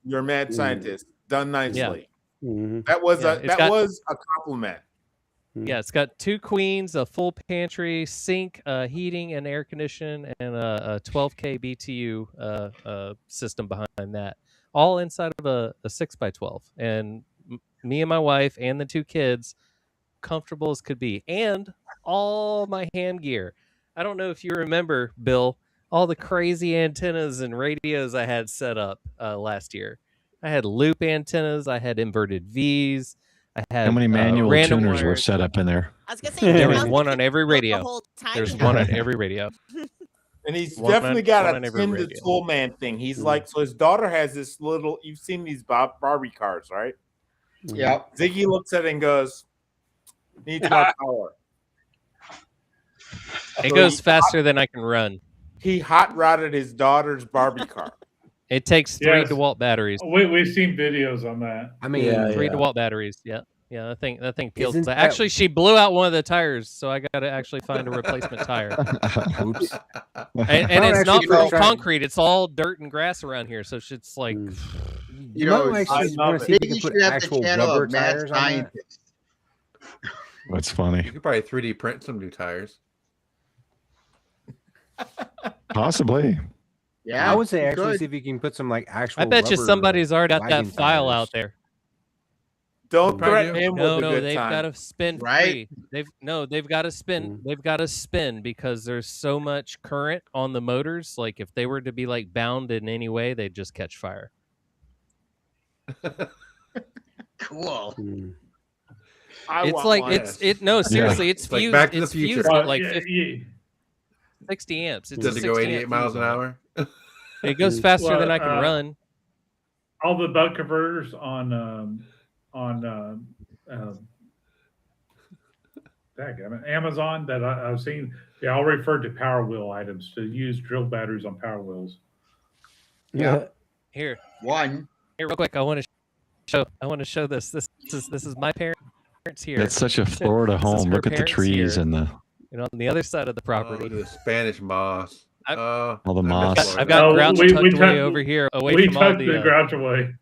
You're a mad scientist. Done nicely. Mm-hmm. That was Yeah, was a compliment. Yeah, it's got 2 queens, a full pantry, sink, heating and air condition, and a 12K BTU system behind that, all inside of a 6x12. And me and my wife and the 2 kids, comfortable as could be, and all my ham gear. I don't know if you remember, Bill, all the crazy antennas and radios I had set up last year. I had loop antennas. I had inverted V's. I had How many manual random tuners were wires. set up in there? I was gonna say There was one on every radio. whole time There's ago. one on every radio. And he's One definitely on- got one a on every Tim the radio. Tool Man thing. He's like, so his daughter has this little. You've seen these Barbie cars, right? Yeah. Ziggy looks at it and goes, "Needs more power." It So goes he faster than I can run. He hot rodded his daughter's Barbie car. It takes 3 Yes. DeWalt batteries. We've seen videos on that. I mean, 3 DeWalt batteries. Yeah. Yeah, that thing peels. Isn't that- Actually, she blew out one of the tires, so I got to actually find a replacement tire. Oops. And it's not actually from try- concrete; it's all dirt and grass around here. So it's like, You know, actually want to see if you can put actual rubber tires on that. That's funny. You could probably 3D print some new tires. Possibly. Yeah, I would say you actually could. see if you can put some like actual. I bet you rubber somebody's already got that wagon file tires. out there. Don't Probably threaten do. him No, with a no, good they've time. got to spin Right? free. They've got to spin. They've got to spin because there's so much current on the motors. Like if they were to be like bound in any way, they'd just catch fire. Cool. I It's want like one. no, seriously, it's It's like fused. Back to the It's Future. fused Well, at like yeah, 60 amps. It's Does a it go 60 88 amp miles fuse an on hour? It goes faster Well, than I can run. all the bug converters on Amazon that I've seen, they all refer to Power Wheel items to use drill batteries on Power Wheels. Yeah. Here, One. real quick. I want to show this. This is my parents here. That's such a Florida This is home. her Look at the parents trees here. and the And on the other side of the Oh, property, look at the Spanish moss. I've- all the I miss moss. Florida. I've got No, Grouch we tucked tucked- away over here, away We from all tucked the the. Grouch away.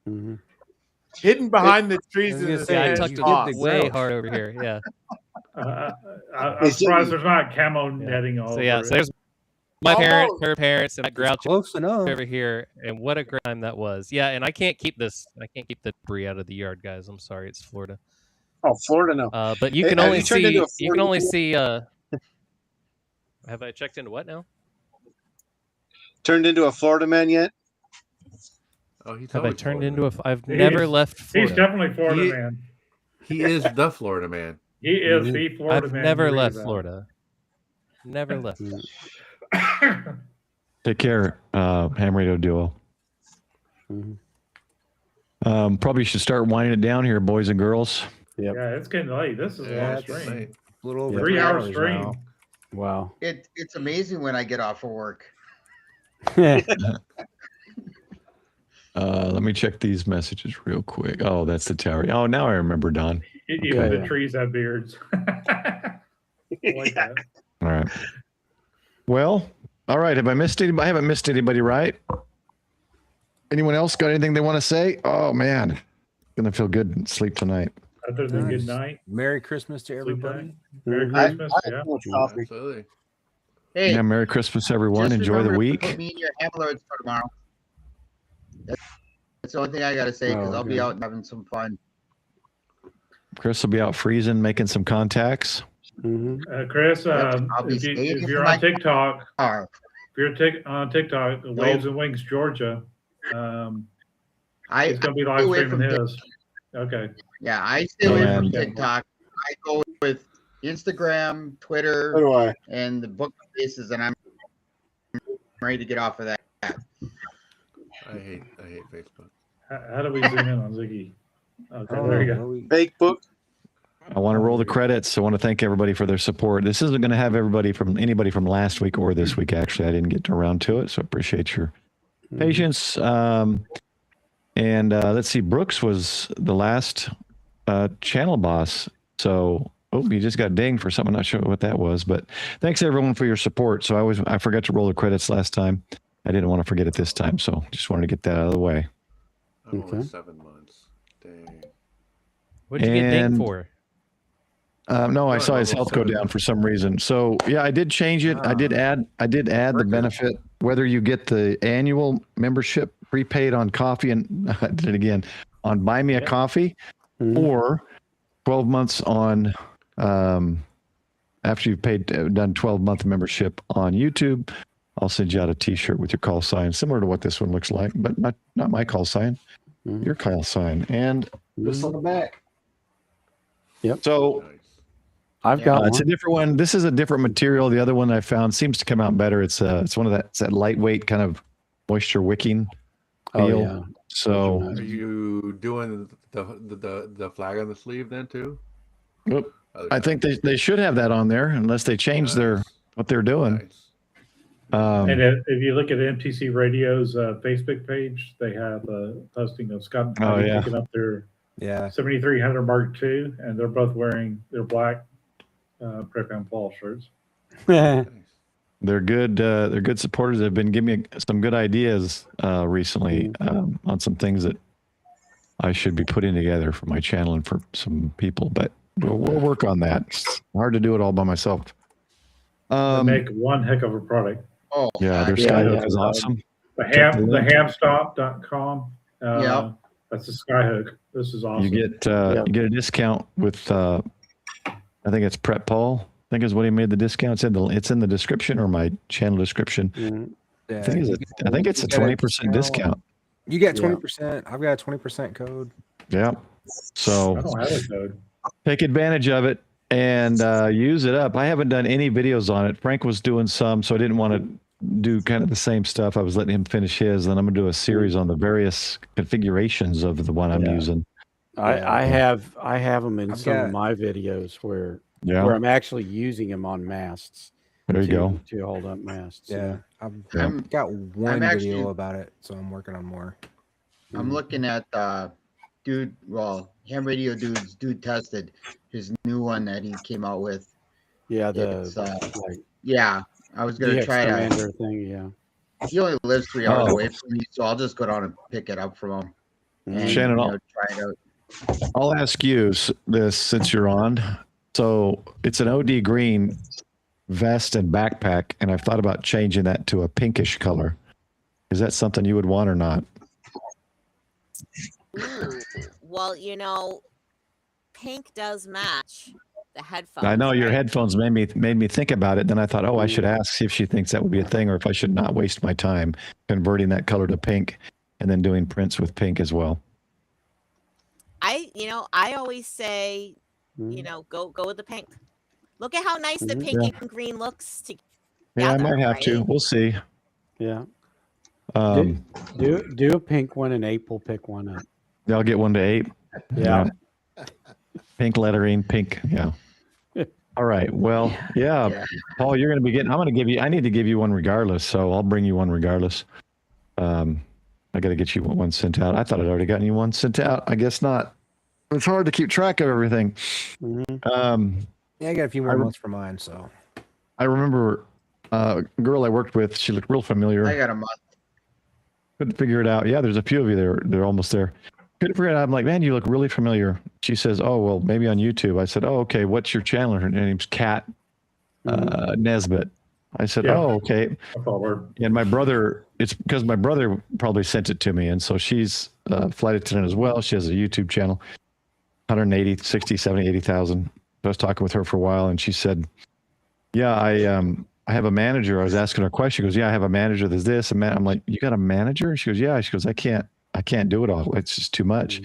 Mm-hmm. Hidden behind the trees I was in gonna the say, I you tucked get it the way Grouch. hard over here. Yeah. I'm surprised there's not camo netting all So over yeah, it. so there's my parents, Almost. her parents, and that Grouch Close enough. over here, and what a crime that was. Yeah, and I can't keep this. I can't keep the debris out of the yard, guys. I'm sorry, it's Florida. Oh, Florida, no. But you Hey, can have only you turned see. into a You can Florida only man? see. Have I checked into what now? Turned into a Florida man yet? Oh, he's Have I always turned Florida. into a? I've He's- never left He's Florida. definitely Florida He- man. He is the Florida man. He is the Florida I've man. never you read left about. Florida. Never left. Take care, Ham Radio Duo. Probably should start winding it down here, boys and girls. Yep. Yeah, it's getting late. This is a long it's stream. a little over 3 hour 3 hours stream. now. Wow. It's amazing when I get off of work. Let me check these messages real quick. Oh, that's the tower. Oh, now I remember, Don. Even Okay. the trees have beards. I like that. All right. Well, all right. Have I missed anybody? I haven't missed anybody, right? Anyone else got anything they want to say? Oh man, gonna feel good and sleep tonight. Other than good night. Merry Christmas to everybody. Merry Christmas. Yeah. Absolutely. Hey, Yeah, Merry Christmas, everyone. just Enjoy the remember to week. Put me in your alerts for tomorrow. That's the only thing I got to say because I'll be out having some fun. Chris will be out freezing, making some contacts. Chris, I'll be if you're on TikTok, on TikTok, Waves and Wings Georgia, he's going to be live streaming his. Okay. Yeah, I stay away from TikTok. I go with Instagram, Twitter, and the book faces, and I'm ready to get off of that. I hate Facebook. How do we zoom in on Ziggy? Okay, there you go. Fake book. I want to roll the credits. I want to thank everybody for their support. This isn't going to have anybody from last week or this week. Actually, I didn't get around to it, so I appreciate your patience. And let's see, Brooks was the last channel boss. So, you just got dinged for something. I'm not sure what that was, but thanks everyone for your support. So I forgot to roll the credits last time. I didn't want to forget it this time, so just wanted to get that out of the way. I'm only 7 months. Dang. What did you get dinged for? No, I saw his health go down for some reason. So yeah, I did change it. I did add the benefit, whether you get the annual membership prepaid on coffee, and I did it again on Buy Me a Coffee, or 12 months on after you've done 12-month membership on YouTube. I'll send you out a T-shirt with your call sign, similar to what this one looks like, but not my call sign, your call sign, and this on the back. Yep. So I've got it's a different one. This is a different material. The other one I found seems to come out better. It's one of that lightweight kind of moisture wicking feel. Yeah. So are you doing the flag on the sleeve then too? Nope. I think they should have that on there unless they change what they're doing. And if you look at MTC Radio's Facebook page, they have a posting of Scott picking up their 7300 Mark II, and they're both wearing their black Prep and Paul shirts. They're good. They're good supporters. They've been giving me some good ideas recently on some things that I should be putting together for my channel and for some people. But we'll work on that. It's hard to do it all by myself. They make one heck of a product. Oh yeah, their Skyhook is awesome. The hamstop.com. That's a Skyhook. This is awesome. You get a discount with I think it's Prep Paul. I think is what he made the discount. It's in the description or my channel description. I think it's a 20% discount. You get 20%. I've got a 20% code. Yeah. So I don't have a code. Take advantage of it and use it up. I haven't done any videos on it. Frank was doing some, so I didn't want to do kind of the same stuff. I was letting him finish his, and I'm gonna do a series on the various configurations of the one I'm using. I have them in some of my videos where I'm actually using them on masts. There you go. To hold up masts. Yeah. I've got one video about it, so I'm working on more. I'm looking at Ham Radio Dude Tested, his new one that he came out with. Yeah, I was gonna try that thing. He only lives 3 hours away from me, so I'll just go down and pick it up from him. And, Shannon, try it out. I'll ask you this since you're on. So it's an OD green vest and backpack, and I've thought about changing that to a pinkish color. Is that something you would want or not? Well, pink does match the headphones. I know your headphones made me think about it. Then I thought, I should ask, see if she thinks that would be a thing, or if I should not waste my time converting that color to pink and then doing prints with pink as well. I always say, go with the pink. Look at how nice the pink and green looks together. Yeah, I might have to. We'll see. Yeah. Do a pink one, and Ape will pick one up. Yeah, I'll get one to Ape. Yeah. Pink lettering, pink. Yeah. All right. Well, Paul, you're going to be getting. I need to give you one regardless. So I'll bring you one regardless. I got to get you one sent out. I thought I'd already gotten you one sent out. I guess not. It's hard to keep track of everything. I got a few more months for mine. So I remember a girl I worked with. She looked real familiar. I got a month. Couldn't figure it out. Yeah, there's a few of you there. They're almost there. couldn't figure it out. I'm like, man, you look really familiar. She says, oh, well, maybe on YouTube. I said, oh, okay. What's your channel? Her name's Kat Nesbitt. I said, oh, okay. And my brother, it's because my brother probably sent it to me. And so she's a flight attendant as well. She has a YouTube channel, 180, 60, 70, 80,000. I was talking with her for a while and she said, yeah, I have a manager. I was asking her a question. She goes, yeah, I have a manager. There's this. And I'm like, you got a manager? And she goes, yeah. She goes, I can't do it all. It's just too much.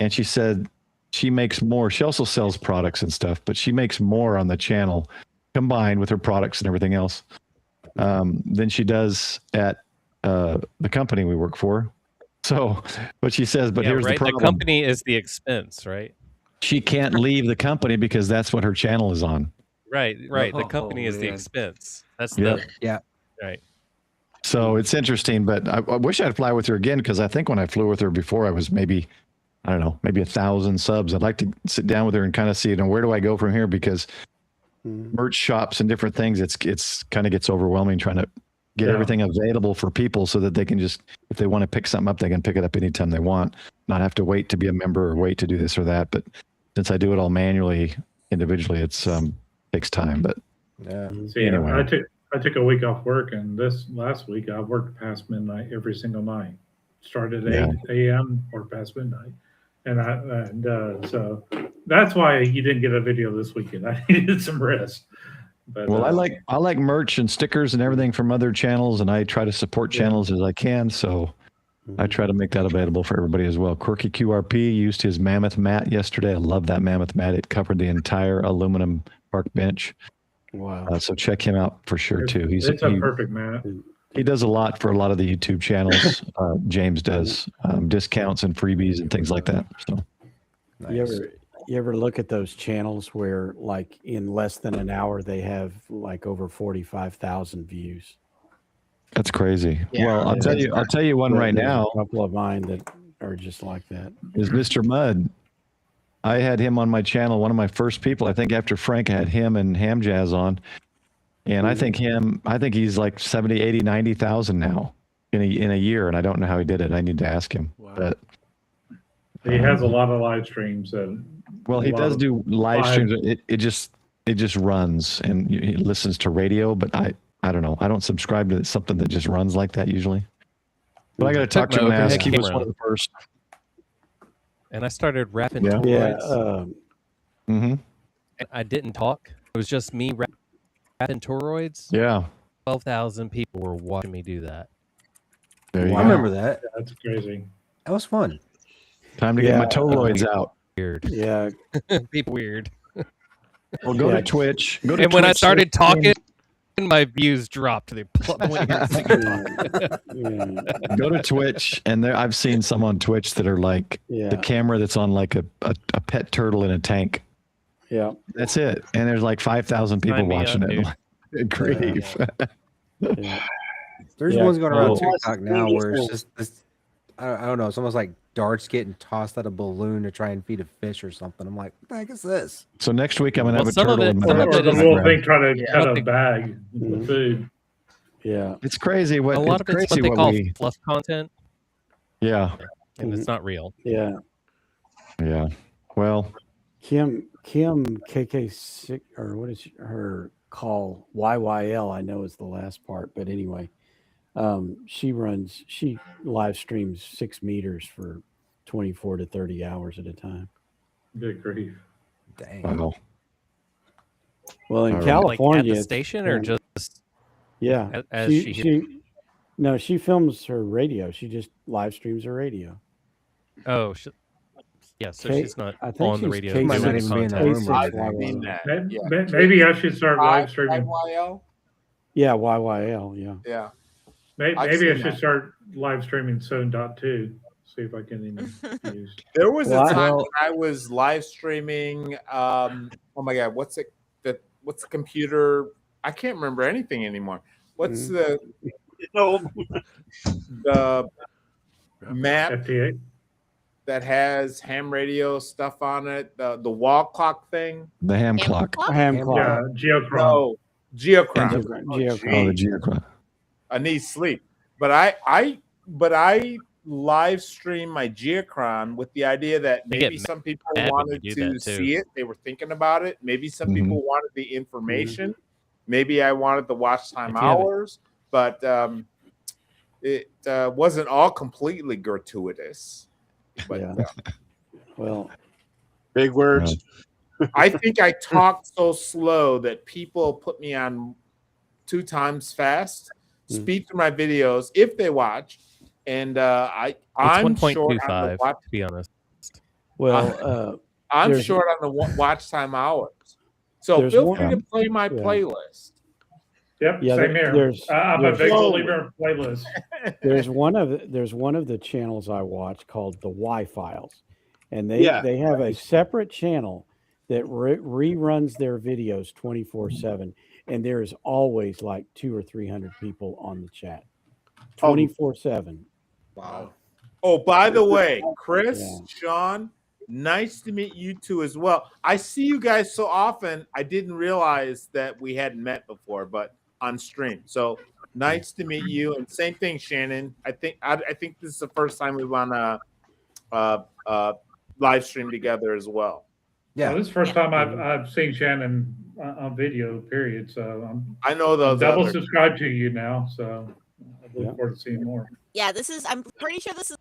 And she said she makes more. She also sells products and stuff, but she makes more on the channel combined with her products and everything else than she does at the company we work for. So, but she says, but here's the problem. The company is the expense, right? She can't leave the company because that's what her channel is on. Right. The company is the expense. That's right. So it's interesting, but I wish I'd fly with her again because I think when I flew with her before, I was maybe 1,000 subs. I'd like to sit down with her and kind of see, where do I go from here? Because merch shops and different things, it's kind of gets overwhelming trying to get everything available for people so that they can just, if they want to pick something up, they can pick it up anytime they want, not have to wait to be a member or wait to do this or that. But since I do it all manually, individually, it's takes time. But anyway. I took a week off work, and this last week I worked past midnight every single night. Started at 8 a.m. or past midnight, and so that's why you didn't get a video this weekend. I needed some rest. But, I like merch and stickers and everything from other channels, and I try to support channels as I can. So I try to make that available for everybody as well. Quirky QRP used his mammoth mat yesterday. I love that mammoth mat. It covered the entire aluminum park bench. Wow. So check him out for sure too. It's a perfect mat. He does a lot for a lot of the YouTube channels. James does discounts and freebies and things like that. So you ever look at those channels where like in less than an hour they have like over 45,000 views? That's crazy. Well, I'll tell you one right now. A couple of mine that are just like that. Is Mr. Mudd. I had him on my channel. One of my first people, I think after Frank, I had him and Ham Jazz on. And I think he's like 70, 80, 90,000 now in a year. And I don't know how he did it. I need to ask him. Wow. But he has a lot of live streams. He does do live streams. It just runs and he listens to radio, but I don't know. I don't subscribe to something that just runs like that usually. But I got to talk to him and ask. He was one of the first. And I started rapping toroids. I didn't talk. It was just me rapping toroids. Yeah. 12,000 people were watching me do that. I remember that. That's crazy. That was fun. Time to get my toroids out. Weird. Yeah. People weird. Well, go to Twitch. And when I started talking, my views dropped. They Go to Twitch, and there I've seen some on Twitch that are like the camera that's on like a pet turtle in a tank. Yeah, that's it. And there's like 5,000 people watching it. Grief. There's ones going around TikTok now where it's just this. I don't know. It's almost like darts getting tossed at a balloon to try and feed a fish or something. I'm like, what the heck is this? So next week I'm gonna have a turtle in my the little thing trying to cut a bag of food. Yeah, it's crazy. A lot of it's what they call fluff content. Yeah, and it's not real. Yeah. Well, Kim KK6 or what is her call? YYL I know is the last part, but anyway. She live streams 6 meters for 24 to 30 hours at a time. Good grief. Dang. Wow. Well, in California, like at the station or just as she films her radio. She just live streams her radio. Oh, so she's not on the radio. She might not even be in that room. Maybe I should start live streaming. YYL? Yeah, YYL. Yeah. Maybe I should start live streaming 7.2. See if I can even use. There was a time when I was live streaming. Oh my God, what's the computer? I can't remember anything anymore. What's the map FTA? That has ham radio stuff on it? The wall clock thing. The ham clock. Ham clock. Yeah, Geochrome. No, Geochrome. The Geochrome. I need sleep, but I live stream my Geocron with the idea that maybe some people wanted to see it. They were thinking about it. Maybe some people wanted the information. Maybe I wanted the watch time hours, but it wasn't all completely gratuitous. But well, big words. I think I talked so slow that people put me on 2 times fast. Speed through my videos if they watch, and I'm short on the watch. To be honest. Well, I'm short on the watch time hours. So feel free to play my playlist. Yep, same here. I'm a big believer in playlists. There's one of the channels I watch called the Y-Files, and they have a separate channel that reruns their videos 24/7, and there is always like 200 or 300 people on the chat 24/7. Wow. Oh, by the way, Chris, Sean, nice to meet you two as well. I see you guys so often. I didn't realize that we hadn't met before, but on stream. So nice to meet you. And same thing, Shannon. I think this is the first time we want to live stream together as well. Yeah, well, this is the first time I've seen Shannon on video. Period. So I know those. Double subscribed to you now, so I look forward to seeing more. Yeah, I'm pretty sure this is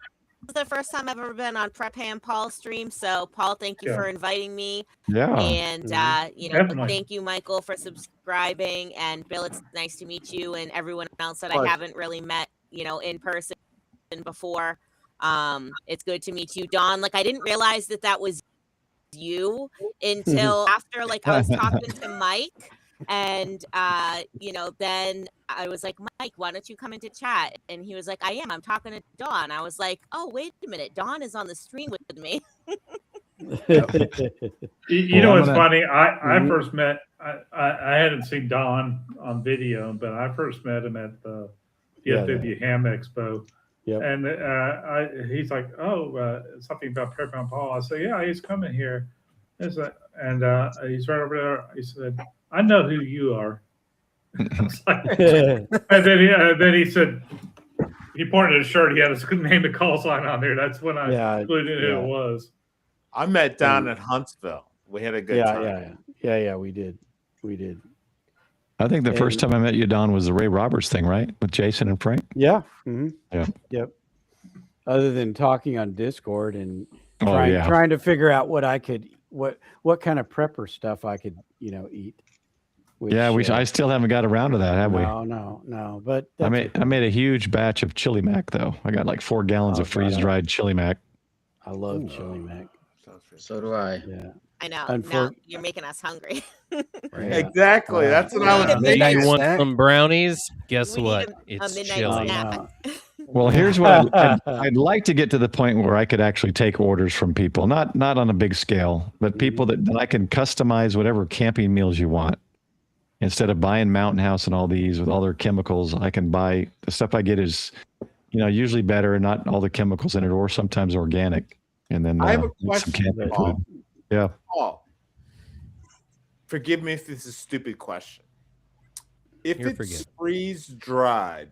the first time I've ever been on Prep Hand Paul's stream. So Paul, thank you for inviting me. Yeah. And Definitely. thank you, Michael, for subscribing. And Bill, it's nice to meet you and everyone else that I haven't really met, in person before. It's good to meet you, Don. I didn't realize that was you until after I was talking to Mike, and then I was like, Mike, why don't you come into chat? And he was like, I'm talking to Dawn. I was like, oh, wait a minute, Dawn is on the stream with me. You know what's funny? I first met I hadn't seen Don on video, but I first met him at the DFW Ham Expo. Yep. And he's like, something about Prep on Paul. I said, yeah, he's coming here. And he's right over there. He said, I know who you are. And then he said, he pointed at his shirt. He had his name and call sign on there. That's when I included who it was. I met Don at Huntsville. We had a good time. Yeah, we did. I think the first time I met you, Don, was the Ray Roberts thing, right? With Jason and Frank? Yeah. Mm-hmm. Yeah. Yep. Other than talking on Discord and trying to figure out what I could, what kind of prepper stuff I could, eat. Which, I still haven't got around to that, have we? No. But I made a huge batch of chili mac, though. I got like 4 gallons of freeze-dried chili mac. I love chili mac. So do I. Yeah. I know. Now you're making us hungry. Right. Exactly. That's what I was thinking. Now you want some brownies? Guess what? It's chili. Well, here's what I'd like to get to the point where I could actually take orders from people, not on a big scale, but people that I can customize whatever camping meals you want. Instead of buying Mountain House and all these with all their chemicals, I can buy the stuff I get is, usually better and not all the chemicals in it, or sometimes organic. And then I have a question, Paul. Yeah. Paul, forgive me if this is a stupid question. If it's freeze dried,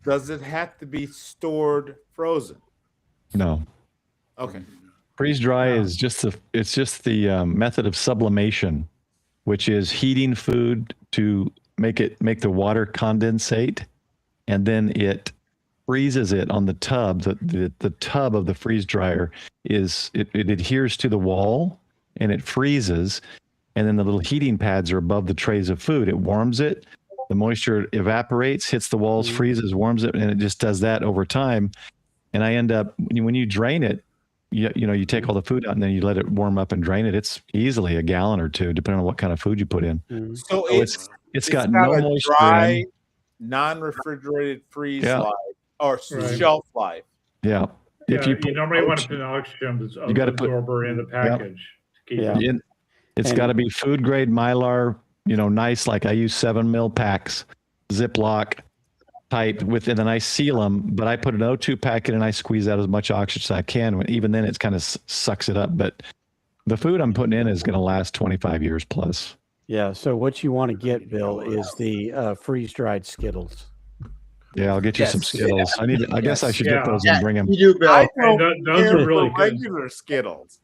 does it have to be stored frozen? No. Okay. Freeze dry is just the method of sublimation, which is heating food to make the water condensate, and then it freezes it on the tub. The tub of the freeze dryer it adheres to the wall and it freezes, and then the little heating pads are above the trays of food. It warms it, the moisture evaporates, hits the walls, freezes, warms it, and it just does that over time. And I end up, when you drain it, you take all the food out and then you let it warm up and drain it. It's easily a gallon or 2, depending on what kind of food you put in. So it's got no moisture, dry, non-refrigerated freeze life or shelf life. Yeah. If you normally want to put an oxygen absorber in the package. It's got to be food grade Mylar, nice. Like I use 7 mil packs, Ziploc tight and then I seal them, but I put an O2 pack in and I squeeze out as much oxygen as I can. Even then, it's kind of sucks it up. But the food I'm putting in is going to last 25 years plus. Yeah. So what you want to get, Bill, is the freeze dried Skittles. Yeah, I'll get you some Skittles. I guess I should get those and bring them. You do, Bill. I don't those are really good. regular Skittles.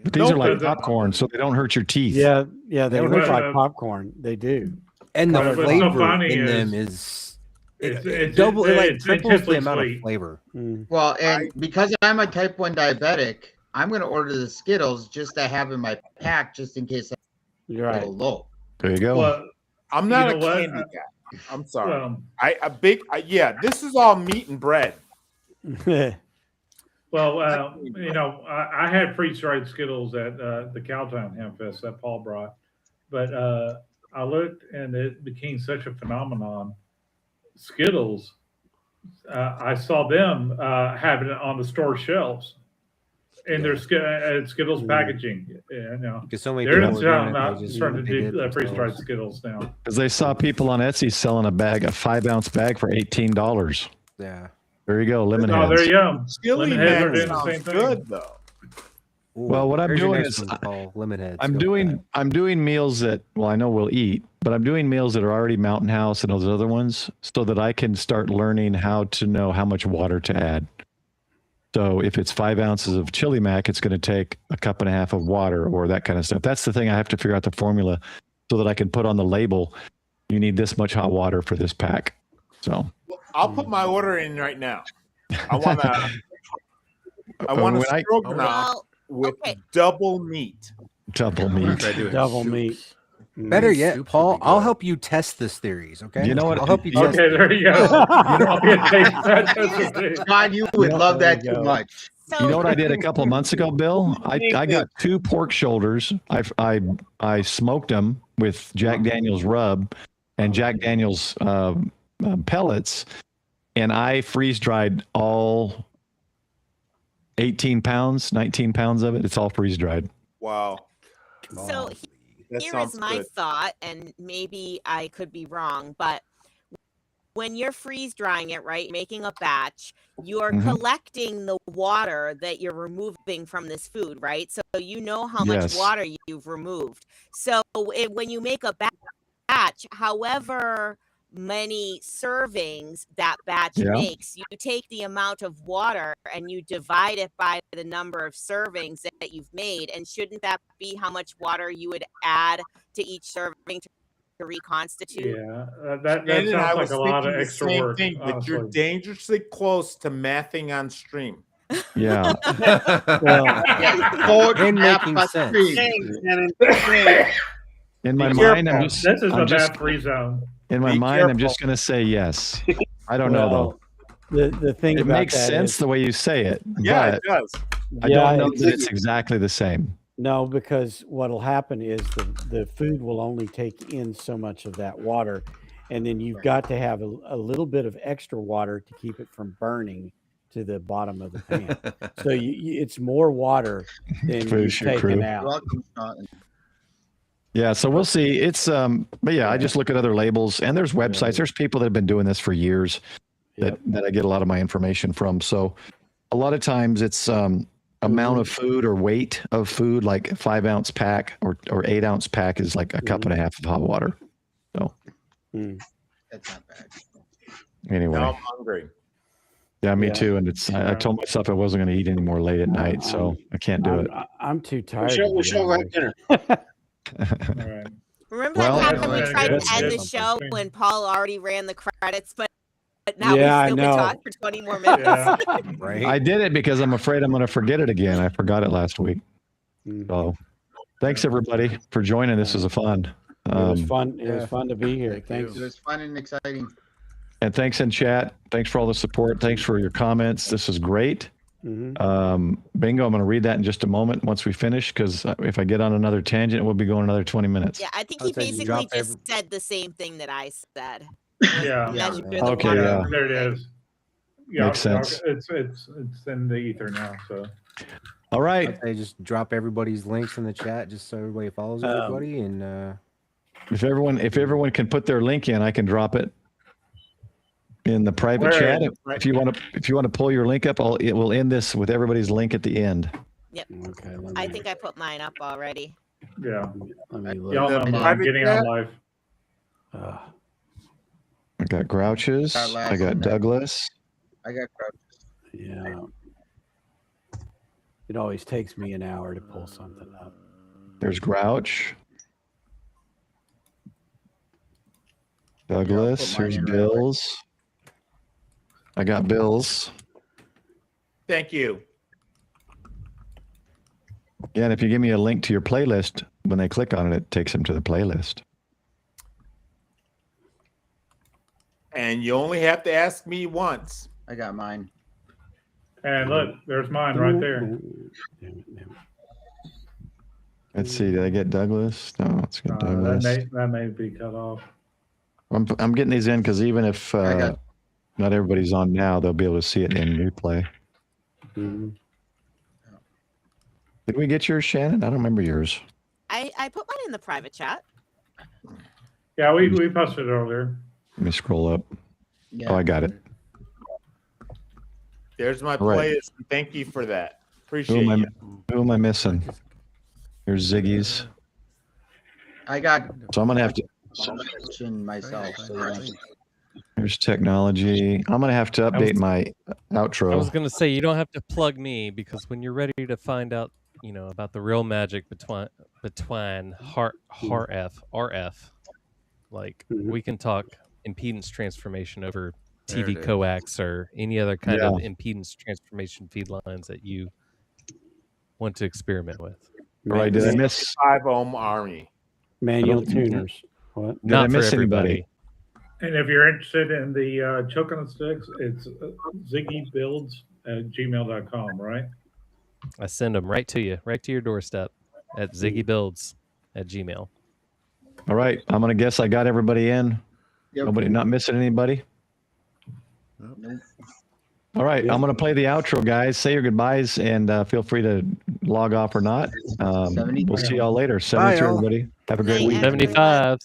But these are like popcorn, so they don't hurt your teeth. Yeah, they look like popcorn. They do. And the What's so flavor funny in is them is it's double, it like it's triples the intensely amount of sweet. flavor. Well, and because I'm a type 1 diabetic, I'm going to order the Skittles just to have in my pack just in case You're I right. go low. There you go. Well, I'm not You a know what? candy guy. I'm sorry. Well, Yeah, this is all meat and bread. Well, I had freeze-dried Skittles at the Cowtown Hamfest that Paul brought, but I looked and it became such a phenomenon. Skittles, I saw them having it on the store shelves in their Skittles packaging. Because so many they're people are doing it, they starting just to did do freeze-dried themselves. Skittles now. Because they saw people on Etsy selling a 5-ounce bag for $18. Yeah. There you go, lemon Oh, heads. there you go. Skilly Lemon heads are Man doing the sounds same thing. good though. Well, what I'm Here's your doing next is one, Paul. Lemon heads. I'm Go with doing meals that, well, I know we'll eat, but I'm doing meals that are already Mountain House and those other ones so that I can start learning how to know how much water to add. So if it's 5 ounces of chili mac, it's going to take a cup and a half of water or that kind of stuff. That's the thing. I have to figure out the formula so that I can put on the label, you need this much hot water for this pack. So I'll put my order in right now. I want a stroganoff with double meat. Double meat. Double meat. Better yet, Paul, I'll help you test this theories. Okay. You know what? I'll help you. Test Okay, there you go. God, you would love that too much. You know what I did a couple of months ago, Bill? I got 2 pork shoulders. I smoked them with Jack Daniel's rub and Jack Daniel's pellets, and I freeze dried all 18 pounds, 19 pounds of it. It's all freeze dried. Wow. So That here sounds is my good. thought, and maybe I could be wrong, but when you're freeze drying it, right, making a batch, you're collecting the water that you're removing from this food, right? So you know how much water you've removed. So when you make a batch, however many servings that batch makes, you take the amount of water and you divide it by the number of servings that you've made. And shouldn't that be how much water you would add to each serving to reconstitute? Yeah, that Shannon, sounds I like was a lot of thinking the extra same work. thing, but you're honestly. dangerously close to mathing on stream. Yeah. and making sense. In my Be mind, careful. I'm just. This is I'm a just- math-free zone. In my Be mind, I'm careful. just going to say yes. I don't know The thing though. It about makes that sense is- the way you say it. Yeah, but it does. I Yeah, don't know that it's- it's exactly the same. No, because what'll happen is the food will only take in so much of that water, and then you've got to have a little bit of extra water to keep it from burning to the bottom of the pan. So it's more water than Finish you've your taken crew. out. Yeah, so we'll see. It's but yeah, I just look at other labels and there's websites. There's people that have been doing this for years that I get a lot of my information from. So a lot of times it's amount of food or weight of food, like 5 ounce pack or 8 ounce pack is like a cup and a half of hot water. So That's not bad. anyway. Now I'm hungry. Yeah, me Yeah. too. And it's I told myself I wasn't going to eat anymore late at night, so I can't do it. I'm too tired. We shall to have be dinner. Remember Well, that time when we that's tried good. to end the That's show good. when Paul already ran the credits, but now Yeah, I we've still know. been talking for 20 more minutes. Yeah. Right. I did it because I'm afraid I'm going to forget it again. I forgot it last week. So thanks everybody for joining. This was a fun. It was fun. It was fun to be here. Thanks. It was fun and exciting. And thanks in chat. Thanks for all the support. Thanks for your comments. This is great. Bingo, I'm going to read that in just a moment once we finish, because if I get on another tangent, we'll be going another 20 minutes. Yeah, I think I he would say basically drop just said the same thing that I said. Yeah. Measure the Okay, water. yeah. There it is. Yeah, Makes sense. It's in the ether now. So All right. They just drop everybody's links in the chat just so everybody follows everybody. And If everyone can put their link in, I can drop it in the private Where chat. is it? If you want to pull your link up, it will end this with everybody's link at the end. Yep. Okay. I think I put mine up already. yeah, Let me look. y'all know I'm private getting chat? on live. I got Grouches. I got Douglas. I got Grouches. Yeah. It always takes me an hour to pull something up. There's Grouch. Douglas. Here's Bills. I got Bills. Thank you. Yeah, and if you give me a link to your playlist, when they click on it, it takes them to the playlist. And you only have to ask me once. I got mine. And look, there's mine right there. Let's see. Did I get Douglas? No, let's get Douglas. That may be cut off. I'm getting these in because even if not everybody's on now, they'll be able to see it in replay. Mm-hmm. Did we get yours, Shannon? I don't remember yours. I put mine in the private chat. Yeah, we posted it earlier. Let me scroll up. Yeah. Oh, I got it. There's my Right. playlist. Thank you for that. Appreciate you. Who am I missing? Here's Ziggy's. I got. So I'm gonna have to. Myself. So Here's technology. I'm gonna have to update my outro. I was gonna say you don't have to plug me because when you're ready to find out, about the real magic between RF, like we can talk impedance transformation over TV coax or any other kind of impedance transformation feed lines that you want to experiment with. Right? Did I miss 5 ohm army? Manual tuners. What? Did I miss anybody? And if you're interested in the choking sticks, it's ziggybuilds@gmail.com, right? I send them right to you, right to your doorstep at ziggybuilds@gmail. All right. I'm gonna guess I got everybody in. Yep. Nobody, not missing anybody. Nope. All right. I'm gonna play the outro, guys. Say your goodbyes and feel free to log off or not. We'll see y'all later. 72, everybody. Have a great week. 75.